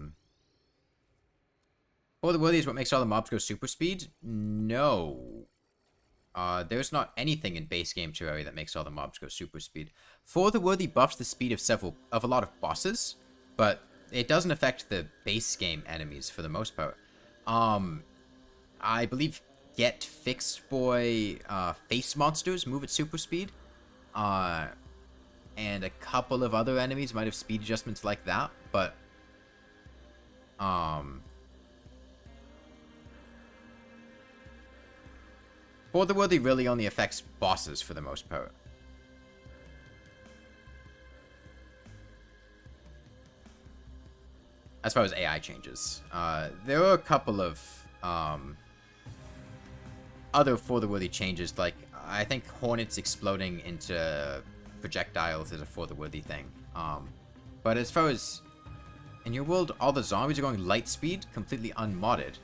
the worthy is what makes all the mobs go super speed? No. There's not anything in base game Terraria that makes all the mobs go super speed. For the worthy buffs the speed of a lot of bosses, but it doesn't affect the base game enemies for the most part. I believe Get Fix Boy face monsters move at super speed. And a couple of other enemies might have speed adjustments like that, but For the worthy really only affects bosses for the most part. As far as AI changes. There are a couple of other for the worthy changes, like I think hornets exploding into projectiles is a for the worthy thing. But as far as in your world, all the zombies are going light speed, completely unmodded.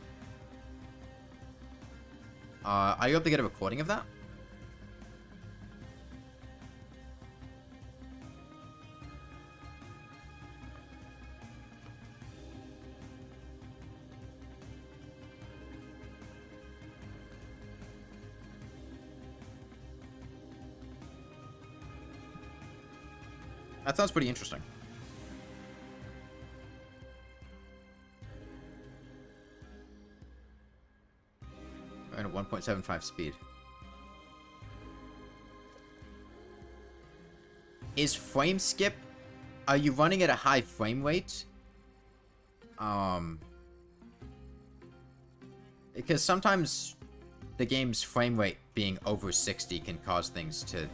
Are you able to get a recording of that? That sounds pretty interesting. And a 1.75 speed. Is frame skip? Are you running at a high frame rate? Because sometimes the game's frame rate being over 60 can cause things to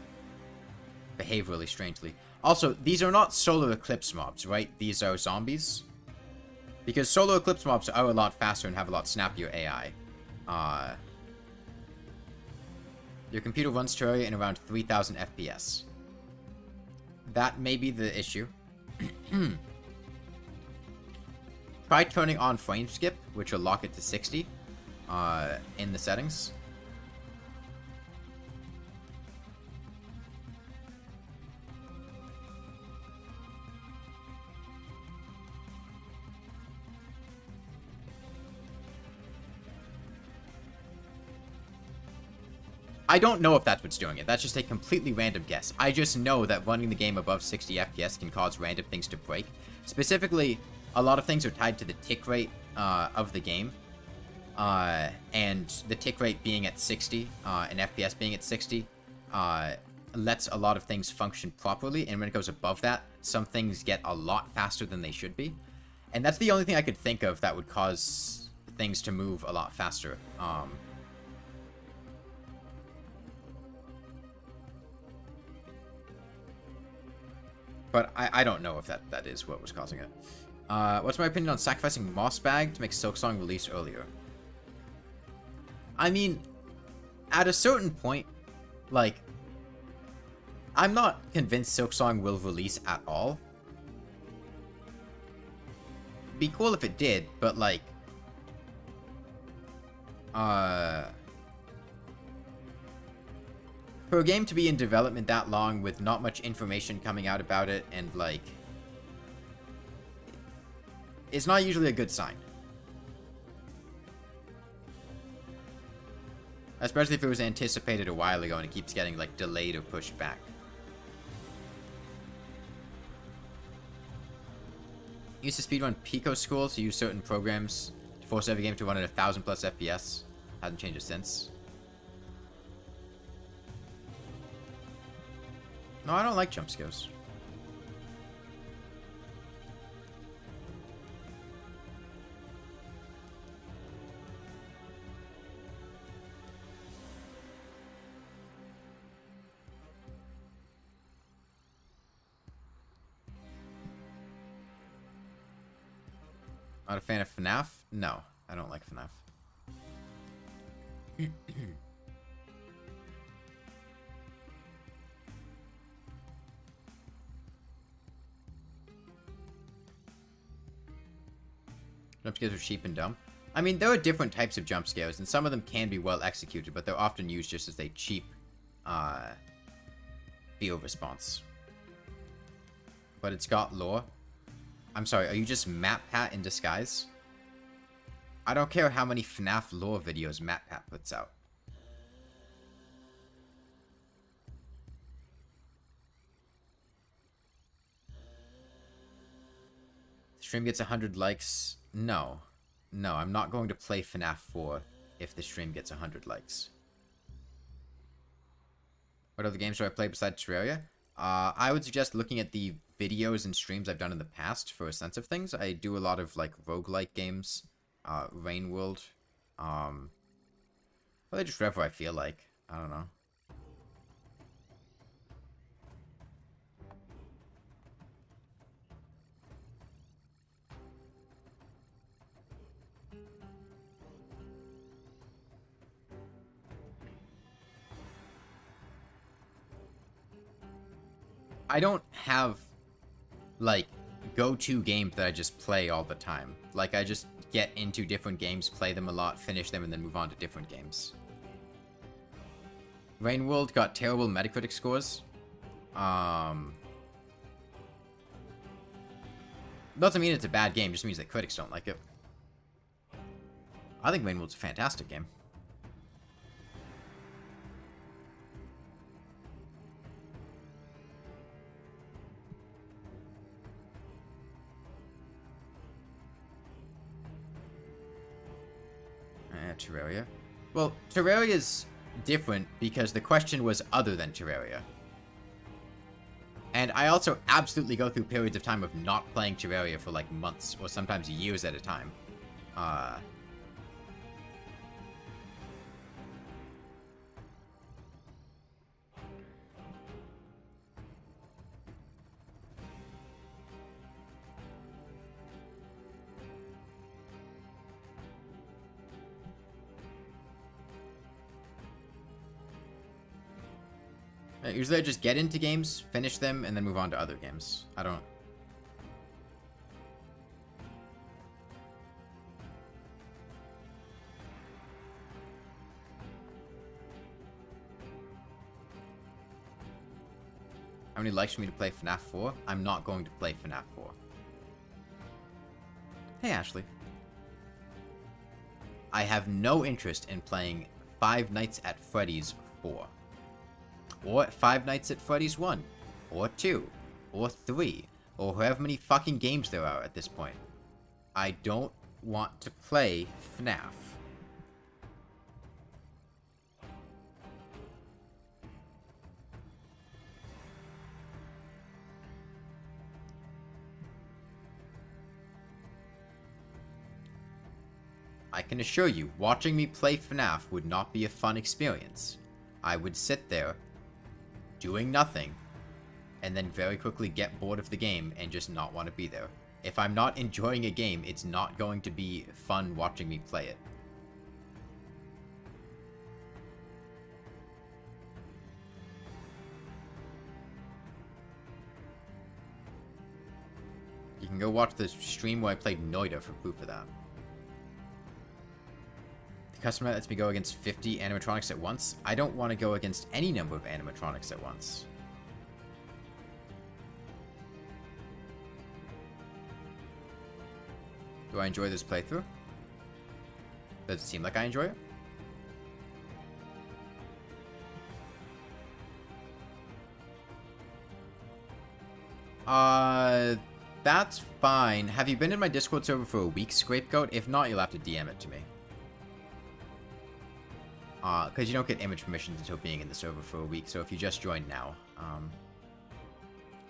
behave really strangely. Also, these are not solar eclipse mobs, right? These are zombies. Because solar eclipse mobs are a lot faster and have a lot snappier AI. Your computer runs Terraria in around 3,000 FPS. That may be the issue. Try try turning on frame skip, which will lock it to 60 in the settings. I don't know if that's what's doing it. That's just a completely random guess. I just know that running the game above 60 FPS can cause random things to break. Specifically, a lot of things are tied to the tick rate of the game. And the tick rate being at 60 and FPS being at 60 lets a lot of things function properly. And when it goes above that, some things get a lot faster than they should be. And that's the only thing I could think of that would cause things to move a lot faster. But I don't know if that is what was causing it. What's my opinion on sacrificing Moss Bag to make Silksong release earlier? I mean, at a certain point, like, I'm not convinced Silksong will release at all. Be cool if it did, but like, for a game to be in development that long with not much information coming out about it and like, it's not usually a good sign. Especially if it was anticipated a while ago and it keeps getting like delayed or pushed back. Used to speedrun Pico School to use certain programs to force every game to run at 1000+ FPS. Hasn't changed since. No, I don't like jump scares. Not a fan of FNAF? No, I don't like FNAF. Jump scares are cheap and dumb. I mean, there are different types of jump scares, and some of them can be well executed, but they're often used just as a cheap feel response. But it's got lore. I'm sorry, are you just MatPat in disguise? I don't care how many FNAF lore videos MatPat puts out. The stream gets 100 likes. No. No, I'm not going to play FNAF 4 if the stream gets 100 likes. What other games do I play besides Terraria? I would suggest looking at the videos and streams I've done in the past for a sense of things. I do a lot of, like, roguelike games. Rain World. Probably just whatever I feel like. I don't know. I don't have, like, go-to games that I just play all the time. Like, I just get into different games, play them a lot, finish them, and then move on to different games. Rain World got terrible Metacritic scores. Doesn't mean it's a bad game, just means that critics don't like it. I think Rain World's a fantastic game. Terraria. Well, Terraria's different because the question was other than Terraria. And I also absolutely go through periods of time of not playing Terraria for like months or sometimes years at a time. Usually I just get into games, finish them, and then move on to other games. I don't... How many likes for me to play FNAF 4? I'm not going to play FNAF 4. Hey, Ashley. I have no interest in playing Five Nights at Freddy's 4. Or Five Nights at Freddy's 1. Or 2. Or 3. Or however many fucking games there are at this point. I don't want to play FNAF. I can assure you, watching me play FNAF would not be a fun experience. I would sit there, doing nothing, and then very quickly get bored of the game and just not want to be there. If I'm not enjoying a game, it's not going to be fun watching me play it. You can go watch the stream where I played Noida for proof of that. The customer lets me go against 50 animatronics at once. I don't want to go against any number of animatronics at once. Do I enjoy this playthrough? Does it seem like I enjoy it? That's fine. Have you been in my Discord server for a week, Scapegoat? If not, you'll have to DM it to me. Because you don't get image permissions until being in the server for a week, so if you just joined now.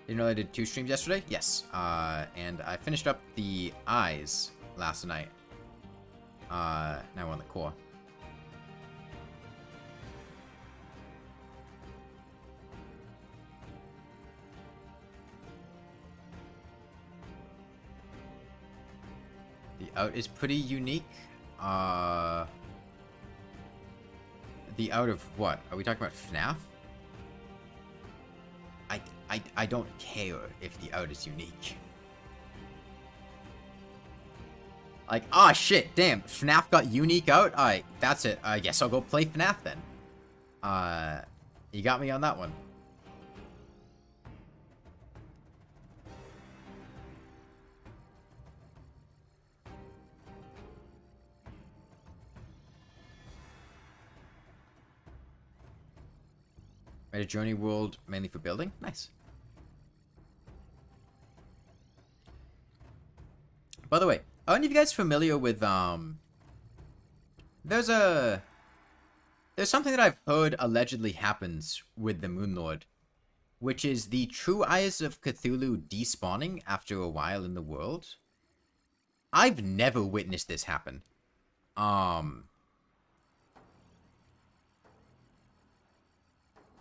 You know I did 2 streams yesterday? Yes. And I finished up the eyes last night. Now we're on the core. The out is pretty unique. The out of what? Are we talking about FNAF? I don't care if the out is unique. Like, ah, shit, damn, FNAF got unique out? Alright, that's it. I guess I'll go play FNAF then. You got me on that one. Made a journey world mainly for building? Nice. By the way, are any of you guys familiar with, there's something that I've heard allegedly happens with the Moonlord, which is the true eyes of Cthulhu despawning after a while in the world. I've never witnessed this happen.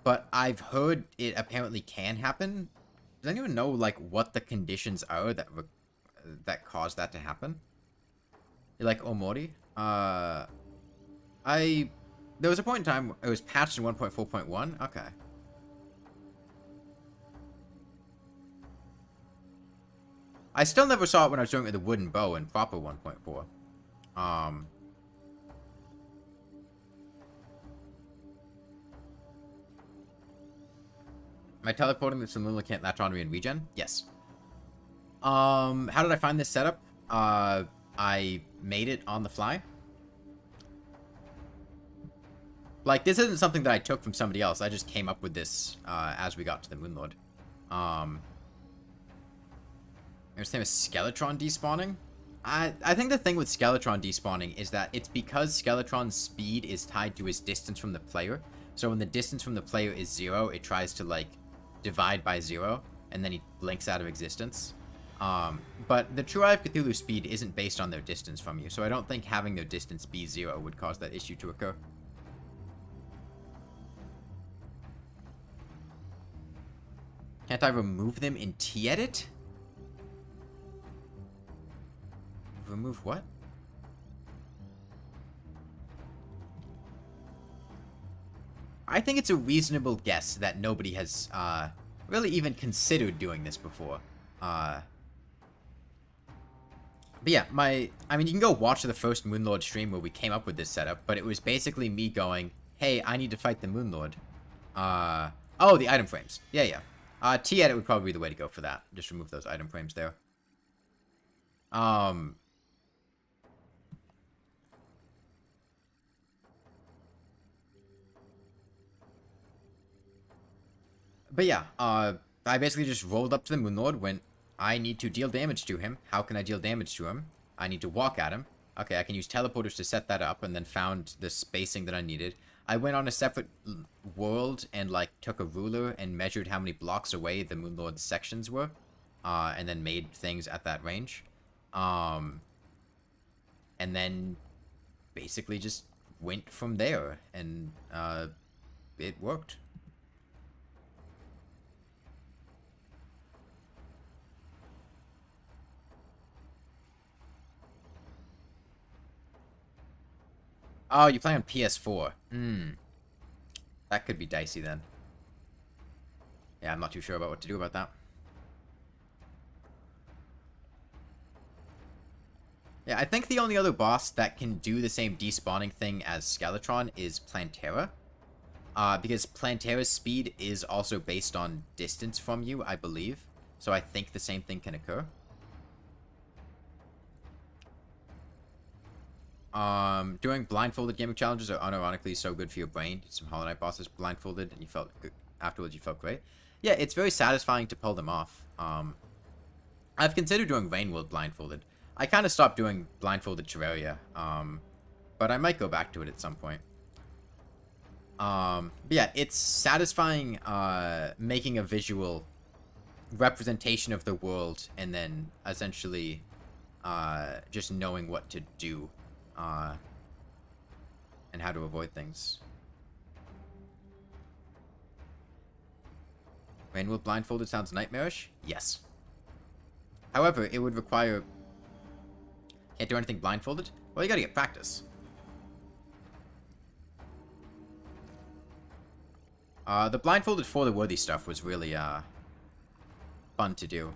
But I've heard it apparently can happen. Does anyone know, like, what the conditions are that cause that to happen? You like Omori? There was a point in time it was patched in 1.4.1. Okay. I still never saw it when I was doing it with a wooden bow in proper 1.4. Am I teleporting that Moonlord can't latch onto me in regen? Yes. How did I find this setup? I made it on the fly. Like, this isn't something that I took from somebody else. I just came up with this, as we got to the Moonlord. There's the name is Skeletron despawning. I think the thing with Skeletron despawning is that it's because Skeletron's speed is tied to his distance from the player. So when the distance from the player is 0, it tries to, like, divide by 0, and then he blinks out of existence. But the True Eye of Cthulhu speed isn't based on their distance from you, so I don't think having their distance be 0 would cause that issue to occur. Can't I remove them in T-Edit? Remove what? I think it's a reasonable guess that nobody has, really even considered doing this before. But yeah, I mean, you can go watch the first Moonlord stream where we came up with this setup, but it was basically me going, hey, I need to fight the Moonlord. Oh, the item frames. Yeah, yeah. T-edit would probably be the way to go for that. Just remove those item frames there. But yeah, I basically just rolled up to the Moonlord, went, I need to deal damage to him. How can I deal damage to him? I need to walk at him. Okay, I can use teleporters to set that up, and then found the spacing that I needed. I went on a separate world and, like, took a ruler and measured how many blocks away the Moonlord's sections were, and then made things at that range. And then basically just went from there, and it worked. Oh, you play on PS4. That could be dicey then. Yeah, I'm not too sure about what to do about that. Yeah, I think the only other boss that can do the same despawning thing as Skeletron is Plantera. Because Plantera's speed is also based on distance from you, I believe. So I think the same thing can occur. Doing blindfolded gaming challenges are unironically so good for your brain. Some Hollow Knight bosses blindfolded, and you felt good afterwards. You felt great. Yeah, it's very satisfying to pull them off. I've considered doing Rainworld blindfolded. I kind of stopped doing blindfolded Terraria, but I might go back to it at some point. But yeah, it's satisfying making a visual representation of the world, and then essentially just knowing what to do. And how to avoid things. Rainworld blindfolded sounds nightmarish? Yes. However, it would require... Can't do anything blindfolded? Well, you gotta get practice. The blindfolded for the worthy stuff was really, fun to do.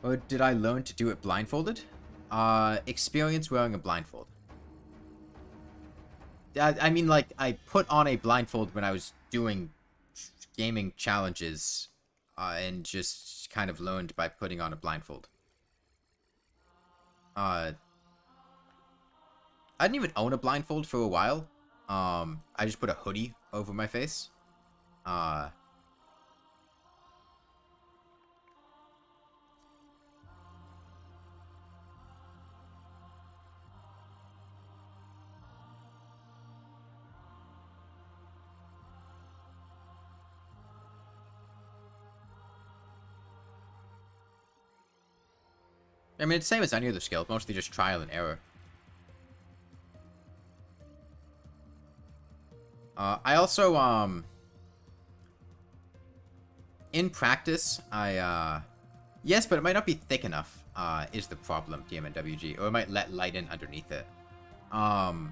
Or did I learn to do it blindfolded? Experience wearing a blindfold. I mean, like, I put on a blindfold when I was doing gaming challenges, and just kind of learned by putting on a blindfold. I didn't even own a blindfold for a while. I just put a hoodie over my face. I mean, it's the same as any other skill, mostly just trial and error. I also, in practice, yes, but it might not be thick enough, is the problem, TMNWG, or it might let light in underneath it. When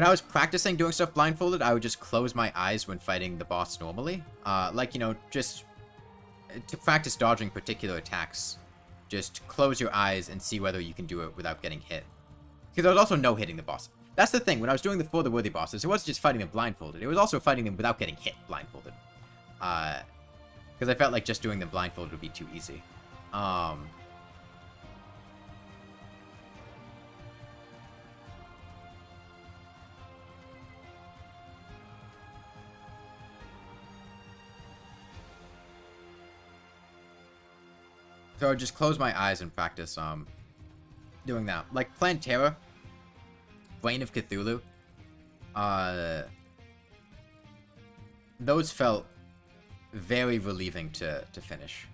I was practicing doing stuff blindfolded, I would just close my eyes when fighting the boss normally. Like, you know, just to practice dodging particular attacks. Just close your eyes and see whether you can do it without getting hit. Because there was also no hitting the boss. That's the thing, when I was doing the For the Worthy bosses, it wasn't just fighting them blindfolded, it was also fighting them without getting hit blindfolded. Because I felt like just doing them blindfolded would be too easy. So I would just close my eyes and practice, doing that. Like, Plantera, Brain of Cthulhu, those felt very relieving to finish.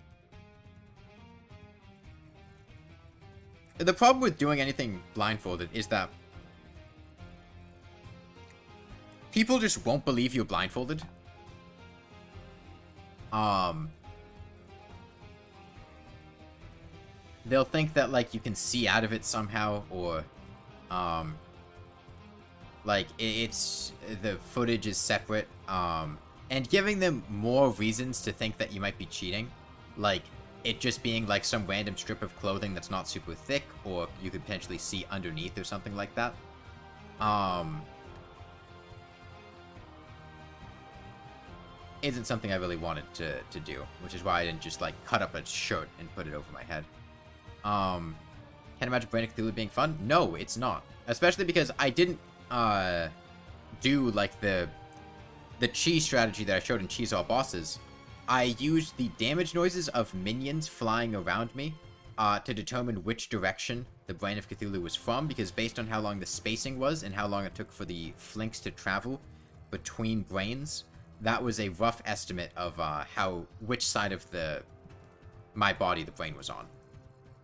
The problem with doing anything blindfolded is that people just won't believe you're blindfolded. They'll think that, like, you can see out of it somehow, or, like, it's, the footage is separate, and giving them more reasons to think that you might be cheating, like, it just being, like, some random strip of clothing that's not super thick, or you could potentially see underneath or something like that, isn't something I really wanted to do, which is why I didn't just, like, cut up a shirt and put it over my head. Can't imagine Brain of Cthulhu being fun? No, it's not. Especially because I didn't, do, like, the cheese strategy that I showed in Cheese All Bosses. I used the damage noises of minions flying around me, to determine which direction the Brain of Cthulhu was from, because based on how long the spacing was and how long it took for the flinks to travel between brains, that was a rough estimate of which side of my body the brain was on.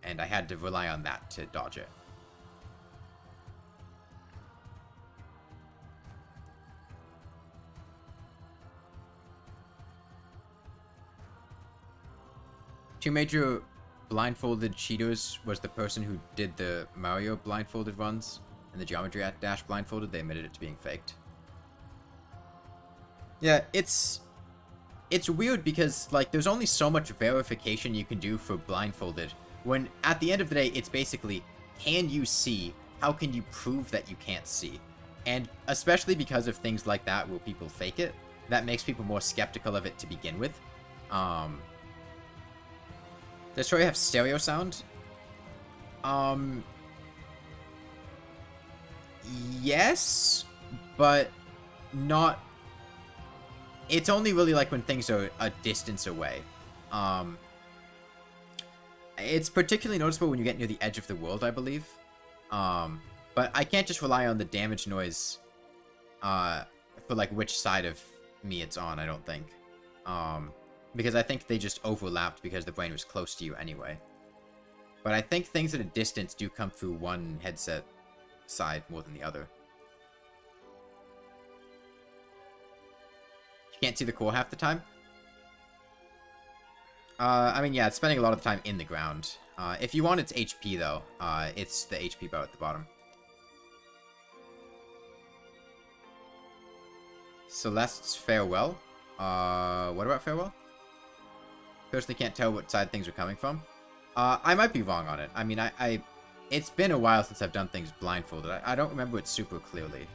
And I had to rely on that to dodge it. Two major blindfolded cheaters was the person who did the Mario blindfolded runs and the Geometry Dash blindfolded. They admitted it to being faked. Yeah, it's weird because, like, there's only so much verification you can do for blindfolded, when at the end of the day, it's basically, can you see? How can you prove that you can't see? And especially because of things like that where people fake it, that makes people more skeptical of it to begin with. Does Terraria have stereo sound? Yes, but not... It's only really like when things are a distance away. It's particularly noticeable when you get near the edge of the world, I believe. But I can't just rely on the damage noise for like which side of me it's on, I don't think. Because I think they just overlapped because the brain was close to you anyway. But I think things at a distance do come through one headset side more than the other. Can't see the core half the time? I mean, yeah, it's spending a lot of time in the ground. If you want its HP, though, it's the HP bar at the bottom. Celeste's Farewell? What about Farewell? Personally can't tell what side things are coming from. I might be wrong on it. I mean, it's been a while since I've done things blindfolded. I don't remember it super clearly.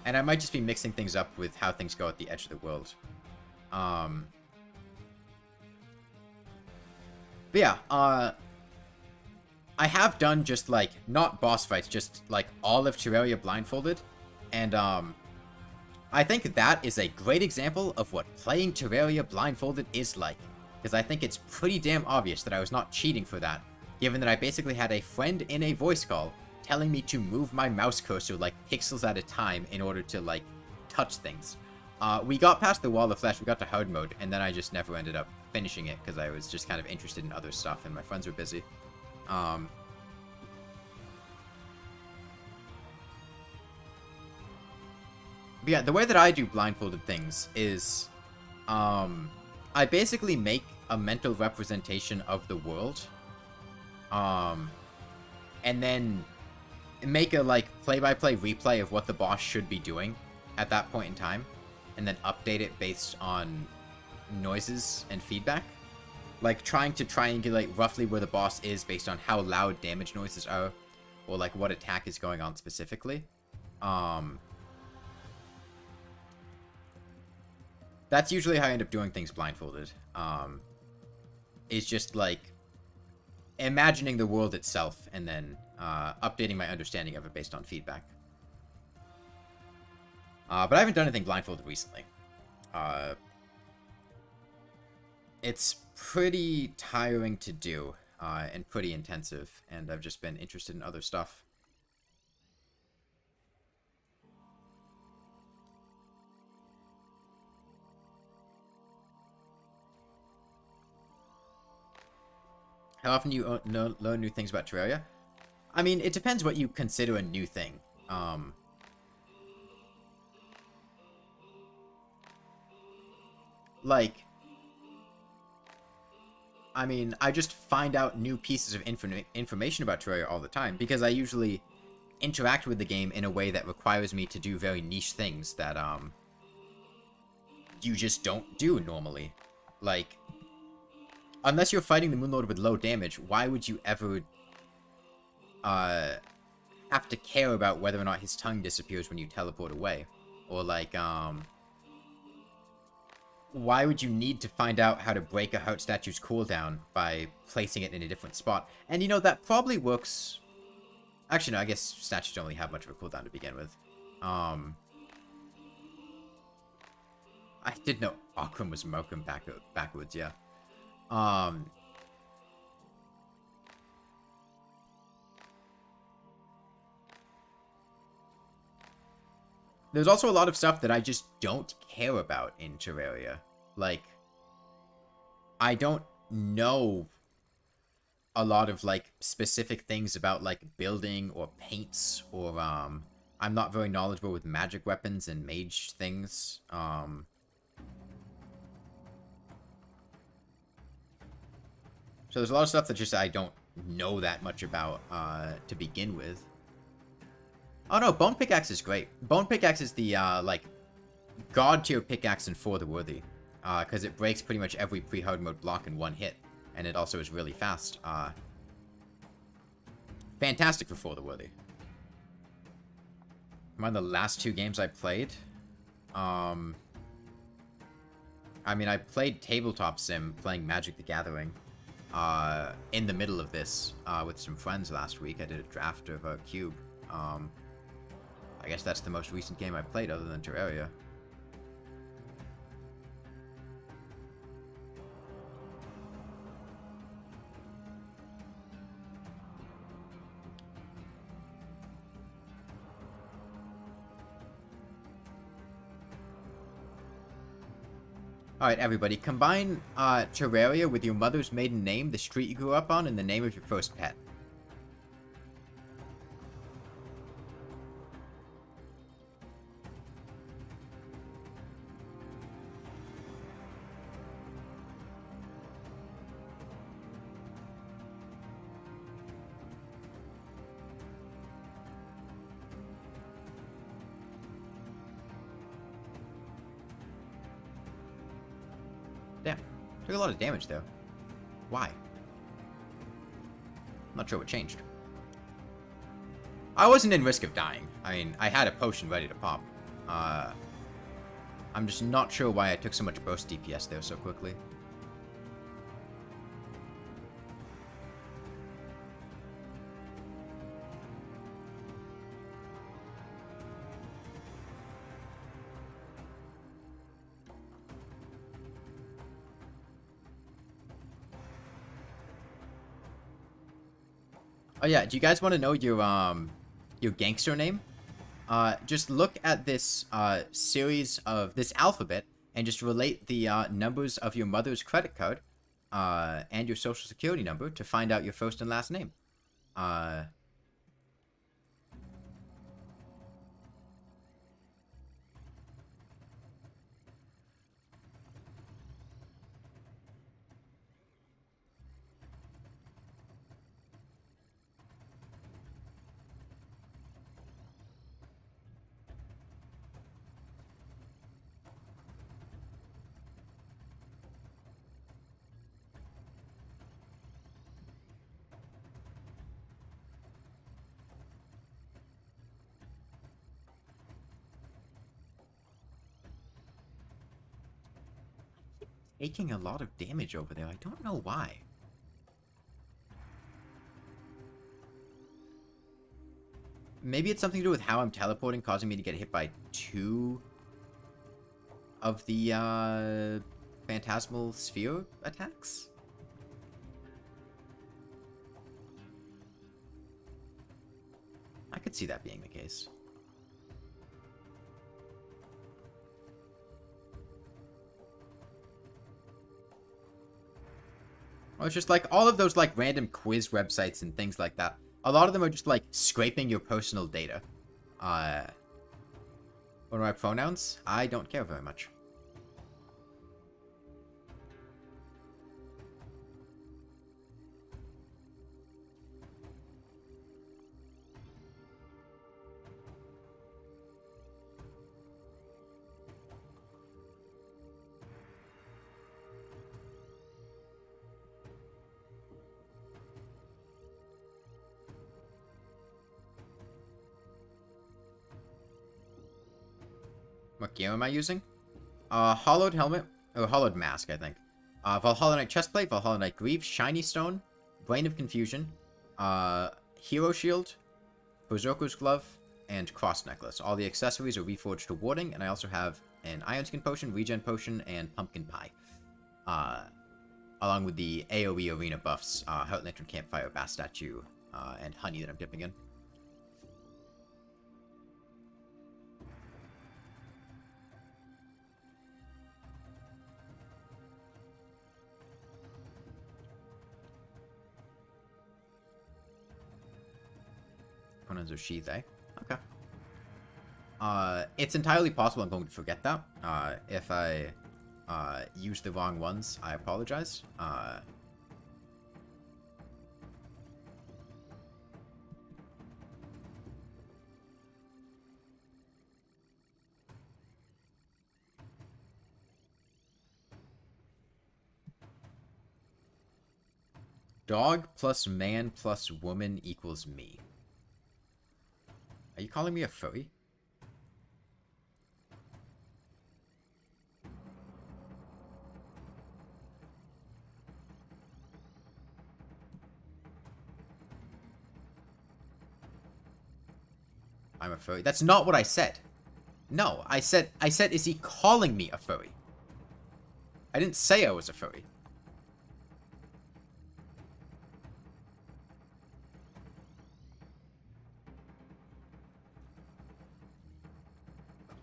And I might just be mixing things up with how things go at the edge of the world. But yeah, I have done just, like, not boss fights, just, like, all of Terraria blindfolded. And, I think that is a great example of what playing Terraria blindfolded is like. Because I think it's pretty damn obvious that I was not cheating for that, given that I basically had a friend in a voice call telling me to move my mouse cursor like pixels at a time in order to, like, touch things. We got past the wall of flesh, we got to hard mode, and then I just never ended up finishing it because I was just kind of interested in other stuff and my friends were busy. But yeah, the way that I do blindfolded things is, I basically make a mental representation of the world, and then make a, like, play-by-play replay of what the boss should be doing at that point in time, and then update it based on noises and feedback. Like, trying to triangulate roughly where the boss is based on how loud damage noises are, or, like, what attack is going on specifically. That's usually how I end up doing things blindfolded. Is just, like, imagining the world itself, and then updating my understanding of it based on feedback. But I haven't done anything blindfolded recently. It's pretty tiring to do, and pretty intensive, and I've just been interested in other stuff. How often do you learn new things about Terraria? I mean, it depends what you consider a new thing. Like, I mean, I just find out new pieces of information about Terraria all the time, because I usually interact with the game in a way that requires me to do very niche things that, you just don't do normally. Like, unless you're fighting the Moonlord with low damage, why would you ever, have to care about whether or not his tongue disappears when you teleport away? Or, like, why would you need to find out how to break a heart statue's cooldown by placing it in a different spot? And you know, that probably works. Actually, no, I guess statues don't really have much of a cooldown to begin with. I did know Akram was Mokum backwards, yeah. There's also a lot of stuff that I just don't care about in Terraria. Like, I don't know a lot of, like, specific things about, like, building or paints or, I'm not very knowledgeable with magic weapons and mage things. So there's a lot of stuff that just I don't know that much about, to begin with. Oh no, Bone Pickaxe is great. Bone Pickaxe is the, like, god tier pickaxe in For the Worthy. Because it breaks pretty much every pre-hard mode block in one hit. And it also is really fast. Fantastic for For the Worthy. One of the last 2 games I played. I mean, I played Tabletop Sim playing Magic the Gathering. In the middle of this, with some friends last week. I did a draft of a cube. I guess that's the most recent game I played other than Terraria. Alright, everybody. Combine Terraria with your mother's maiden name, the street you grew up on, and the name of your first pet. Damn. Took a lot of damage, though. Why? I'm not sure what changed. I wasn't in risk of dying. I mean, I had a potion ready to pop. I'm just not sure why I took so much burst DPS there so quickly. Oh yeah, do you guys want to know your gangster name? Just look at this series of this alphabet and just relate the numbers of your mother's credit card and your social security number to find out your first and last name. Taking a lot of damage over there. I don't know why. Maybe it's something to do with how I'm teleporting, causing me to get hit by 2 of the Phantasmal Sphere attacks? I could see that being the case. Well, it's just like all of those like random quiz websites and things like that. A lot of them are just like scraping your personal data. What are my pronouns? I don't care very much. What gear am I using? Hollowed helmet or Hollowed Mask, I think. Valhalla Knight Chestplate, Valhalla Knight Greaves, Shiny Stone, Brain of Confusion, Hero Shield, Berserker's Glove, and Cross Necklace. All the accessories are reforged to Warding, and I also have an Iron Skin Potion, Regen Potion, and Pumpkin Pie. Along with the AoE arena buffs, Heart Lantern Campfire, Bass Statue, and Honey that I'm dipping in. Conan's a sheath, eh? Okay. It's entirely possible I'm going to forget that. If I use the wrong ones, I apologize. Dog plus man plus woman equals me. Are you calling me a furry? I'm a furry. That's not what I said. No, I said, is he calling me a furry? I didn't say I was a furry.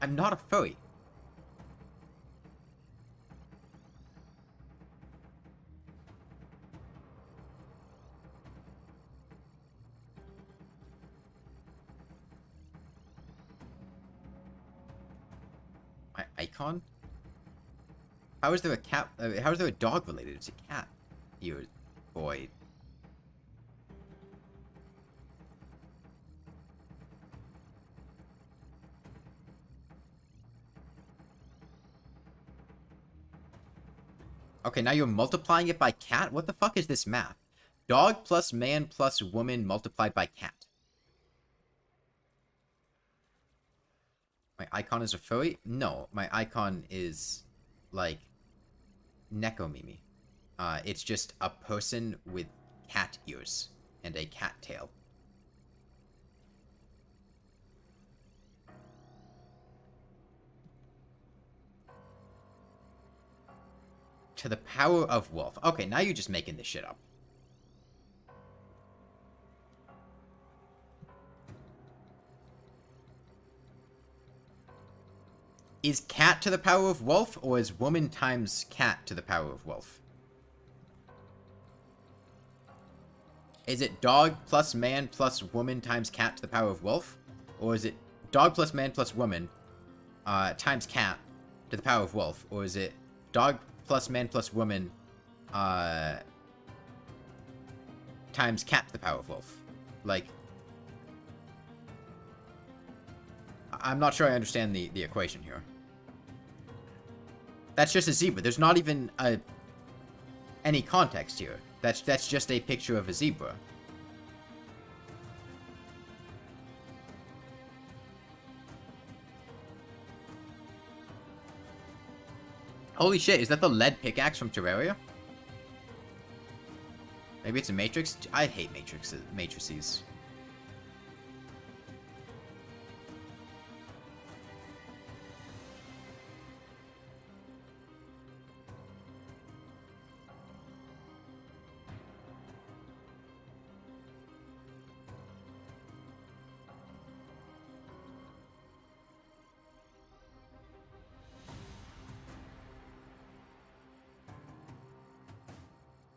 I'm not a furry. My icon? How is there a cat? How is there a dog related? It's a cat. You boy. Okay, now you're multiplying it by cat? What the fuck is this math? Dog plus man plus woman multiplied by cat. My icon is a furry? No, my icon is, like, Nekomimi. It's just a person with cat ears and a cat tail. To the power of wolf. Okay, now you're just making this shit up. Is cat to the power of wolf, or is woman times cat to the power of wolf? Is it dog plus man plus woman times cat to the power of wolf? Or is it dog plus man plus woman times cat to the power of wolf? Or is it dog plus man plus woman times cat to the power of wolf? Like, I'm not sure I understand the equation here. That's just a zebra. There's not even any context here. That's just a picture of a zebra. Holy shit, is that the lead pickaxe from Terraria? Maybe it's a matrix? I hate matrices.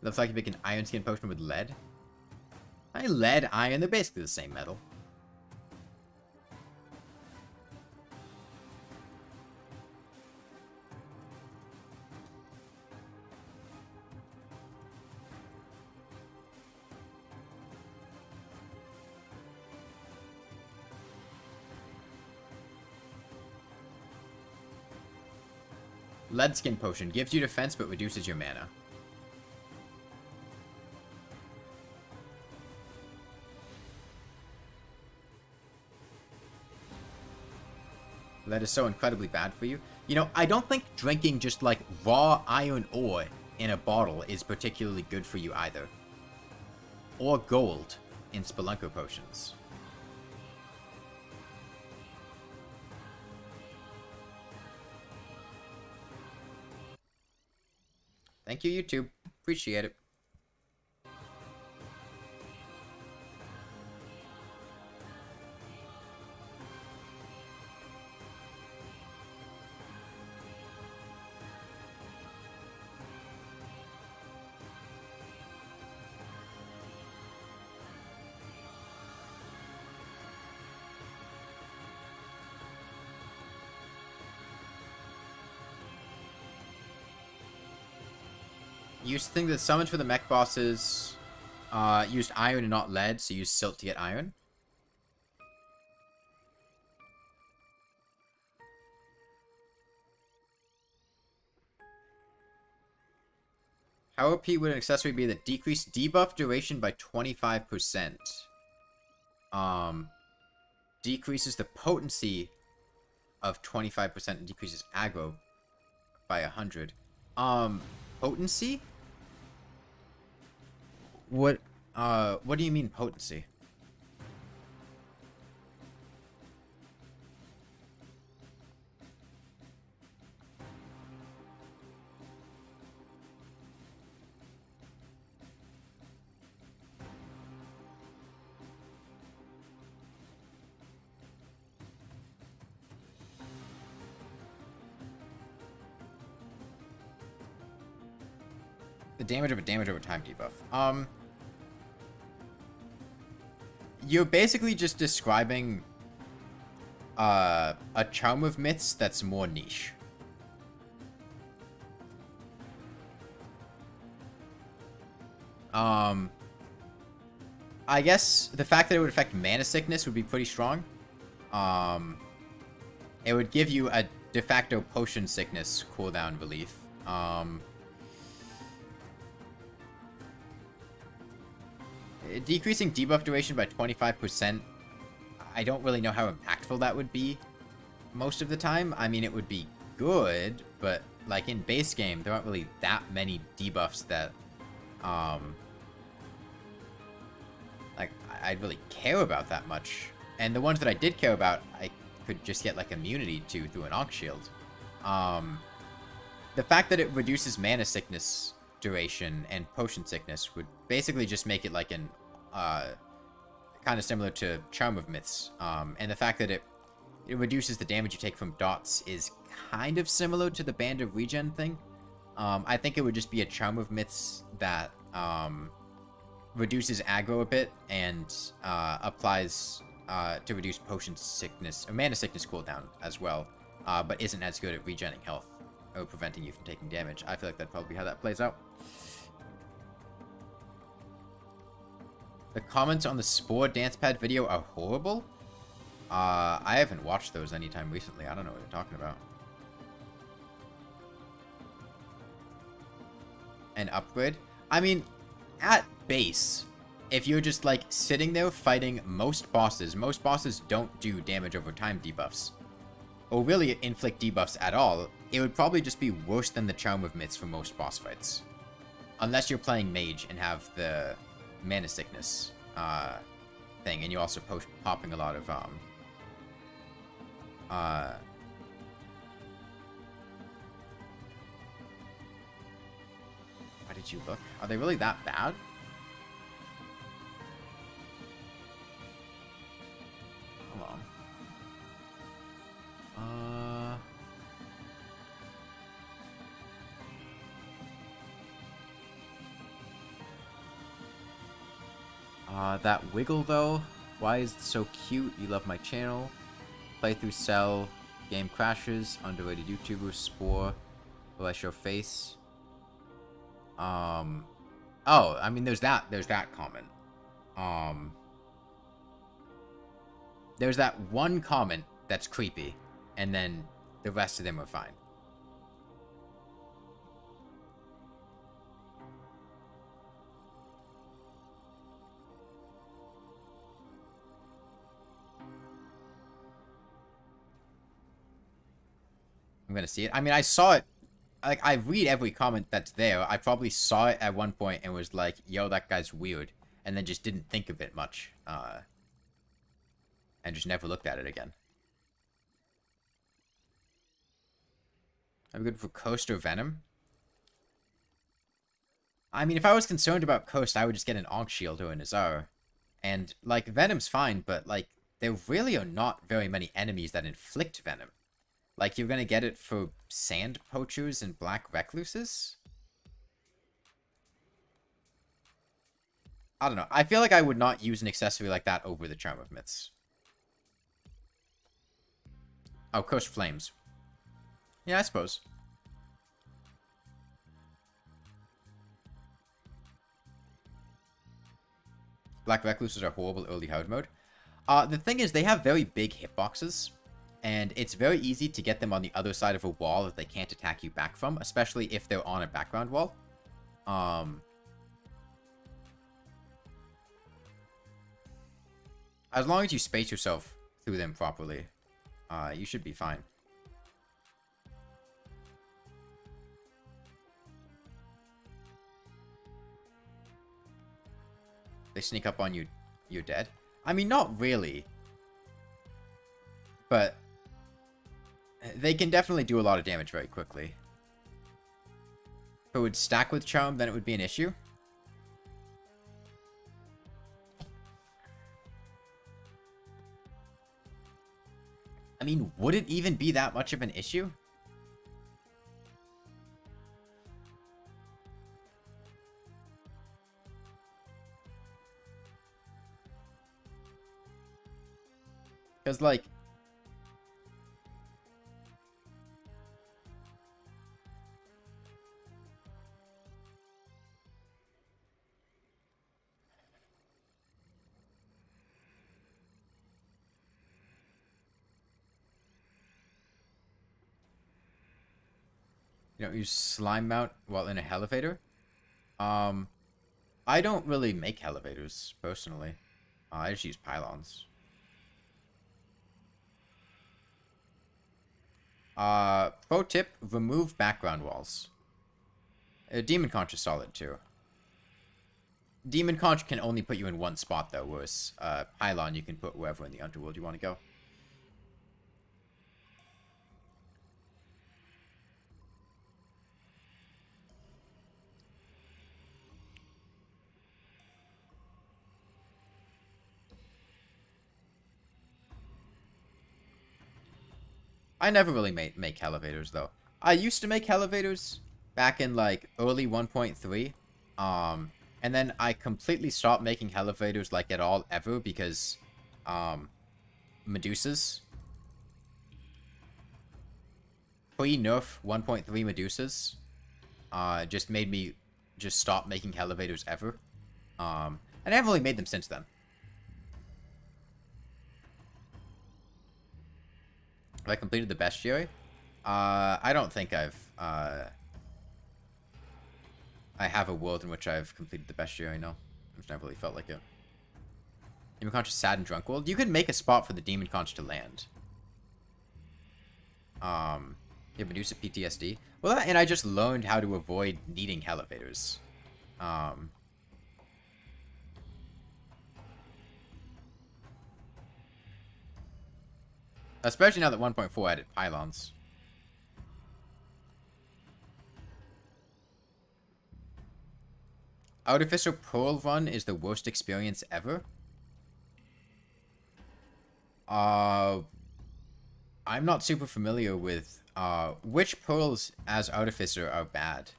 Looks like you make an iron skin potion with lead. Lead, iron, they're basically the same metal. Lead skin potion gives you defense but reduces your mana. Lead is so incredibly bad for you. You know, I don't think drinking just like raw iron ore in a bottle is particularly good for you either. Or gold in Spelunker potions. Thank you, YouTube. Appreciate it. You used to think that summons for the mech bosses used iron and not lead, so you use silt to get iron. How OP would an accessory be that decreased debuff duration by 25%? Decreases the potency of 25% and decreases aggro by 100. Potency? What do you mean potency? The damage over time debuff. You're basically just describing a charm of myths that's more niche. I guess the fact that it would affect mana sickness would be pretty strong. It would give you a de facto potion sickness cooldown relief. Decreasing debuff duration by 25%, I don't really know how impactful that would be most of the time. I mean, it would be good, but like in base game, there aren't really that many debuffs that, like, I'd really care about that much. And the ones that I did care about, I could just get, like, immunity to through an Ankh Shield. The fact that it reduces mana sickness duration and potion sickness would basically just make it like an kind of similar to Charm of Myths. And the fact that it reduces the damage you take from dots is kind of similar to the Band of Regen thing. I think it would just be a Charm of Myths that reduces aggro a bit and applies to reduce potion sickness or mana sickness cooldown as well, but isn't as good at regenerating health or preventing you from taking damage. I feel like that's probably how that plays out. The comments on the Spore dance pad video are horrible. I haven't watched those anytime recently. I don't know what you're talking about. An upgrade? I mean, at base, if you're just like sitting there fighting most bosses don't do damage over time debuffs, or really inflict debuffs at all. It would probably just be worse than the Charm of Myths for most boss fights. Unless you're playing Mage and have the mana sickness thing, and you're also popping a lot of why did you look? Are they really that bad? Hold on. That wiggle though, why is it so cute? You love my channel. Playthrough Cell, game crashes, underrated YouTuber, Spore, will I show face? Oh, I mean there's that comment. There's that one comment that's creepy, and then the rest of them are fine. I'm gonna see it. I mean, I saw it. Like, I read every comment that's there. I probably saw it at one point and was like, yo, that guy's weird. And then just didn't think of it much. And just never looked at it again. I'm good for Coast or Venom. I mean, if I was concerned about Coast, I would just get an Ankh Shield or an Azar. And, like, Venom's fine, but, like, there really are not very many enemies that inflict Venom. Like, you're gonna get it for Sand Poachers and Black Recluses? I don't know. I feel like I would not use an accessory like that over the Charm of Myths. Oh, Coast Flames. Yeah, I suppose. Black Recluses are horrible early hard mode. The thing is, they have very big hitboxes, and it's very easy to get them on the other side of a wall that they can't attack you back from, especially if they're on a background wall. As long as you space yourself through them properly, you should be fine. They sneak up on you, you're dead. I mean, not really. But they can definitely do a lot of damage very quickly. If it would stack with Charm, then it would be an issue. I mean, would it even be that much of an issue? Because, like... You don't use Slime Mount while in a elevator? I don't really make elevators, personally. I just use pylons. Pro tip, remove background walls. Demon Conch is solid, too. Demon Conch can only put you in one spot, though, whereas Pylon you can put wherever in the underworld you want to go. I never really make elevators, though. I used to make elevators back in, like, early 1.3. And then I completely stopped making elevators, like, at all, ever, because, Medusas. Pre-nerf 1.3 Medusas, just made me just stop making elevators ever. And I haven't really made them since then. Have I completed the bestiary? I don't think I have a world in which I've completed the bestiary, no. I've just never really felt like it. Demon Conch is sad and drunk. Well, you can make a spot for the Demon Conch to land. Yeah, Medusa PTSD. Well, and I just learned how to avoid needing elevators. Especially now that 1.4 added pylons. Artificer Pearl Run is the worst experience ever. I'm not super familiar with which pearls as Artificer are bad.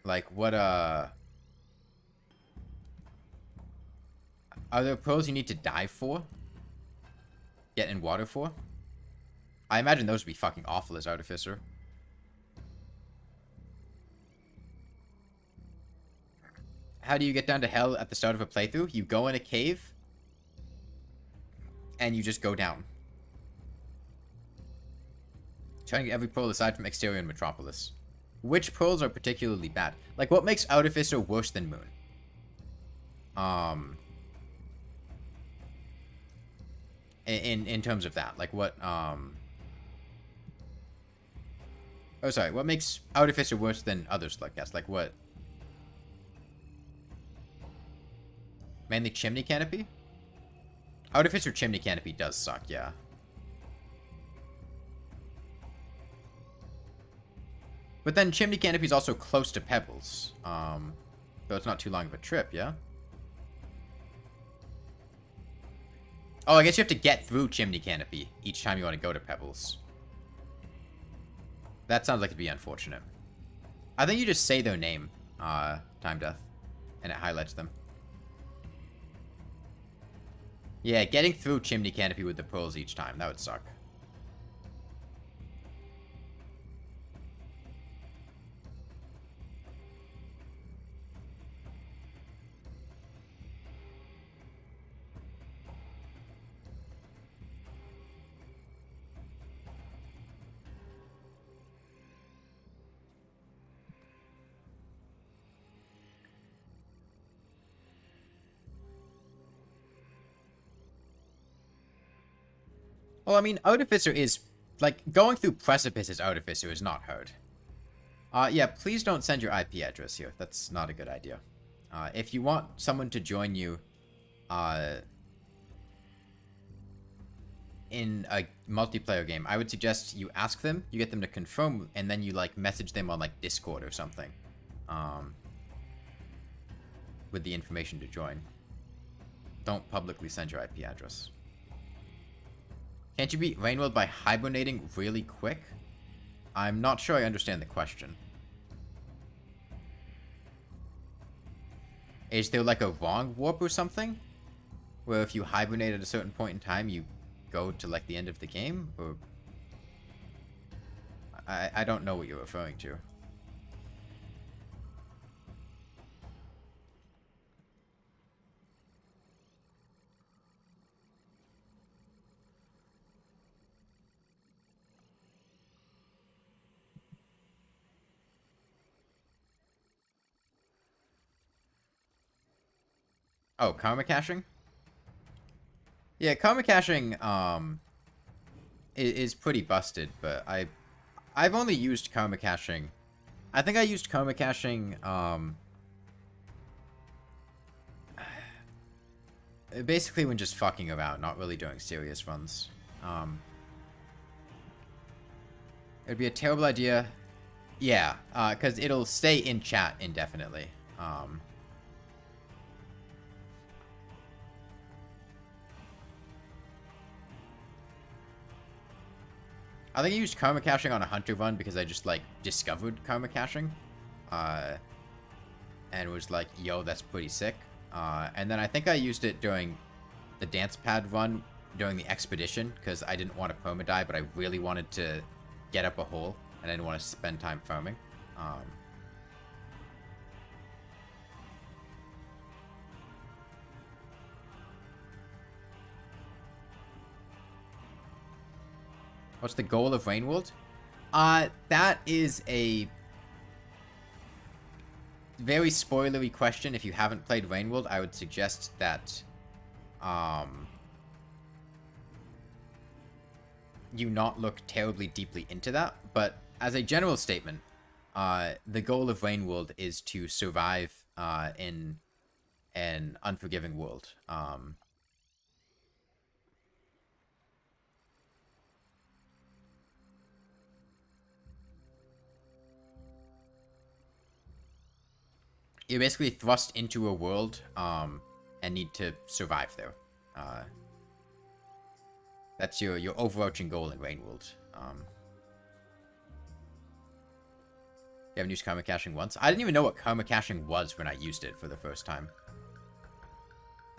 Like, what, are there pearls you need to dive for? Get in water for? I imagine those would be fucking awful as Artificer. How do you get down to hell at the start of a playthrough? You go in a cave, and you just go down. Trying to get every pearl aside from Exterior and Metropolis. Which pearls are particularly bad? Like, what makes Artificer worse than Moon? In terms of that, like, what, Oh, sorry. What makes Artificer worse than other slugcasts? Like what? Mainly Chimney Canopy? Artificer Chimney Canopy does suck, yeah. But then Chimney Canopy is also close to Pebbles. Though it's not too long of a trip, yeah? Oh, I guess you have to get through Chimney Canopy each time you want to go to Pebbles. That sounds like it'd be unfortunate. I think you just say their name, Time Death, and it highlights them. Yeah, getting through Chimney Canopy with the pearls each time, that would suck. Well, I mean, Artificer is... Like, going through Precipice's Artificer is not hard. Yeah, please don't send your IP address here. That's not a good idea. If you want someone to join you, in a multiplayer game, I would suggest you ask them, you get them to confirm, and then you, like, message them on, like, Discord or something. With the information to join. Don't publicly send your IP address. Can't you beat Rainworld by hibernating really quick? I'm not sure I understand the question. Is there like a wrong warp or something? Where if you hibernate at a certain point in time, you go to like the end of the game? Or... I don't know what you're referring to. Oh, karma caching? Yeah, karma caching is pretty busted, but I've only used karma caching. I think I used karma caching basically when just fucking around, not really doing serious runs. It'd be a terrible idea. Yeah, because it'll stay in chat indefinitely. I think I used karma caching on a hunter run because I just, like, discovered karma caching. And was like, yo, that's pretty sick. And then I think I used it during the dance pad run during the expedition because I didn't want to perma-die, but I really wanted to get up a hole and I didn't want to spend time farming. What's the goal of Rainworld? That is a very spoilery question. If you haven't played Rainworld, I would suggest that you not look terribly deeply into that. But as a general statement, the goal of Rainworld is to survive in an unforgiving world. You're basically thrust into a world, and need to survive there. That's your overarching goal in Rainworld. You haven't used karma caching once? I didn't even know what karma caching was when I used it for the first time.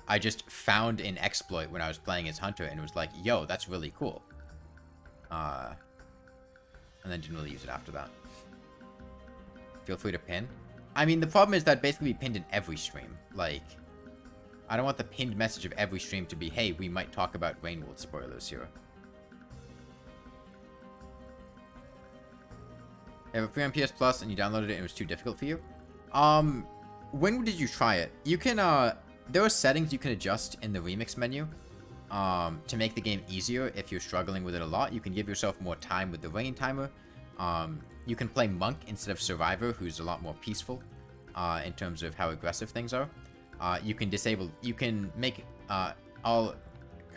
I just found an exploit when I was playing as Hunter, and it was like, yo, that's really cool. And then didn't really use it after that. Feel free to pin. I mean, the problem is that basically be pinned in every stream. Like, I don't want the pinned message of every stream to be, hey, we might talk about Rainworld spoilers here. You have a free on PS Plus and you downloaded it and it was too difficult for you? When did you try it? You can, there are settings you can adjust in the remix menu, to make the game easier if you're struggling with it a lot. You can give yourself more time with the rain timer. You can play Monk instead of Survivor, who's a lot more peaceful in terms of how aggressive things are. You can make all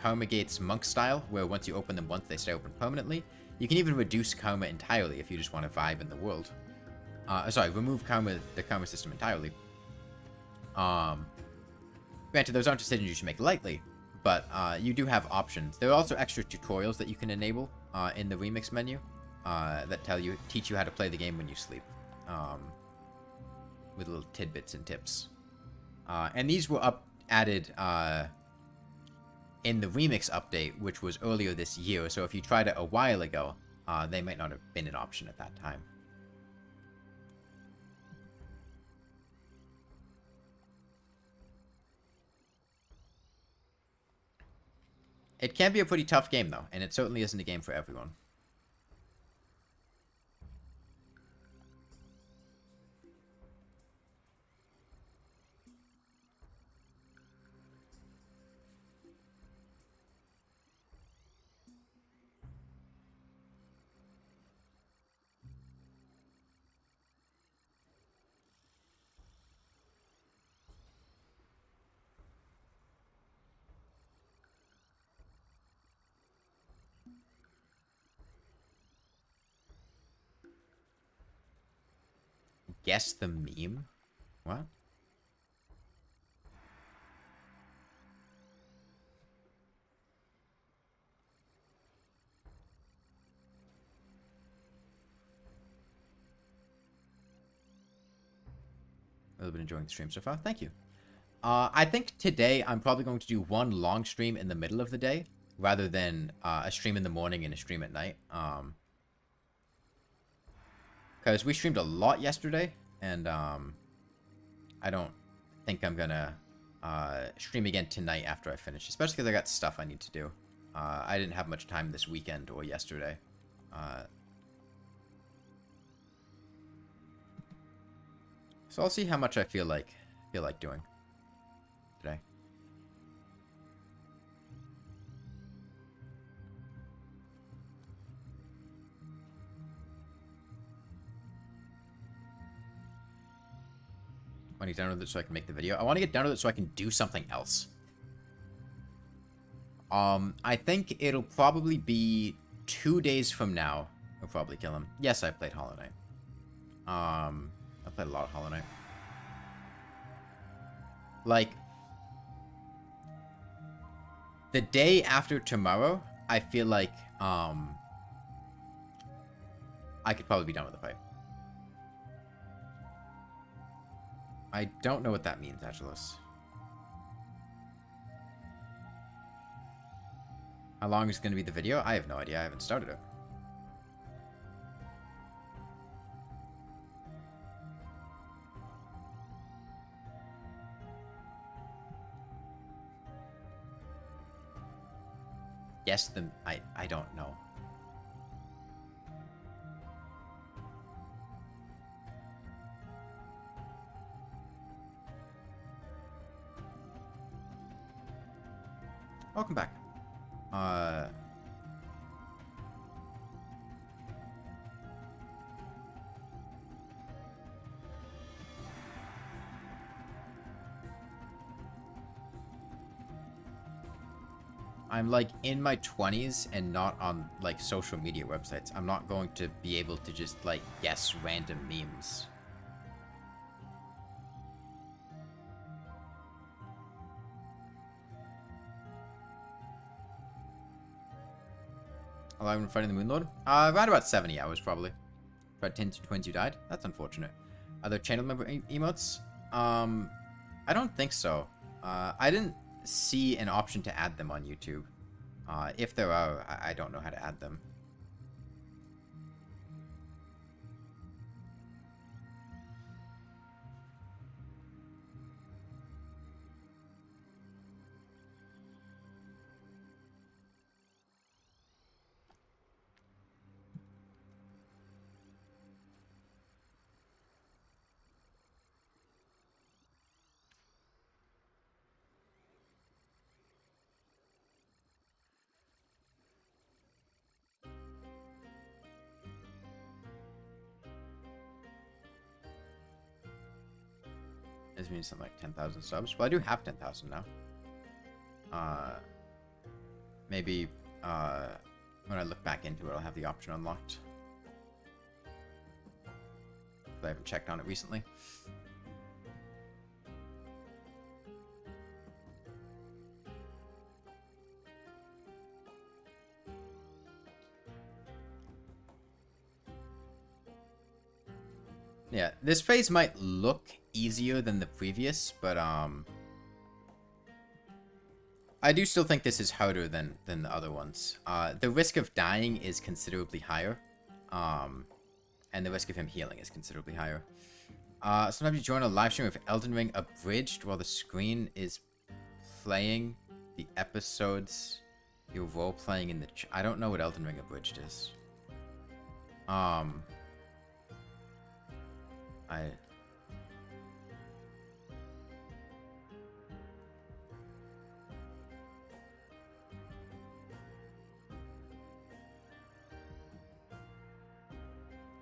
Karma Gates Monk style, where once you open them once, they stay open permanently. You can even reduce Karma entirely if you just want to vibe in the world. Remove the Karma system entirely. Granted, those aren't decisions you should make lightly, but you do have options. There are also extra tutorials that you can enable in the remix menu that teach you how to play the game when you sleep, with little tidbits and tips. And these were added in the remix update, which was earlier this year. So if you tried it a while ago, they might not have been an option at that time. It can be a pretty tough game, though, and it certainly isn't a game for everyone. Guess the meme? What? I've been enjoying the stream so far. Thank you. I think today I'm probably going to do one long stream in the middle of the day, rather than a stream in the morning and a stream at night. Because we streamed a lot yesterday, and I don't think I'm gonna stream again tonight after I finish, especially because I got stuff I need to do. I didn't have much time this weekend or yesterday. So I'll see how much I feel like doing today. I need to download it so I can make the video. I want to get downloaded so I can do something else. I think it'll probably be 2 days from now. I'll probably kill him. Yes, I played Hollow Knight. I played a lot of Hollow Knight. Like, the day after tomorrow, I feel like, I could probably be done with the fight. I don't know what that means, Angelus. How long is going to be the video? I have no idea. I haven't started it. Yes, I don't know. Welcome back. I'm like in my 20s and not on like social media websites. I'm not going to be able to just like guess random memes. Alive and fighting the Moonlord? Around about 70 hours probably. About 10 twins who died. That's unfortunate. Are there channel member emotes? I don't think so. I didn't see an option to add them on YouTube. If there are, I don't know how to add them. This means something like 10,000 subs. Well, I do have 10,000 now. Maybe when I look back into it, I'll have the option unlocked. I haven't checked on it recently. Yeah, this phase might look easier than the previous, but I do still think this is harder than the other ones. The risk of dying is considerably higher, and the risk of him healing is considerably higher. Sometimes you join a live stream of Elden Ring abridged while the screen is playing the episodes you're role-playing in the I don't know what Elden Ring abridged is.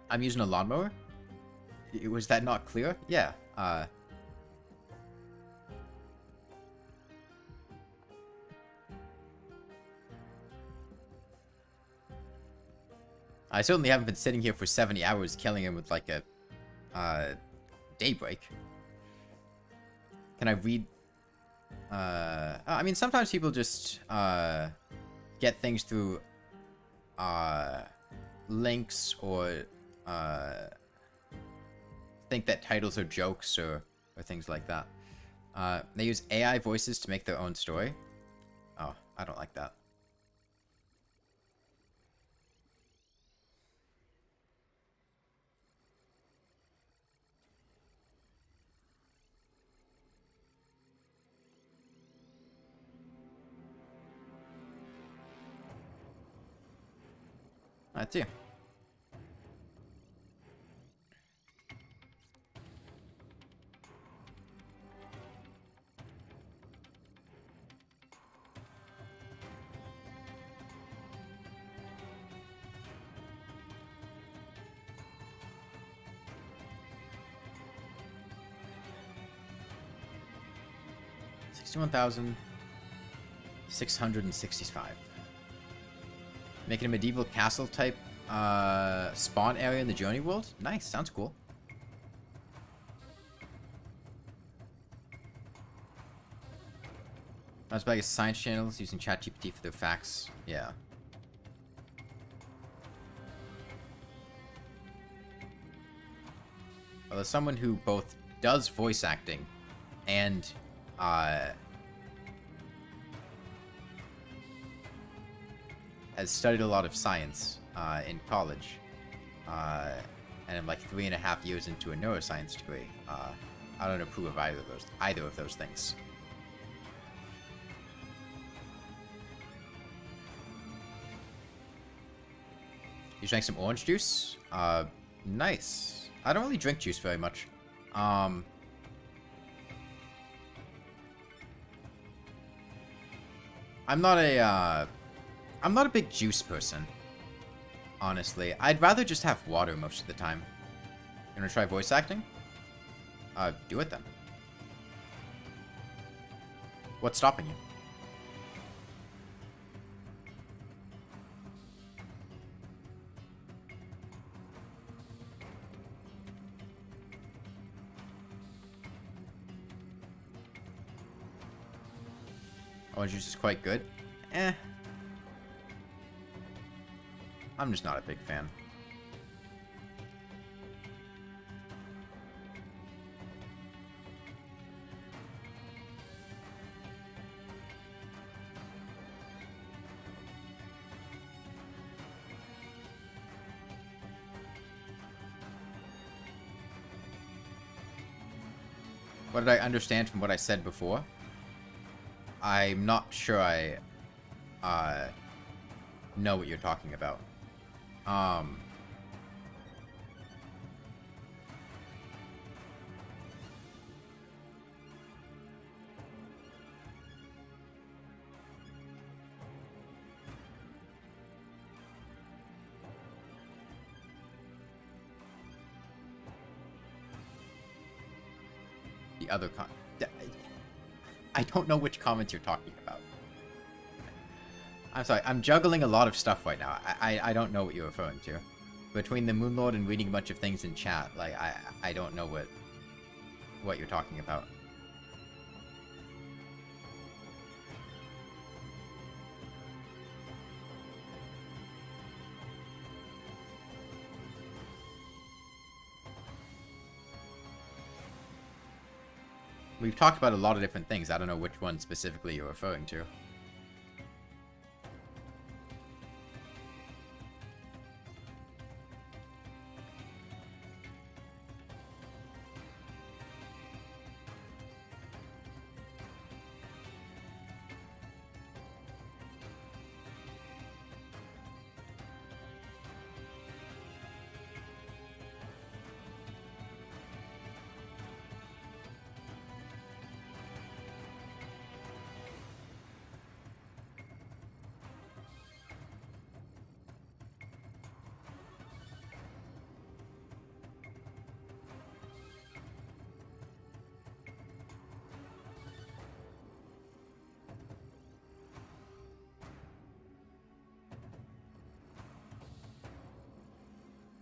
I'm using a lawnmower? Was that not clear? Yeah, I certainly haven't been sitting here for 70 hours killing him with like a daybreak. Can I read? I mean, sometimes people just get things through links or think that titles are jokes or things like that. They use AI voices to make their own story. Oh, I don't like that. That's you. $61,665. Making a medieval castle type spawn area in the Journey world? Nice, sounds cool. I was back at science channels using ChatGPT for their facts. Yeah. Well, as someone who both does voice acting and has studied a lot of science in college, and I'm like 3.5 years into a neuroscience degree. I don't approve of either of those things. You drank some orange juice? Nice. I don't really drink juice very much. I'm not a big juice person, honestly. I'd rather just have water most of the time. You wanna try voice acting? Do it then. What's stopping you? Orange juice is quite good. I'm just not a big fan. What did I understand from what I said before? I'm not sure I know what you're talking about. the other I don't know which comments you're talking about. I'm sorry, I'm juggling a lot of stuff right now. I don't know what you're referring to. Between the Moonlord and reading a bunch of things in chat, like, I don't know what you're talking about. We've talked about a lot of different things. I don't know which one specifically you're referring to.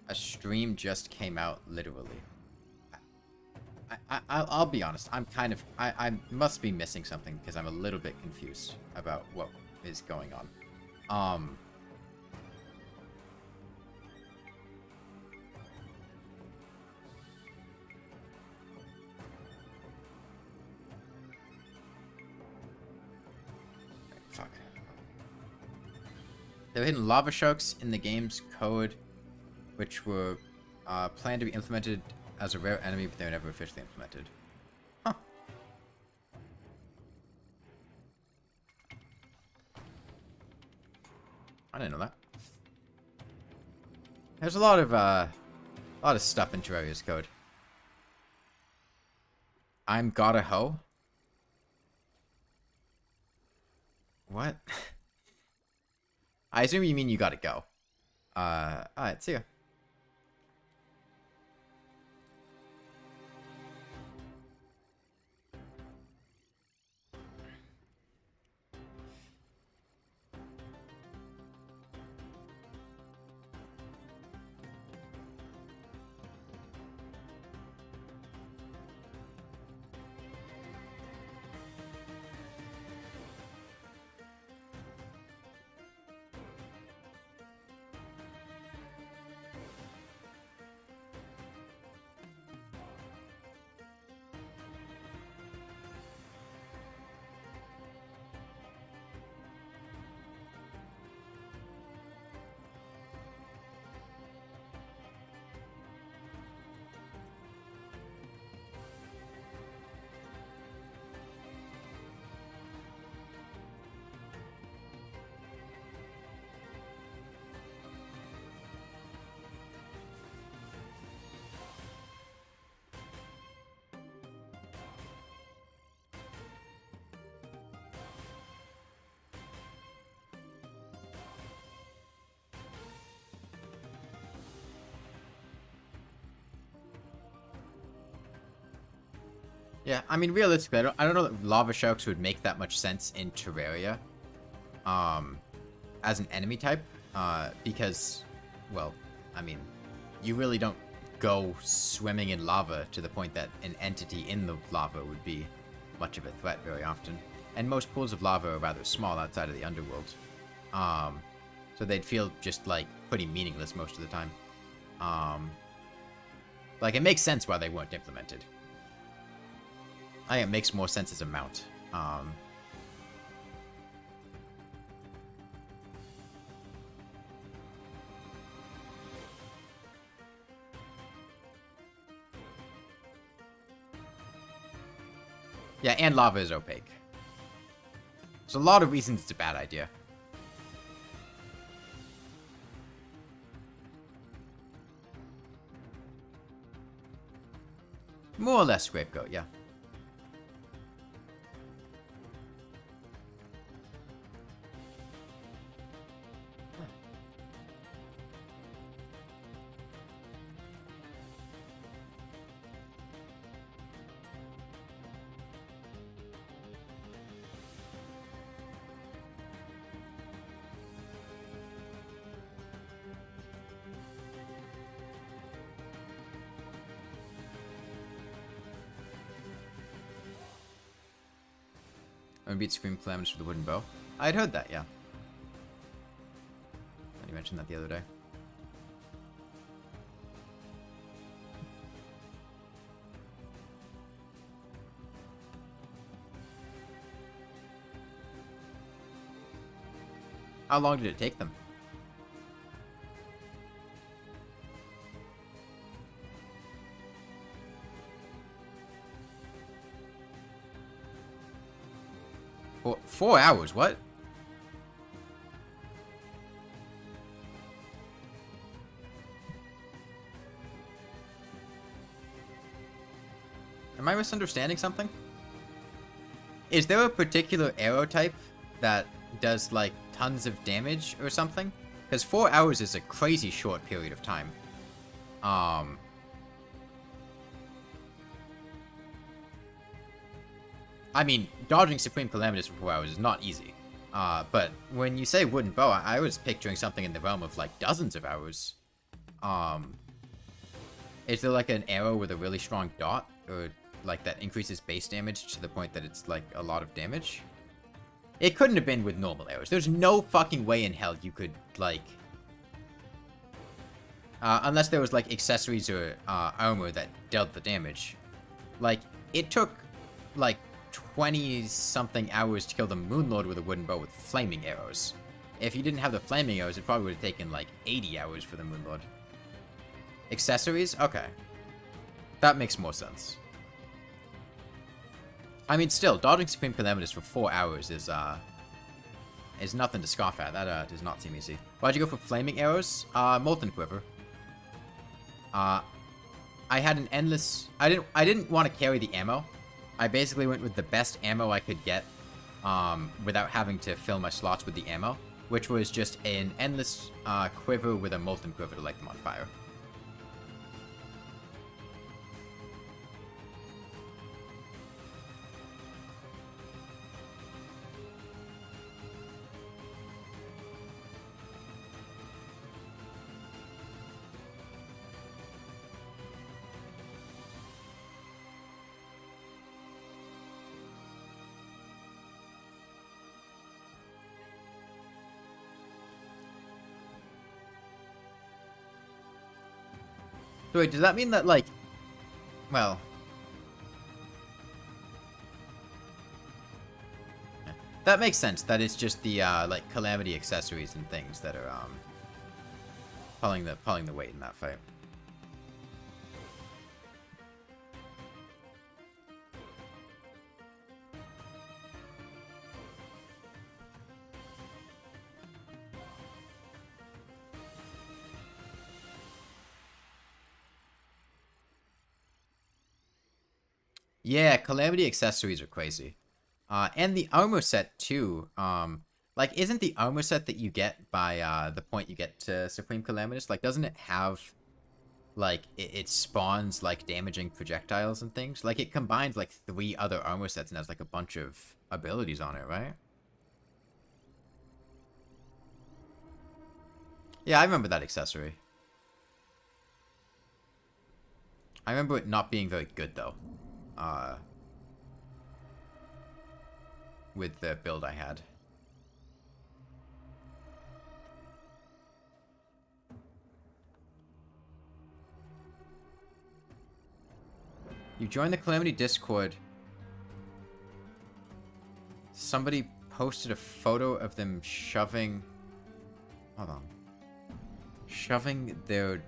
A stream just came out, literally. I'll be honest. I must be missing something because I'm a little bit confused about what is going on. Fuck. There were hidden lava sharks in the game's code, which were planned to be implemented as a rare enemy, but they were never officially implemented. Huh. I didn't know that. There's a lot of stuff in Terraria's code. I'm gotta hoe. What? I assume you mean you gotta go. Alright, see ya. Yeah, I mean, realistically, I don't know that lava sharks would make that much sense in Terraria, as an enemy type, because, well, I mean, you really don't go swimming in lava to the point that an entity in the lava would be much of a threat very often. And most pools of lava are rather small outside of the underworld, so they'd feel just, like, pretty meaningless most of the time. Like, it makes sense why they weren't implemented. I think it makes more sense as a mount. Yeah, and lava is opaque. There's a lot of reasons it's a bad idea. More or less scapegoat, yeah. And beat Supreme Calamitous with a wooden bow. I'd heard that, yeah. You mentioned that the other day. How long did it take them? For 4 hours, what? Am I misunderstanding something? Is there a particular arrow type that does, like, tons of damage or something? Because 4 hours is a crazy short period of time. I mean, dodging Supreme Calamitous for 4 hours is not easy. But when you say wooden bow, I was picturing something in the realm of, like, dozens of hours. Is there, like, an arrow with a really strong dot? Or, like, that increases base damage to the point that it's, like, a lot of damage? It couldn't have been with normal arrows. There's no fucking way in hell you could, like... unless there was, like, accessories or armor that dealt the damage. Like, it took, like, 20-something hours to kill the Moonlord with a wooden bow with flaming arrows. If you didn't have the flaming arrows, it probably would have taken, like, 80 hours for the Moonlord. Accessories? Okay. That makes more sense. I mean, still, dodging Supreme Calamitous for 4 hours is nothing to scoff at. That does not seem easy. Why'd you go for flaming arrows? Molten Quiver. I had an endless... I didn't want to carry the ammo. I basically went with the best ammo I could get, without having to fill my slots with the ammo, which was just an endless quiver with a molten quiver to light them on fire. So wait, does that mean that, like... Well... That makes sense, that it's just the, like, Calamity accessories and things that are, pulling the weight in that fight. Yeah, Calamity accessories are crazy. And the armor set, too. Like, isn't the armor set that you get by, the point you get to Supreme Calamitous, like, doesn't it have, like, it spawns, like, damaging projectiles and things? Like, it combines, like, 3 other armor sets and has, like, a bunch of abilities on it, right? Yeah, I remember that accessory. I remember it not being very good, though. With the build I had. You joined the Calamity Discord. Somebody posted a photo of them shoving... Hold on. Shoving their...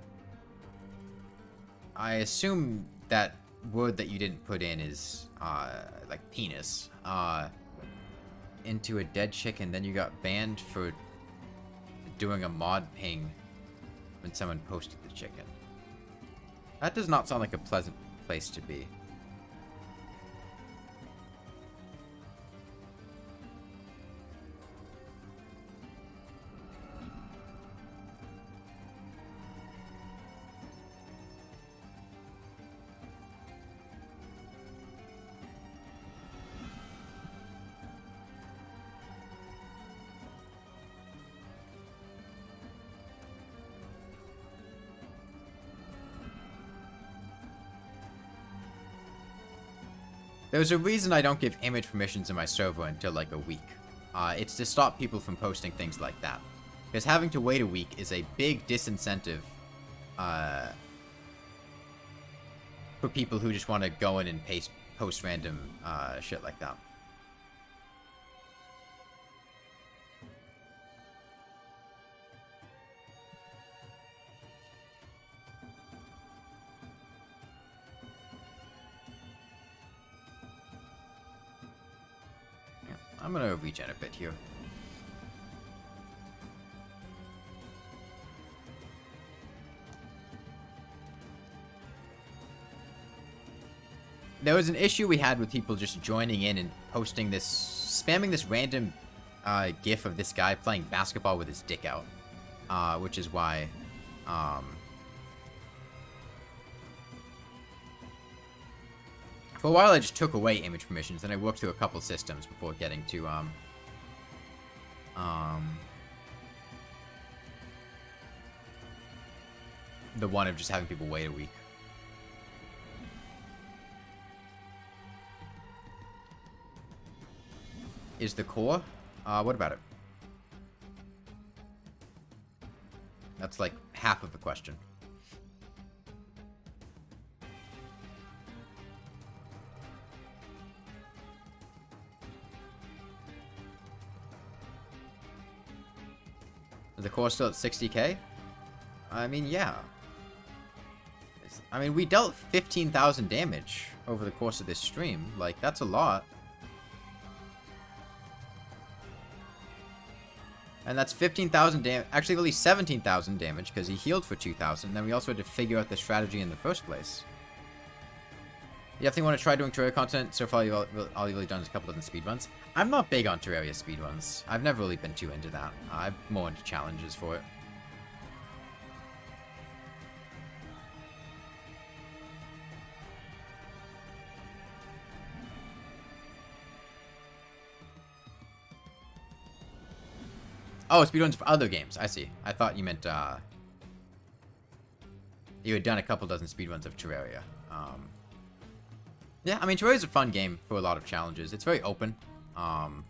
I assume that word that you didn't put in is, like, penis. Into a dead chicken, then you got banned for doing a mod ping when someone posted the chicken. That does not sound like a pleasant place to be. There's a reason I don't give image permissions in my server until like a week. It's to stop people from posting things like that. Because having to wait a week is a big disincentive for people who just want to go in and post random shit like that. Yeah, I'm gonna regen a bit here. There was an issue we had with people just joining in and posting this, spamming this random gif of this guy playing basketball with his dick out. Which is why, for a while I just took away image permissions, then I worked through a couple systems before getting to, the one of just having people wait a week. Is the core? What about it? That's like half of the question. Is the core still at 60k? I mean, yeah. I mean, we dealt 15,000 damage over the course of this stream. Like, that's a lot. And that's 15,000 damage. Actually, really 17,000 damage because he healed for 2,000. And then we also had to figure out the strategy in the first place. You definitely want to try doing Terraria content. So far, all you've really done is a couple of speedruns. I'm not big on Terraria speedruns. I've never really been too into that. I'm more into challenges for it. Oh, speedruns for other games. I see. I thought you meant, you had done a couple dozen speedruns of Terraria. Yeah, I mean, Terraria's a fun game for a lot of challenges. It's very open. You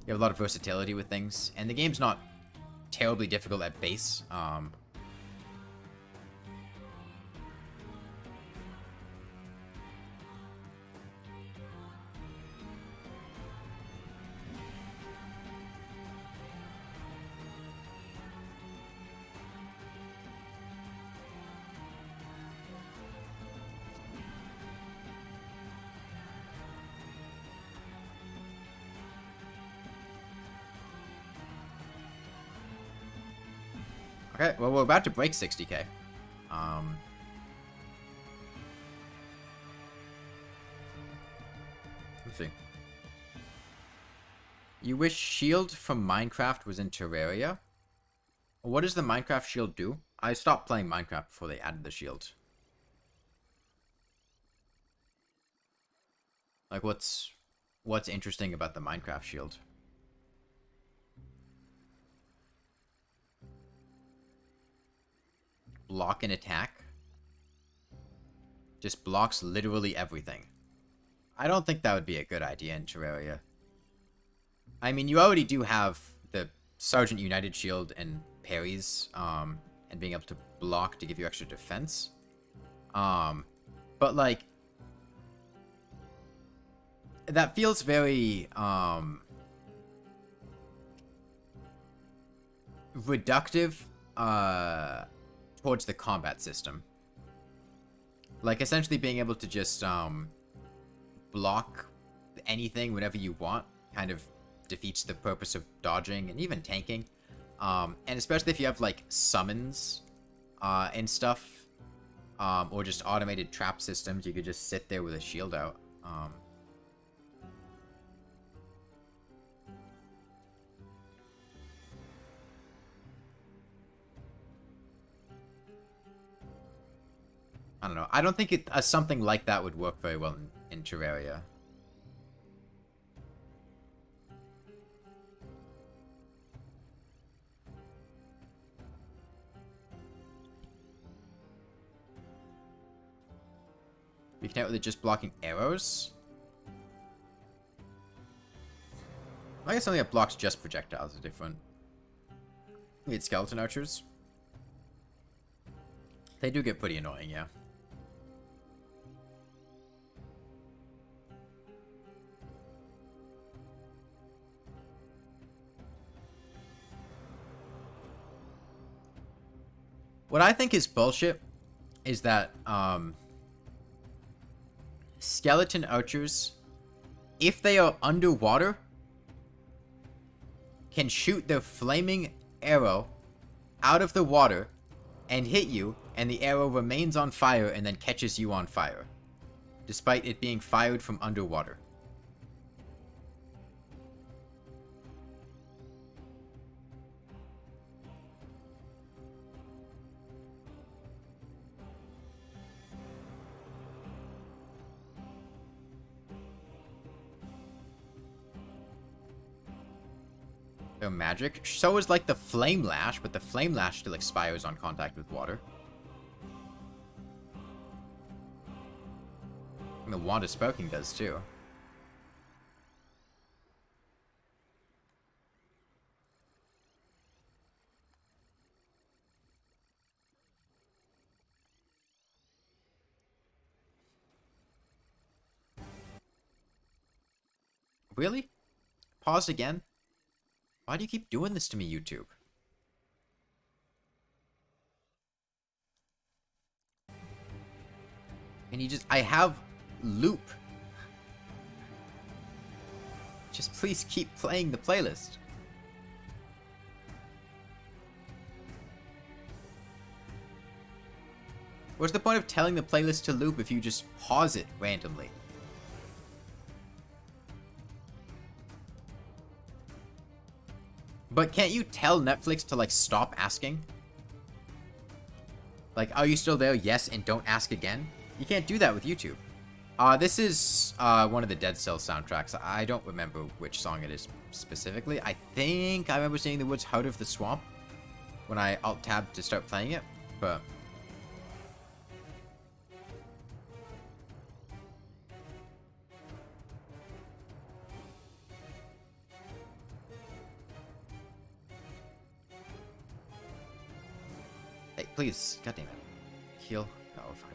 have a lot of versatility with things. And the game's not terribly difficult at base. Okay, well, we're about to break 60k. Let's see. You wish shield from Minecraft was in Terraria? What does the Minecraft shield do? I stopped playing Minecraft before they added the shield. Like, what's interesting about the Minecraft shield? Block and attack. Just blocks literally everything. I don't think that would be a good idea in Terraria. I mean, you already do have the Sergeant United shield and parries, and being able to block to give you extra defense. But like, that feels very, reductive, towards the combat system. Like, essentially being able to just, block anything whenever you want kind of defeats the purpose of dodging and even tanking. And especially if you have, like, summons, and stuff, or just automated trap systems, you could just sit there with a shield out. I don't know. I don't think something like that would work very well in Terraria. Be content with it just blocking arrows. I guess something that blocks just projectiles is different. We get skeleton archers. They do get pretty annoying, yeah. What I think is bullshit is that skeleton archers, if they are underwater, can shoot their flaming arrow out of the water and hit you, and the arrow remains on fire and then catches you on fire, despite it being fired from underwater. They're magic. So is like the flame lash, but the flame lash still expires on contact with water. And the wand of sparking does too. Really? Pause again? Why do you keep doing this to me, YouTube? And you just... I have loop. Just please keep playing the playlist. What's the point of telling the playlist to loop if you just pause it randomly? But can't you tell Netflix to, like, stop asking? Like, are you still there? Yes, and don't ask again? You can't do that with YouTube. This is one of the Dead Cells soundtracks. I don't remember which song it is specifically. I think I remember seeing the words Heart of the Swamp when I alt-tabbed to start playing it, but... Hey, please, goddammit. Heal. Oh, fine.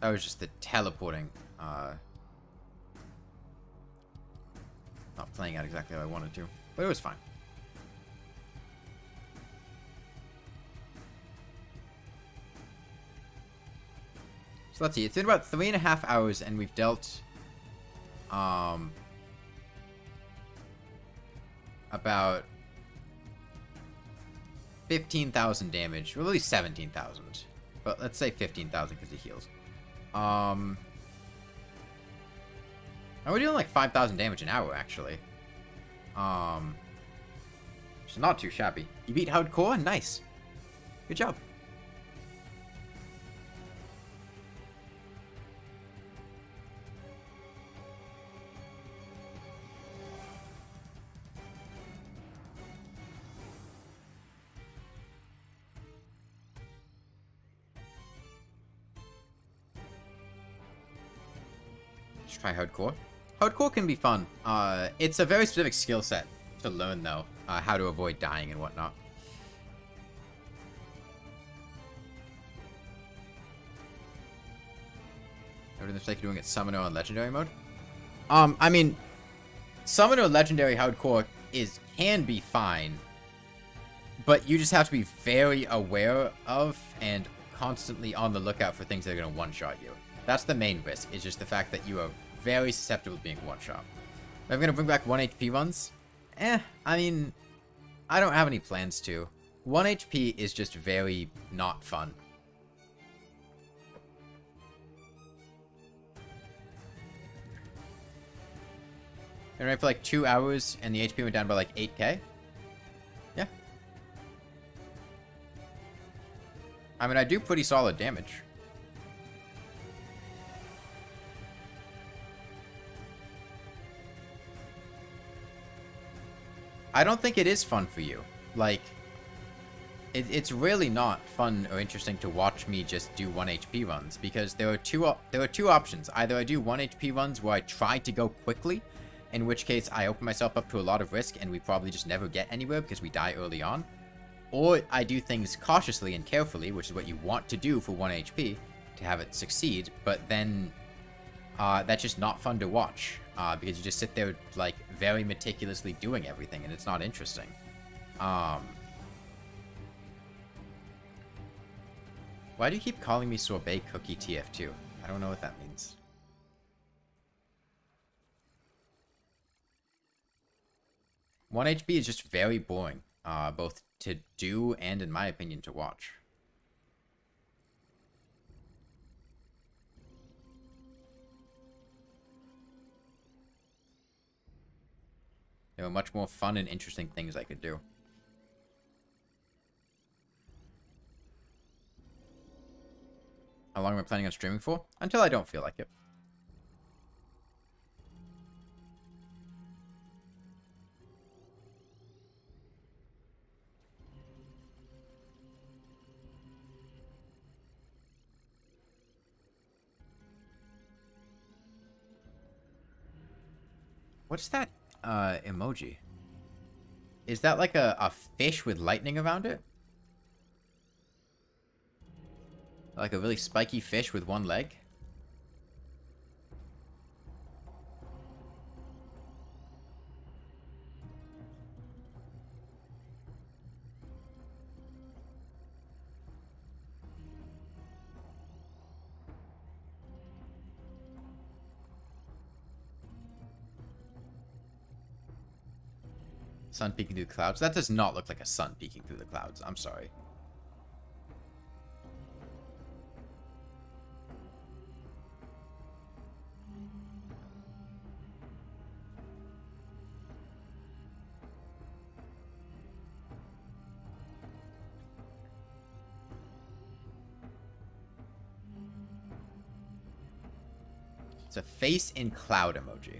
That was just the teleporting, not playing out exactly how I wanted to, but it was fine. So let's see, it's been about 3.5 hours and we've dealt, about 15,000 damage. Well, at least 17,000. But let's say 15,000 because he heals. And we're doing like 5,000 damage an hour, actually. Which is not too shabby. You beat hardcore? Nice. Good job. Try hardcore. Hardcore can be fun. It's a very specific skill set to learn, though. How to avoid dying and whatnot. Ever the mistake of doing it Summoner on Legendary mode? I mean, Summoner Legendary hardcore can be fine, but you just have to be very aware of and constantly on the lookout for things that are going to one-shot you. That's the main risk, is just the fact that you are very susceptible to being one-shot. I'm going to bring back 1 HP runs. I mean, I don't have any plans to. 1 HP is just very not fun. I ran for like 2 hours and the HP went down by like 8k. Yeah. I mean, I do pretty solid damage. I don't think it is fun for you. Like, It's really not fun or interesting to watch me just do 1 HP runs, because there are two options. Either I do 1 HP runs where I try to go quickly, in which case I open myself up to a lot of risk and we probably just never get anywhere because we die early on. Or I do things cautiously and carefully, which is what you want to do for 1 HP, to have it succeed, but then that's just not fun to watch, because you just sit there, like, very meticulously doing everything, and it's not interesting. Why do you keep calling me Sorbet Cookie TF2? I don't know what that means. One HP is just very boring, both to do and, in my opinion, to watch. There were much more fun and interesting things I could do. How long am I planning on streaming for? Until I don't feel like it. What's that emoji? Is that like a fish with lightning around it? Like a really spiky fish with one leg? Sun peeking through the clouds? That does not look like a sun peeking through the clouds. I'm sorry. It's a face in cloud emoji.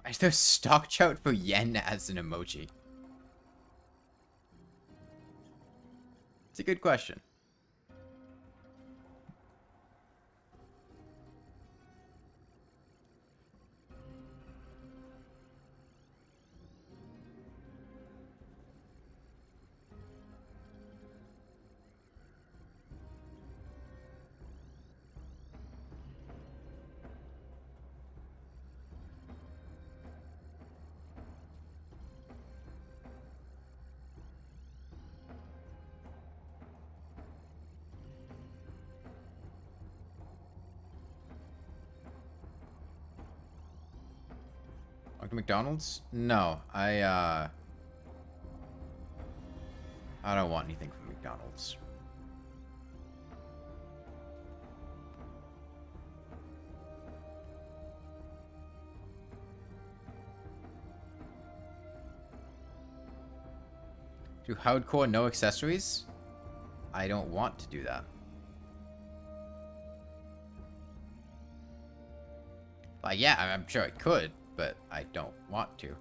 Is there stock chart for yen as an emoji? It's a good question. Like McDonald's? No, I don't want anything from McDonald's. Do hardcore no accessories? I don't want to do that. Like, yeah, I'm sure I could, but I don't want to.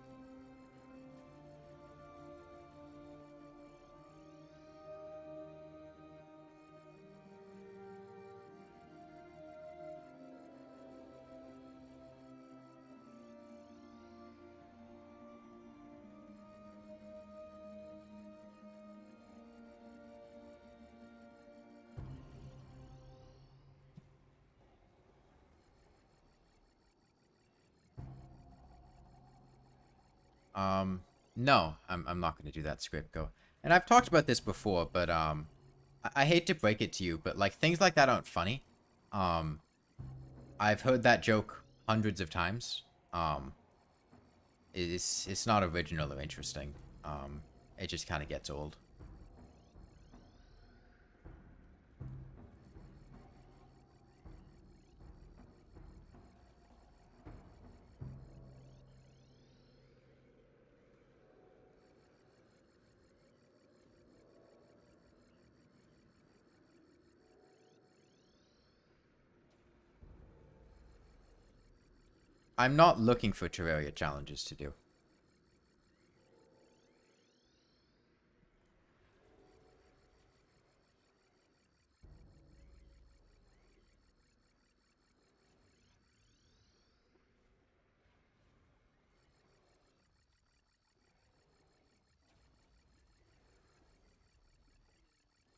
No, I'm not going to do that, script go. And I've talked about this before, but I hate to break it to you, but like things like that aren't funny. I've heard that joke hundreds of times. It's not original or interesting. It just kind of gets old. I'm not looking for Terraria challenges to do.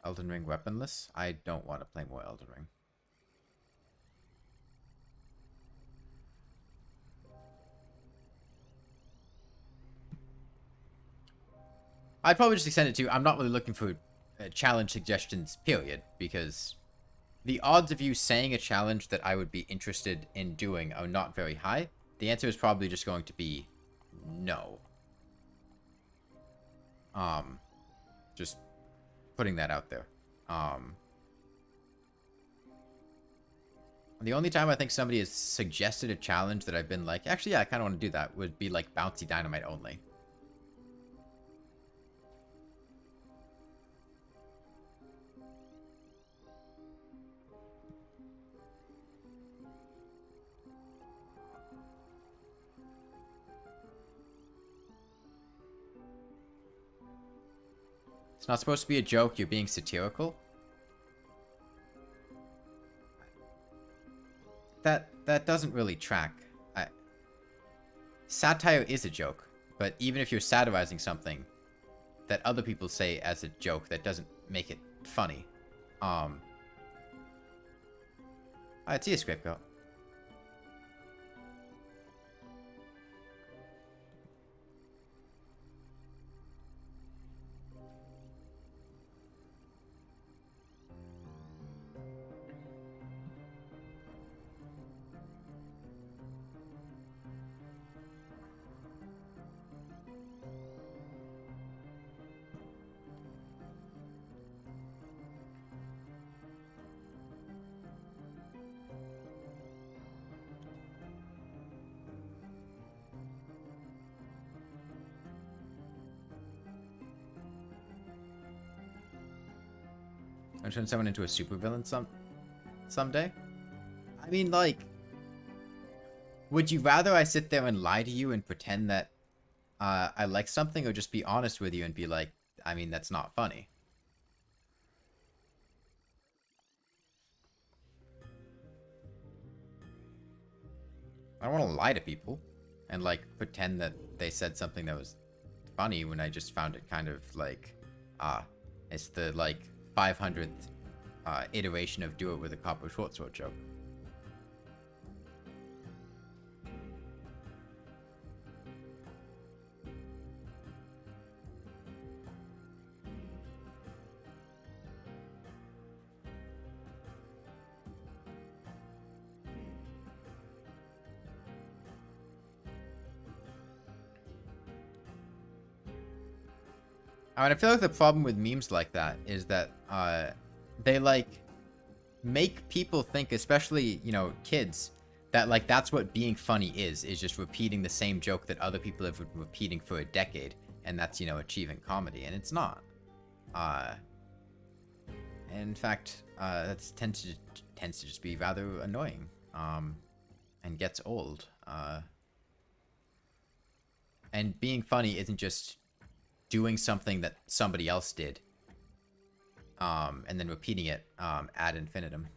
Elden Ring weaponless? I don't want to play more Elden Ring. I'd probably just extend it to, I'm not really looking for challenge suggestions, period, because the odds of you saying a challenge that I would be interested in doing are not very high. The answer is probably just going to be no. Just putting that out there. The only time I think somebody has suggested a challenge that I've been like, actually, yeah, I kind of want to do that, would be like bouncy dynamite only. It's not supposed to be a joke, you're being satirical. That doesn't really track. Satire is a joke, but even if you're satirizing something that other people say as a joke, that doesn't make it funny. Alright, see you, Scriptgoat. I'm turn someone into a supervillain someday. I mean, like, would you rather I sit there and lie to you and pretend that I like something, or just be honest with you and be like, I mean, that's not funny? I don't want to lie to people and like pretend that they said something that was funny when I just found it kind of like, it's the like 500th iteration of do it with a copper short sword joke. I mean, I feel like the problem with memes like that is that they like make people think, especially, you know, kids, that like that's what being funny is just repeating the same joke that other people have been repeating for a decade, and that's, you know, achieving comedy, and it's not. In fact, that tends to just be rather annoying, and gets old. And being funny isn't just doing something that somebody else did, and then repeating it ad infinitum.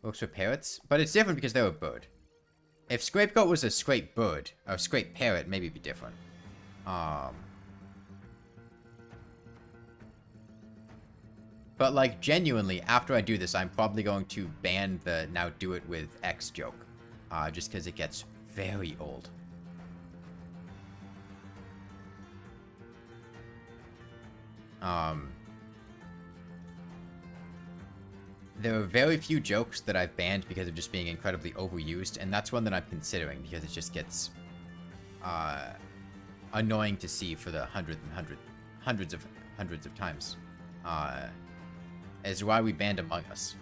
Works for parrots, but it's different because they're a bird. If Scapegoat was a scrape bird, or scrape parrot, maybe it'd be different. But like, genuinely, after I do this, I'm probably going to ban the now do it with X joke, just because it gets very old. There are very few jokes that I've banned because of just being incredibly overused, and that's one that I'm considering because it just gets annoying to see for the hundreds of times. Is why we banned Among Us.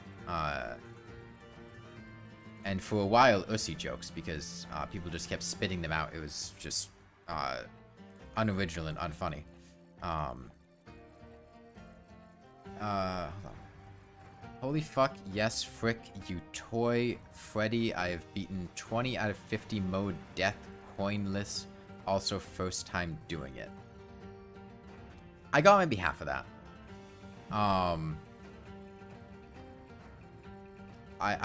And for a while, Ussy jokes, because people just kept spitting them out. It was just unoriginal and unfunny. Hold Holy fuck, yes, frick, you toy. Freddy, I have beaten 20 out of 50 mode death coinless. Also first time doing it. I got maybe half of that. I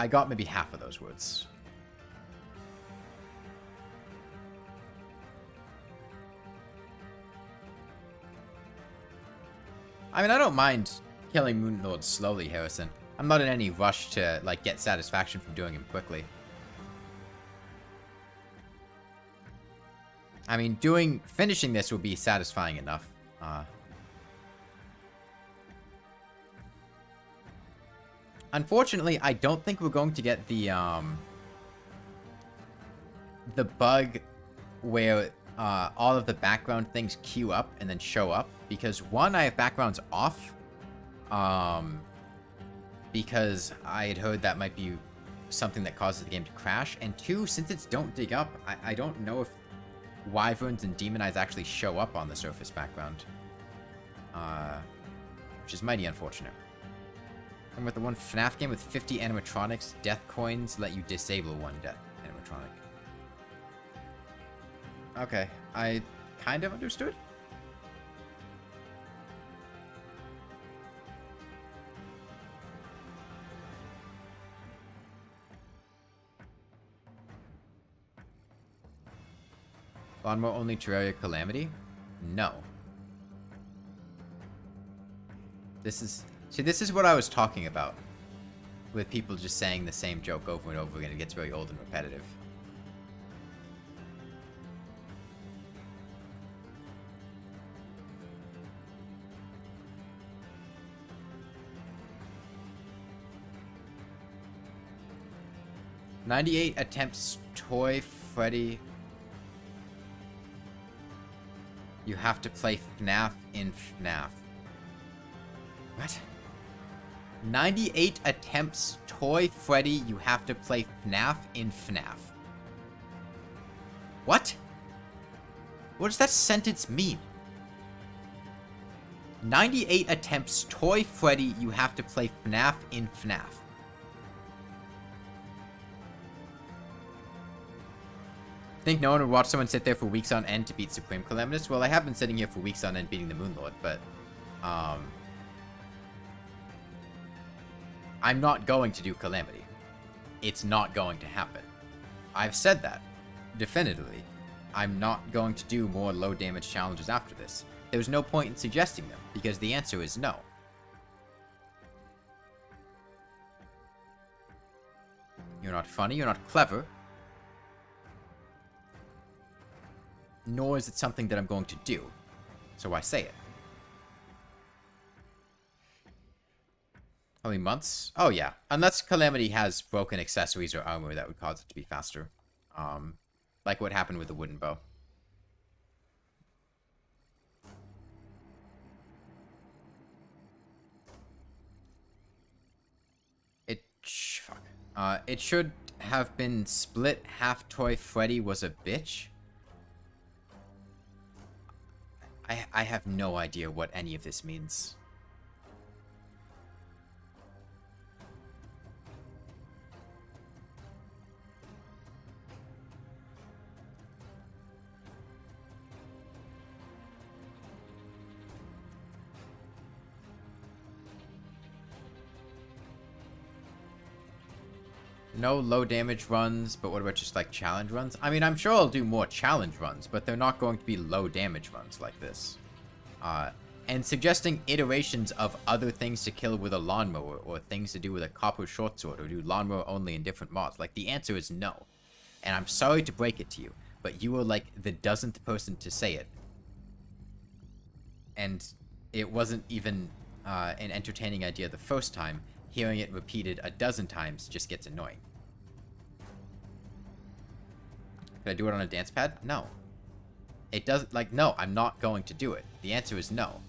got maybe half of those words. I mean, I don't mind killing Moonlord slowly, Harrison. I'm not in any rush to, like, get satisfaction from doing him quickly. I mean, finishing this will be satisfying enough. Unfortunately, I don't think we're going to get the bug where all of the background things queue up and then show up. Because, one, I have backgrounds off. Because I had heard that might be something that causes the game to crash. And two, since it's don't dig up, I don't know if wyverns and demon eyes actually show up on the surface background. Which is mighty unfortunate. And with the one FNAF game with 50 animatronics, death coins let you disable one death animatronic. Okay, I kind of understood. Lawnmower only Terraria Calamity? No. This is what I was talking about. With people just saying the same joke over and over again. It gets very old and repetitive. "98 attempts Toy Freddy. You have to play FNAF in FNAF." What? 98 attempts Toy Freddy. You have to play FNAF in FNAF. What? What does that sentence mean? 98 attempts Toy Freddy. You have to play FNAF in FNAF. Think no one would watch someone sit there for weeks on end to beat Supreme Calamitous? Well, I have been sitting here for weeks on end beating the Moonlord, but I'm not going to do Calamity. It's not going to happen. I've said that definitively. I'm not going to do more low damage challenges after this. There's no point in suggesting them, because the answer is no. You're not funny, you're not clever. Nor is it something that I'm going to do. So I say it. Only months? Oh yeah. Unless Calamity has broken accessories or armor that would cause it to be faster. Like what happened with the wooden bow. It should have been split. Half Toy Freddy was a bitch. I have no idea what any of this means. No low damage runs, but what about just like challenge runs? I mean, I'm sure I'll do more challenge runs, but they're not going to be low damage runs like this. And suggesting iterations of other things to kill with a lawnmower, or things to do with a copper short sword, or do lawnmower only in different mods, like the answer is no. And I'm sorry to break it to you, but you were like the dozenth person to say it. And it wasn't even an entertaining idea the first time. Hearing it repeated a dozen times just gets annoying. Could I do it on a dance pad? No. It doesn't, like, no, I'm not going to do it. The answer is no.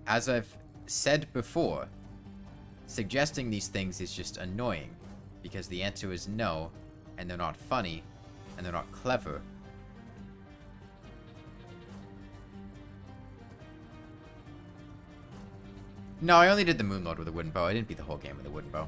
As I've said before, suggesting these things is just annoying, because the answer is no, and they're not funny, and they're not clever. No, I only did the Moonlord with a wooden bow. I didn't beat the whole game with a wooden bow.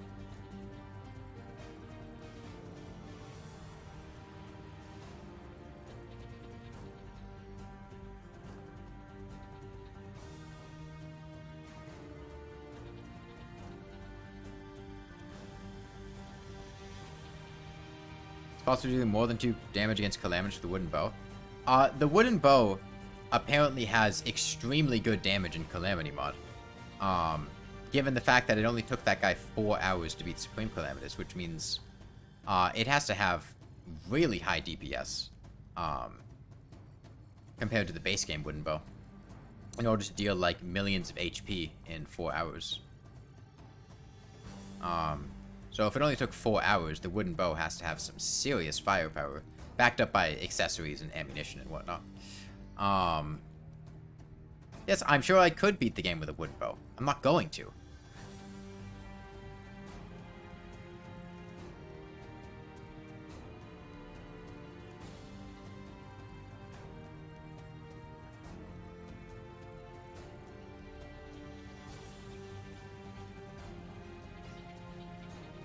It's possible to do more than 2 damage against Calamity with the wooden bow. The wooden bow apparently has extremely good damage in Calamity mod. Given the fact that it only took that guy 4 hours to beat Supreme Calamitous, which means it has to have really high DPS compared to the base game wooden bow in order to deal like millions of HP in 4 hours. So if it only took 4 hours, the wooden bow has to have some serious firepower, backed up by accessories and ammunition and whatnot. Yes, I'm sure I could beat the game with a wooden bow. I'm not going to.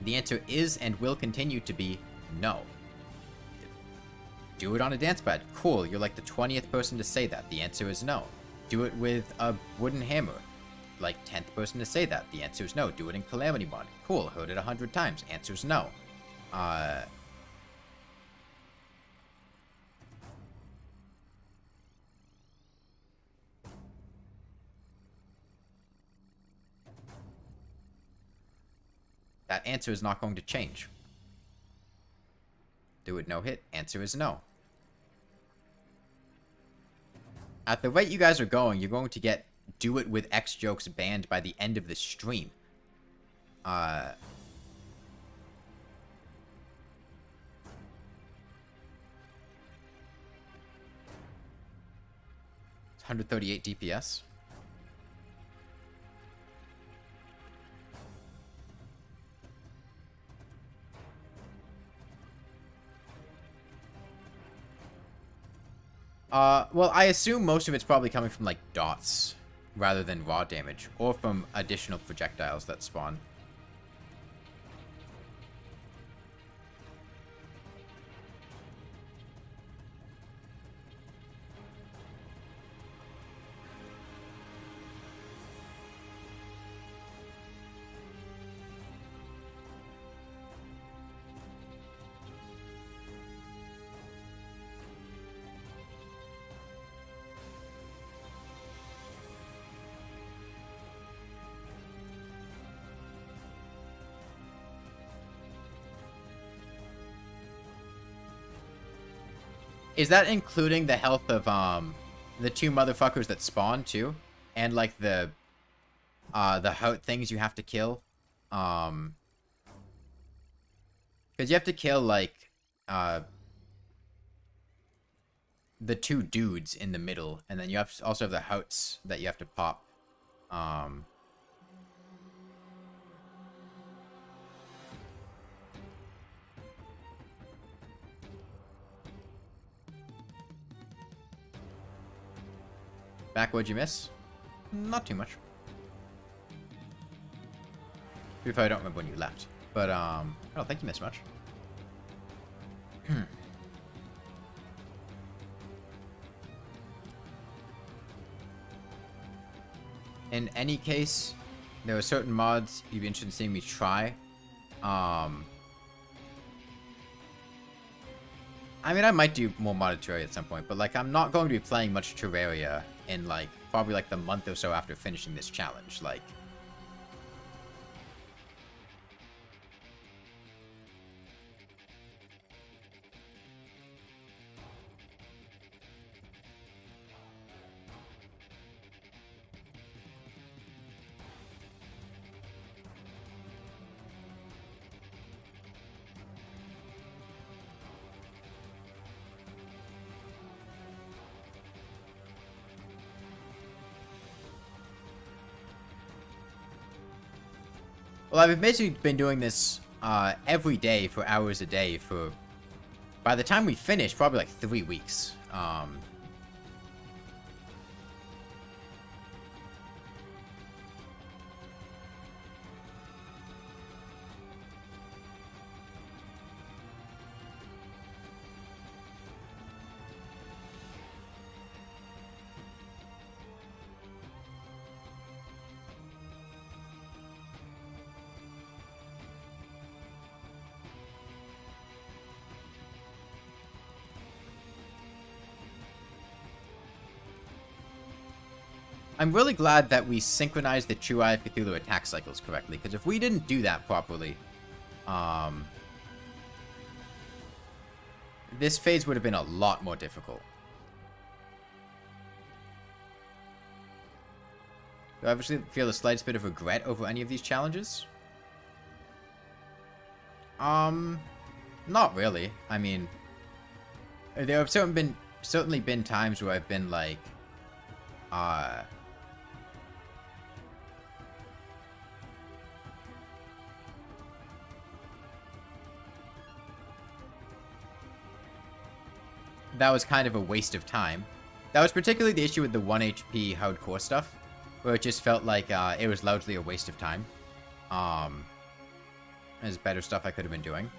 The answer is and will continue to be no. Do it on a dance pad. Cool, you're like the 20th person to say that. The answer is no. Do it with a wooden hammer. Like 10th person to say that. The answer is no. Do it in Calamity mod. Cool, heard it 100 times. Answer is no. That answer is not going to change. Do it no hit. Answer is no. At the rate you guys are going, you're going to get do it with X jokes banned by the end of the stream. It's 138 DPS. Well, I assume most of it's probably coming from, like, dots, rather than raw damage, or from additional projectiles that spawn. Is that including the health of, the 2 motherfuckers that spawn, too? And, like, the heart things you have to kill? Because you have to kill, like, the 2 dudes in the middle, and then you have also have the hearts that you have to pop. Back, what'd you miss? Not too much. If I don't remember when you left. But, I don't think you missed much. In any case, there are certain mods you'd be interested in seeing me try. I mean, I might do more modded Terraria at some point, but, like, I'm not going to be playing much Terraria in, like, probably, like, the month or so after finishing this challenge. Like, well, I've basically been doing this every day for hours a day for, by the time we finish, probably like 3 weeks. I'm really glad that we synchronized the True Eye of Cthulhu attack cycles correctly, because if we didn't do that properly, this phase would have been a lot more difficult. Do I obviously feel the slightest bit of regret over any of these challenges? Not really. I mean, there have certainly been times where I've been like, that was kind of a waste of time. That was particularly the issue with the 1 HP hardcore stuff, where it just felt like it was largely a waste of time. There's better stuff I could have been doing.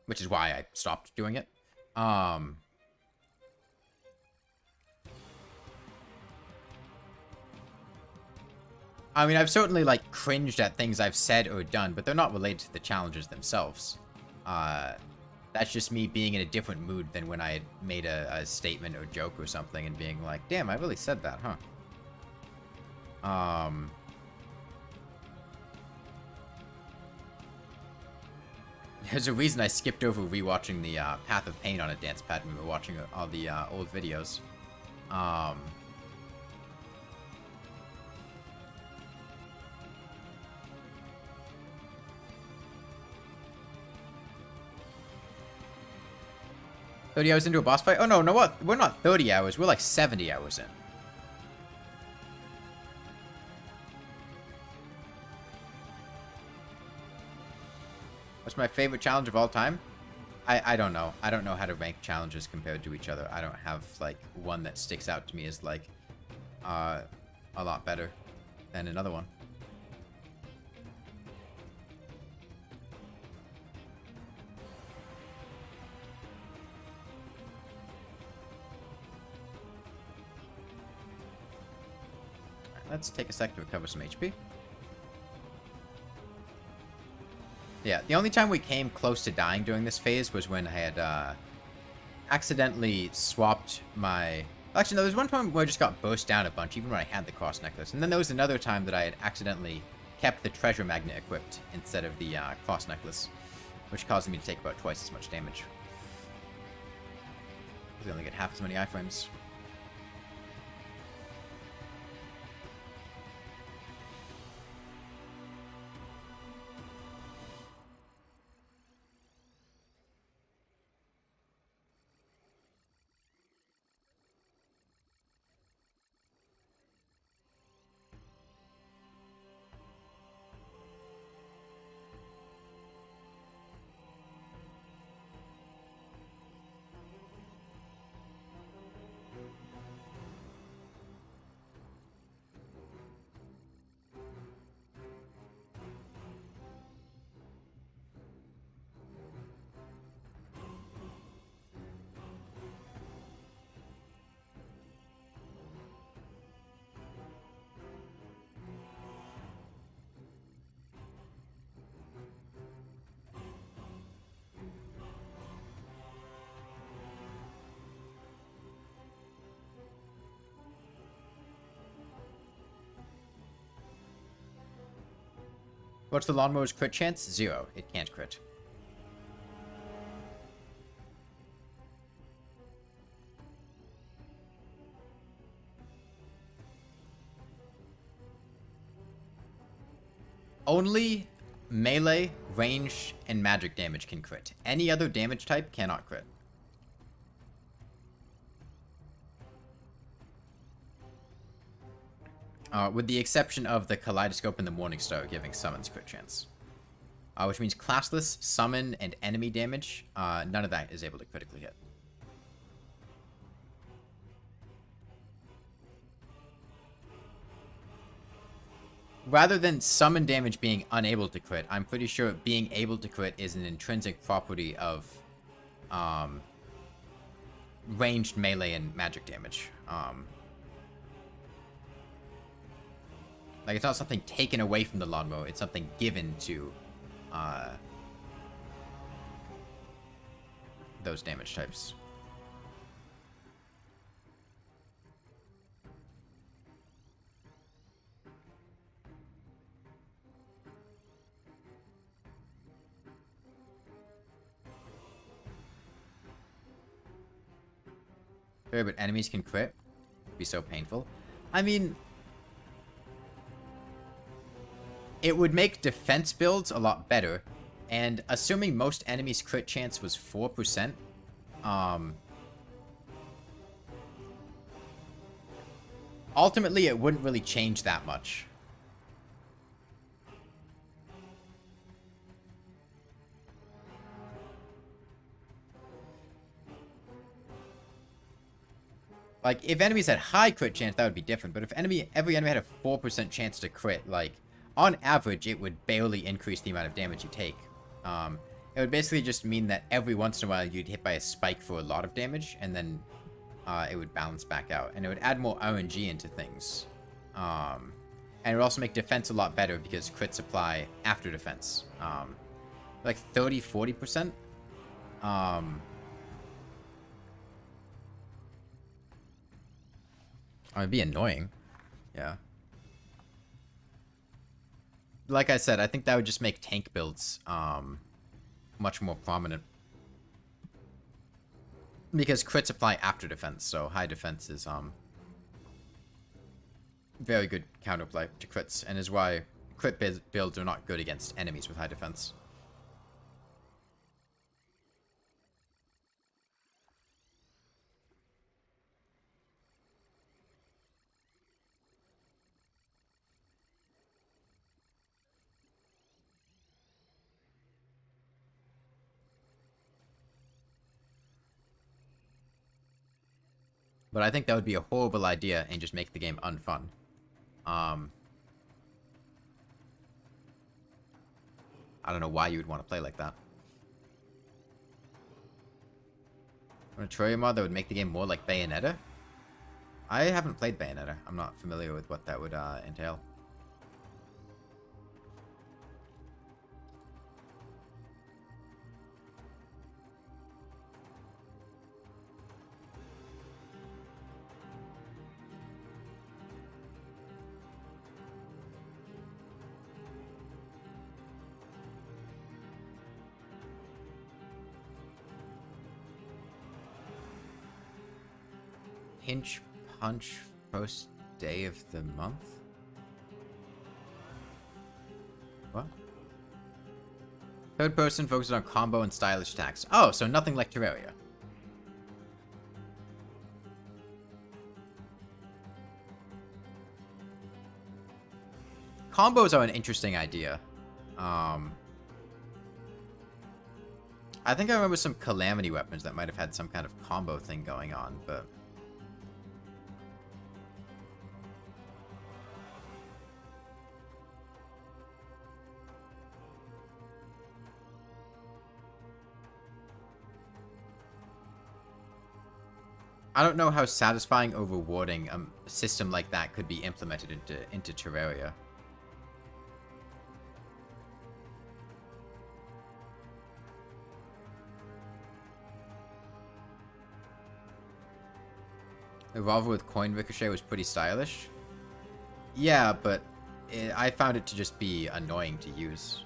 Which is why I stopped doing it. I mean, I've certainly, like, cringed at things I've said or done, but they're not related to the challenges themselves. That's just me being in a different mood than when I had made a statement or joke or something and being like, damn, I really said that, huh? There's a reason I skipped over rewatching the Path of Pain on a dance pad when we were watching all the old videos. "30 hours into a boss fight? Oh, no, what? We're not 30 hours. We're like 70 hours in. What's my favorite challenge of all time? I don't know. I don't know how to rank challenges compared to each other. I don't have, like, one that sticks out to me as, like, a lot better than another one. Let's take a sec to recover some HP. Yeah, the only time we came close to dying during this phase was when I had accidentally swapped my... Actually, no, there was one time where I just got burst down a bunch, even when I had the cross necklace. And then there was another time that I had accidentally kept the treasure magnet equipped instead of the cross necklace, which caused me to take about twice as much damage. We only get half as many iframes. What's the Lawnmower's crit chance? 0. It can't crit. Only melee, range, and magic damage can crit. Any other damage type cannot crit. With the exception of the Kaleidoscope and the Morningstar giving summons crit chance. Which means classless, summon, and enemy damage, none of that is able to critically hit. Rather than summon damage being unable to crit, I'm pretty sure being able to crit is an intrinsic property of ranged melee and magic damage. Like, it's not something taken away from the Lawnmower, it's something given to those damage types. Sure, but enemies can crit. It'd be so painful. I mean, it would make defense builds a lot better. And assuming most enemies' crit chance was 4%, ultimately it wouldn't really change that much. Like, if enemies had high crit chance, that would be different. But if every enemy had a 4% chance to crit, like, on average, it would barely increase the amount of damage you take. It would basically just mean that every once in a while you'd hit by a spike for a lot of damage, and then it would balance back out. And it would add more RNG into things. And it would also make defense a lot better because crits apply after defense. Like 30-40%. It'd be annoying. Yeah. Like I said, I think that would just make tank builds much more prominent. Because crits apply after defense, so high defense is very good counterplay to crits, and is why crit builds are not good against enemies with high defense. But I think that would be a horrible idea and just make the game unfun. I don't know why you would want to play like that. On a Terraria mod that would make the game more like Bayonetta? I haven't played Bayonetta. I'm not familiar with what that would entail. Pinch punch first day of the month? What? Third person focuses on combo and stylish attacks. Oh, so nothing like Terraria. Combos are an interesting idea. I think I remember some Calamity weapons that might have had some kind of combo thing going on, but... I don't know how satisfying or rewarding a system like that could be implemented into Terraria. The revolver with coin ricochet was pretty stylish. Yeah, but I found it to just be annoying to use.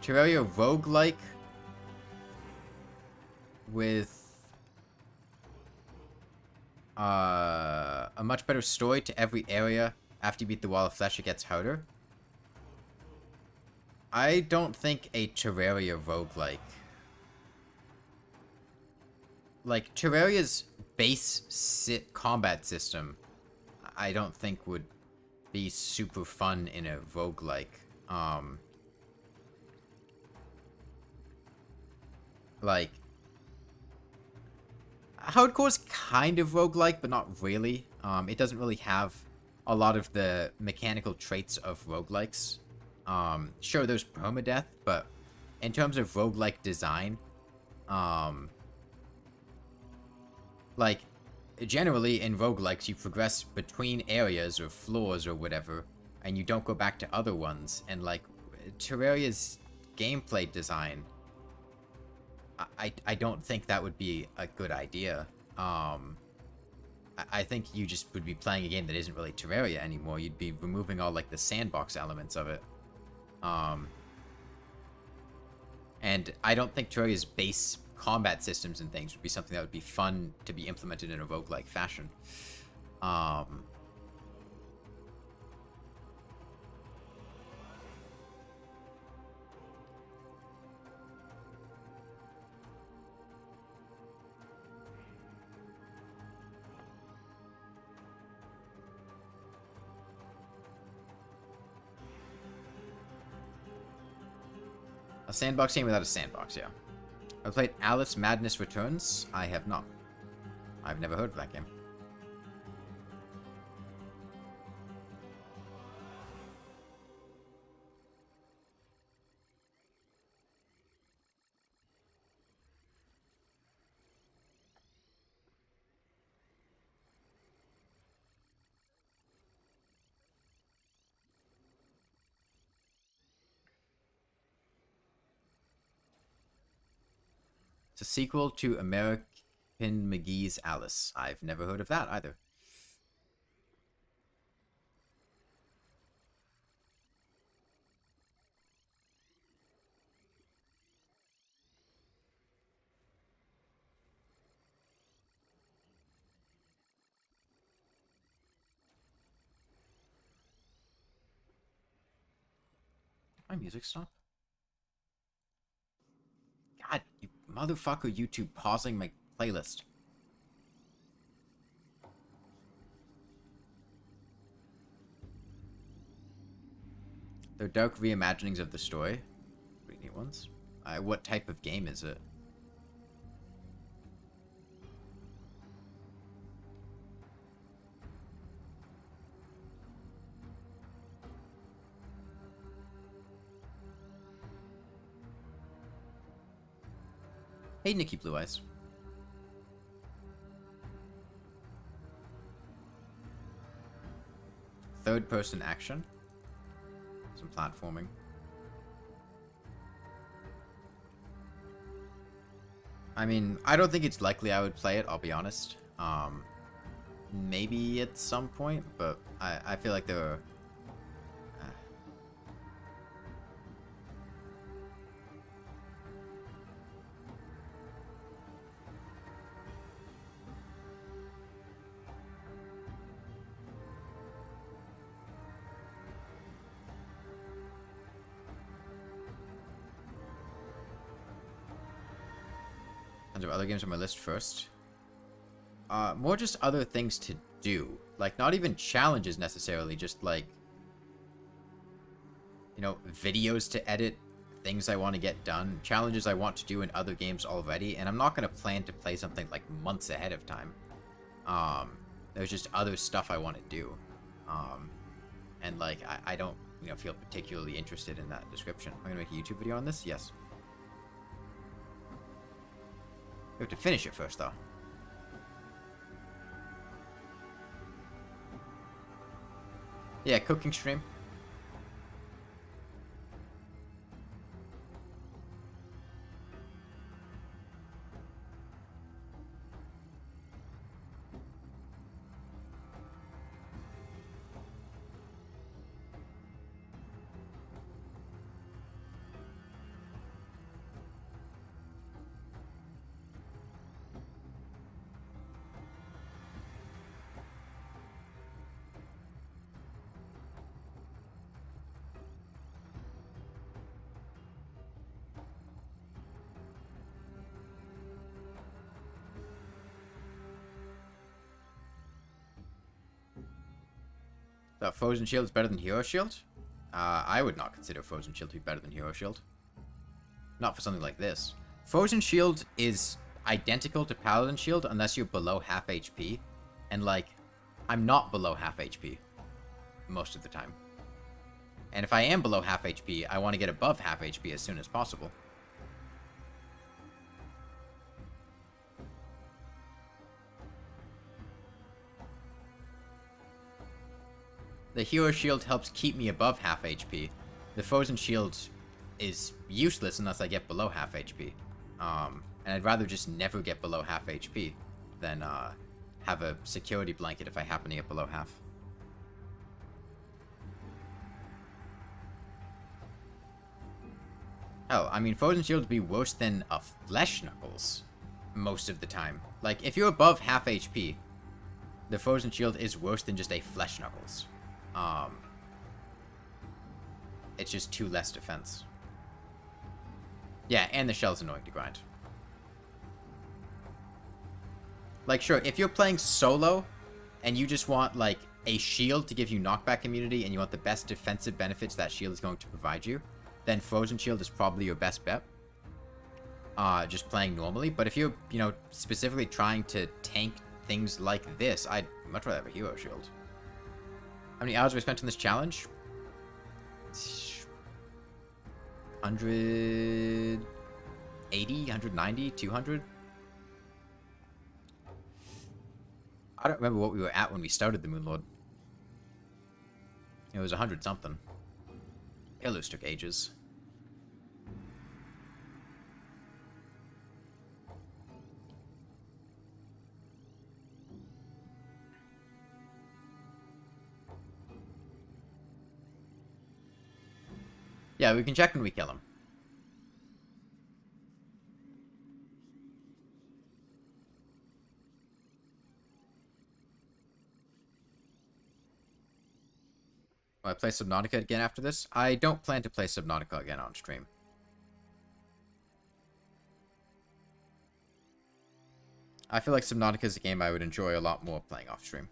Terraria roguelike with a much better story to every area. After you beat the wall of flesh, it gets harder. I don't think a Terraria roguelike... Like, Terraria's base combat system, I don't think would be super fun in a roguelike. Like, Hardcore's kind of roguelike, but not really. It doesn't really have a lot of the mechanical traits of roguelikes. Sure, there's permadeath, but in terms of roguelike design, like, generally in roguelikes, you progress between areas or floors or whatever, and you don't go back to other ones. And, like, Terraria's gameplay design I don't think that would be a good idea. I think you just would be playing a game that isn't really Terraria anymore. You'd be removing all, like, the sandbox elements of it. And I don't think Terraria's base combat systems and things would be something that would be fun to be implemented in a roguelike fashion. A sandbox game without a sandbox, yeah. I've played Alice Madness Returns. I have not. I've never heard of that game. It's a sequel to American McGee's Alice. I've never heard of that either. My music stop? God, you motherfucker, YouTube pausing my playlist. They're dark reimaginings of the story. Pretty neat ones. What type of game is it? Hey, Nikki Blue Eyes. Third-person action. Some platforming. I mean, I don't think it's likely I would play it, I'll be honest. Maybe at some point, but I feel like there are... There are other games on my list first. More just other things to do. Like, not even challenges necessarily, just like, you know, videos to edit, things I want to get done, challenges I want to do in other games already, and I'm not going to plan to play something like months ahead of time. There's just other stuff I want to do. And like, I don't, you know, feel particularly interested in that description. I'm going to make a YouTube video on this? Yes. We have to finish it first, though. Yeah, cooking stream. Frozen Shield is better than Hero Shield? I would not consider Frozen Shield to be better than Hero Shield. Not for something like this. Frozen Shield is identical to Paladin Shield unless you're below half HP. And, like, I'm not below half HP most of the time. And if I am below half HP, I want to get above half HP as soon as possible. The Hero Shield helps keep me above half HP. The Frozen Shield is useless unless I get below half HP. And I'd rather just never get below half HP than have a security blanket if I happen to get below half. Hell, I mean, Frozen Shield would be worse than a Flesh Knuckles most of the time. Like, if you're above half HP, the Frozen Shield is worse than just a Flesh Knuckles. It's just 2 less defense. Yeah, and the shell's annoying to grind. Like, sure, if you're playing solo, and you just want, like, a shield to give you knockback immunity, and you want the best defensive benefits that shield is going to provide you, then Frozen Shield is probably your best bet. Just playing normally. But if you're, you know, specifically trying to tank things like this, I'd much rather have a Hero Shield. How many hours have we spent on this challenge? 180, 190, 200? I don't remember what we were at when we started the Moonlord. It was 100 something. Pillars took ages. Yeah, we can check when we kill him. Will I play Subnautica again after this? I don't plan to play Subnautica again on stream. I feel like Subnautica is a game I would enjoy a lot more playing off stream.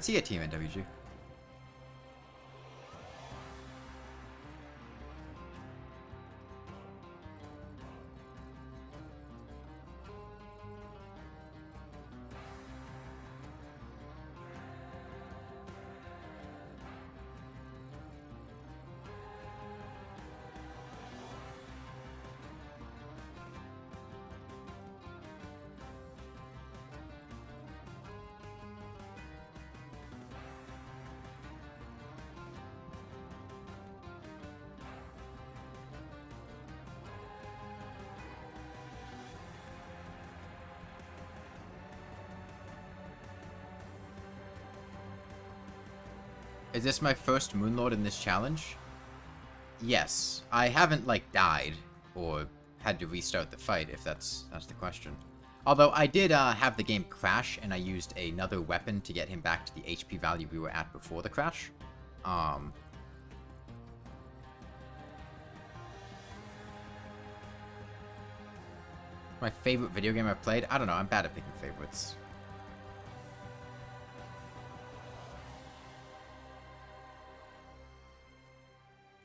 See a team in WG. Is this my first Moonlord in this challenge? Yes. I haven't, like, died or had to restart the fight, if that's the question. Although I did have the game crash, and I used another weapon to get him back to the HP value we were at before the crash. My favorite video game I've played? I don't know, I'm bad at picking favorites.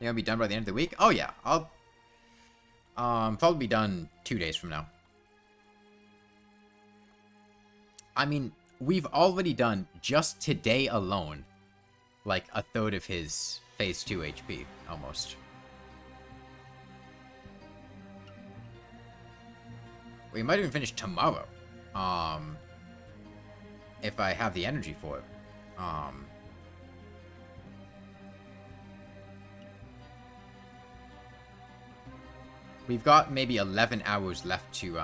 You gonna be done by the end of the week? Oh yeah, I'll probably be done 2 days from now. I mean, we've already done, just today alone, like a third of his phase 2 HP, almost. We might even finish tomorrow. If I have the energy for it. We've got maybe 11 hours left to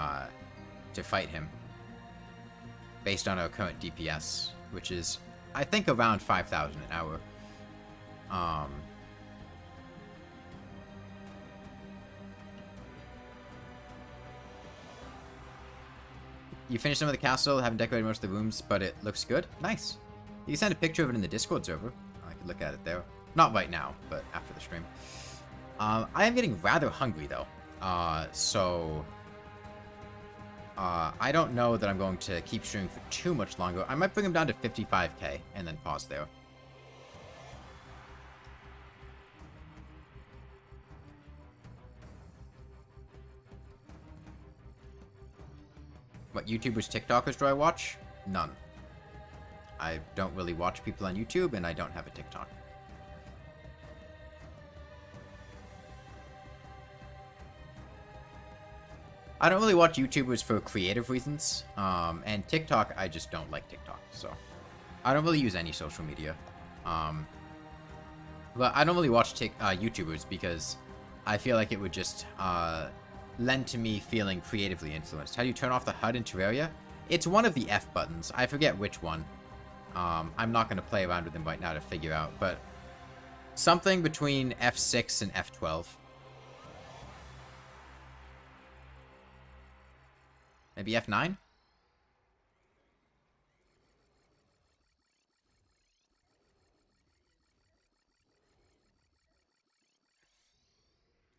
fight him. Based on our current DPS, which is, I think, around 5,000 an hour. You finished some of the castle, haven't decorated most of the rooms, but it looks good. Nice. You can send a picture of it in the Discord server. I could look at it there. Not right now, but after the stream. I am getting rather hungry, though. So I don't know that I'm going to keep streaming for too much longer. I might bring him down to 55k and then pause there. What YouTubers, TikTokers do I watch? None. I don't really watch people on YouTube, and I don't have a TikTok. I don't really watch YouTubers for creative reasons, and TikTok, I just don't like TikTok, so I don't really use any social media. But I don't really watch YouTubers because I feel like it would just lend to me feeling creatively influenced. How do you turn off the HUD in Terraria? It's one of the F buttons. I forget which one. I'm not going to play around with them right now to figure out, but something between F6 and F12. Maybe F9?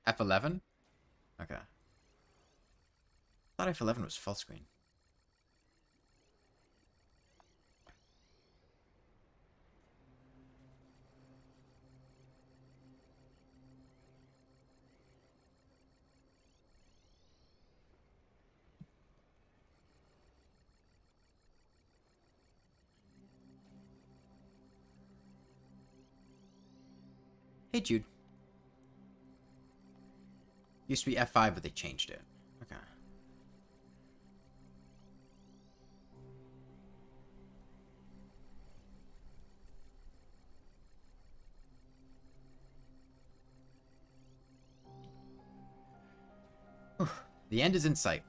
F11? Okay. I thought F11 was full screen. Hey, Jude. Used to be F5, but they changed it. Okay. Whew. The end is in sight.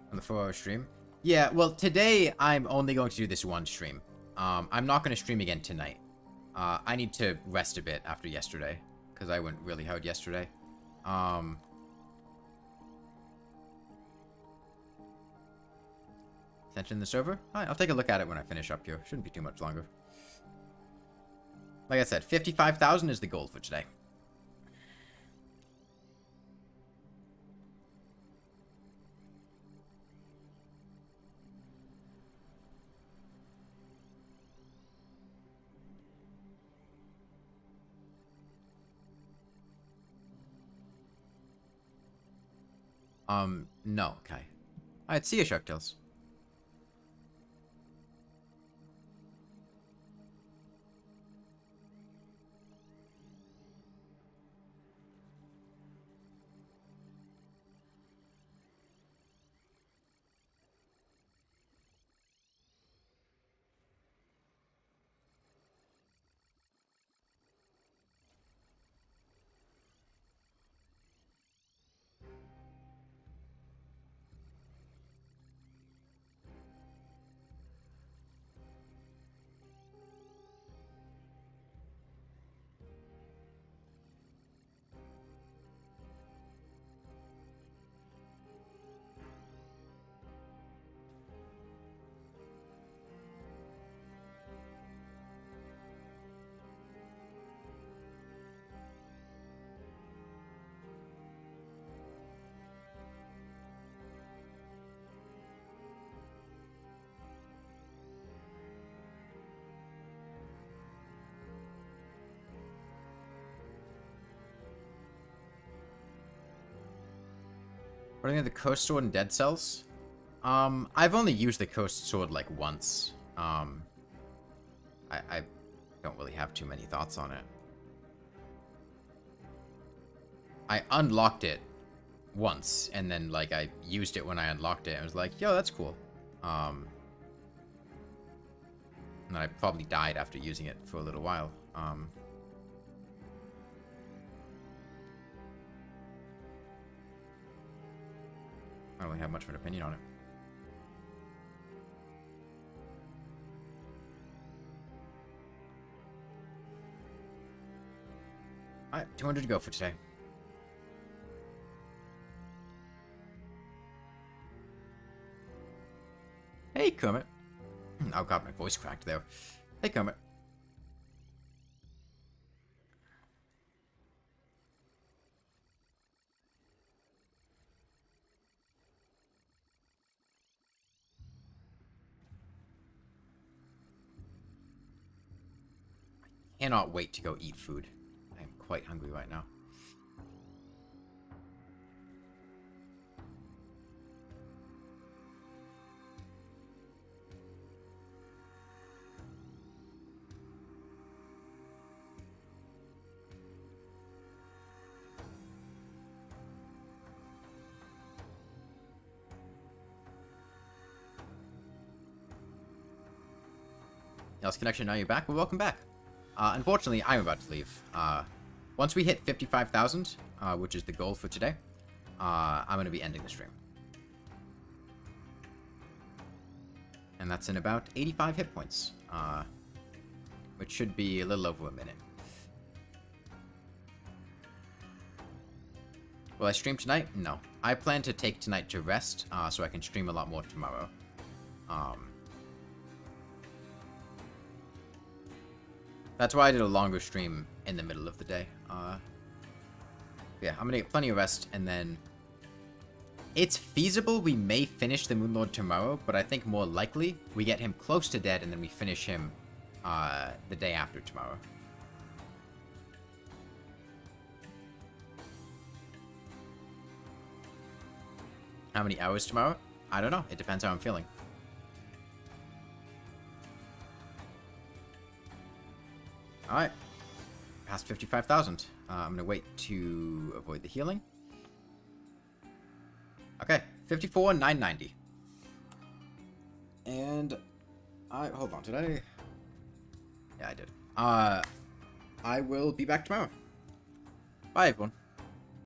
On the 4-hour stream? Yeah, well, today I'm only going to do this one stream. I'm not going to stream again tonight. I need to rest a bit after yesterday, because I went really hard yesterday. Sent in the server? Alright, I'll take a look at it when I finish up here. Shouldn't be too much longer. Like I said, 55,000 is the goal for today. No, okay. Alright, see you, Sharktails. Running the Coast Sword and Dead Cells? I've only used the Coast Sword, like, once. I don't really have too many thoughts on it. I unlocked it once, and then, like, I used it when I unlocked it. I was like, yo, that's cool. And I probably died after using it for a little while. I don't really have much of an opinion on it. Alright, 200 to go for today. Hey, Kermit. Oh god, my voice cracked there. Hey, Kermit. I cannot wait to go eat food. I am quite hungry right now. Else connection, now you're back. Well, welcome back. Unfortunately, I'm about to leave. Once we hit 55,000, which is the goal for today, I'm going to be ending the stream. And that's in about 85 hit points, which should be a little over a minute. Will I stream tonight? No. I plan to take tonight to rest, so I can stream a lot more tomorrow. That's why I did a longer stream in the middle of the day. Yeah, I'm gonna get plenty of rest, and then... It's feasible we may finish the Moonlord tomorrow, but I think more likely we get him close to dead, and then we finish him the day after tomorrow. How many hours tomorrow? I don't know. It depends how I'm feeling. Alright. Past 55,000. I'm going to wait to avoid the healing. Okay. 54,990. And... Hold on, did I... Yeah, I did. I will be back tomorrow. Bye, everyone.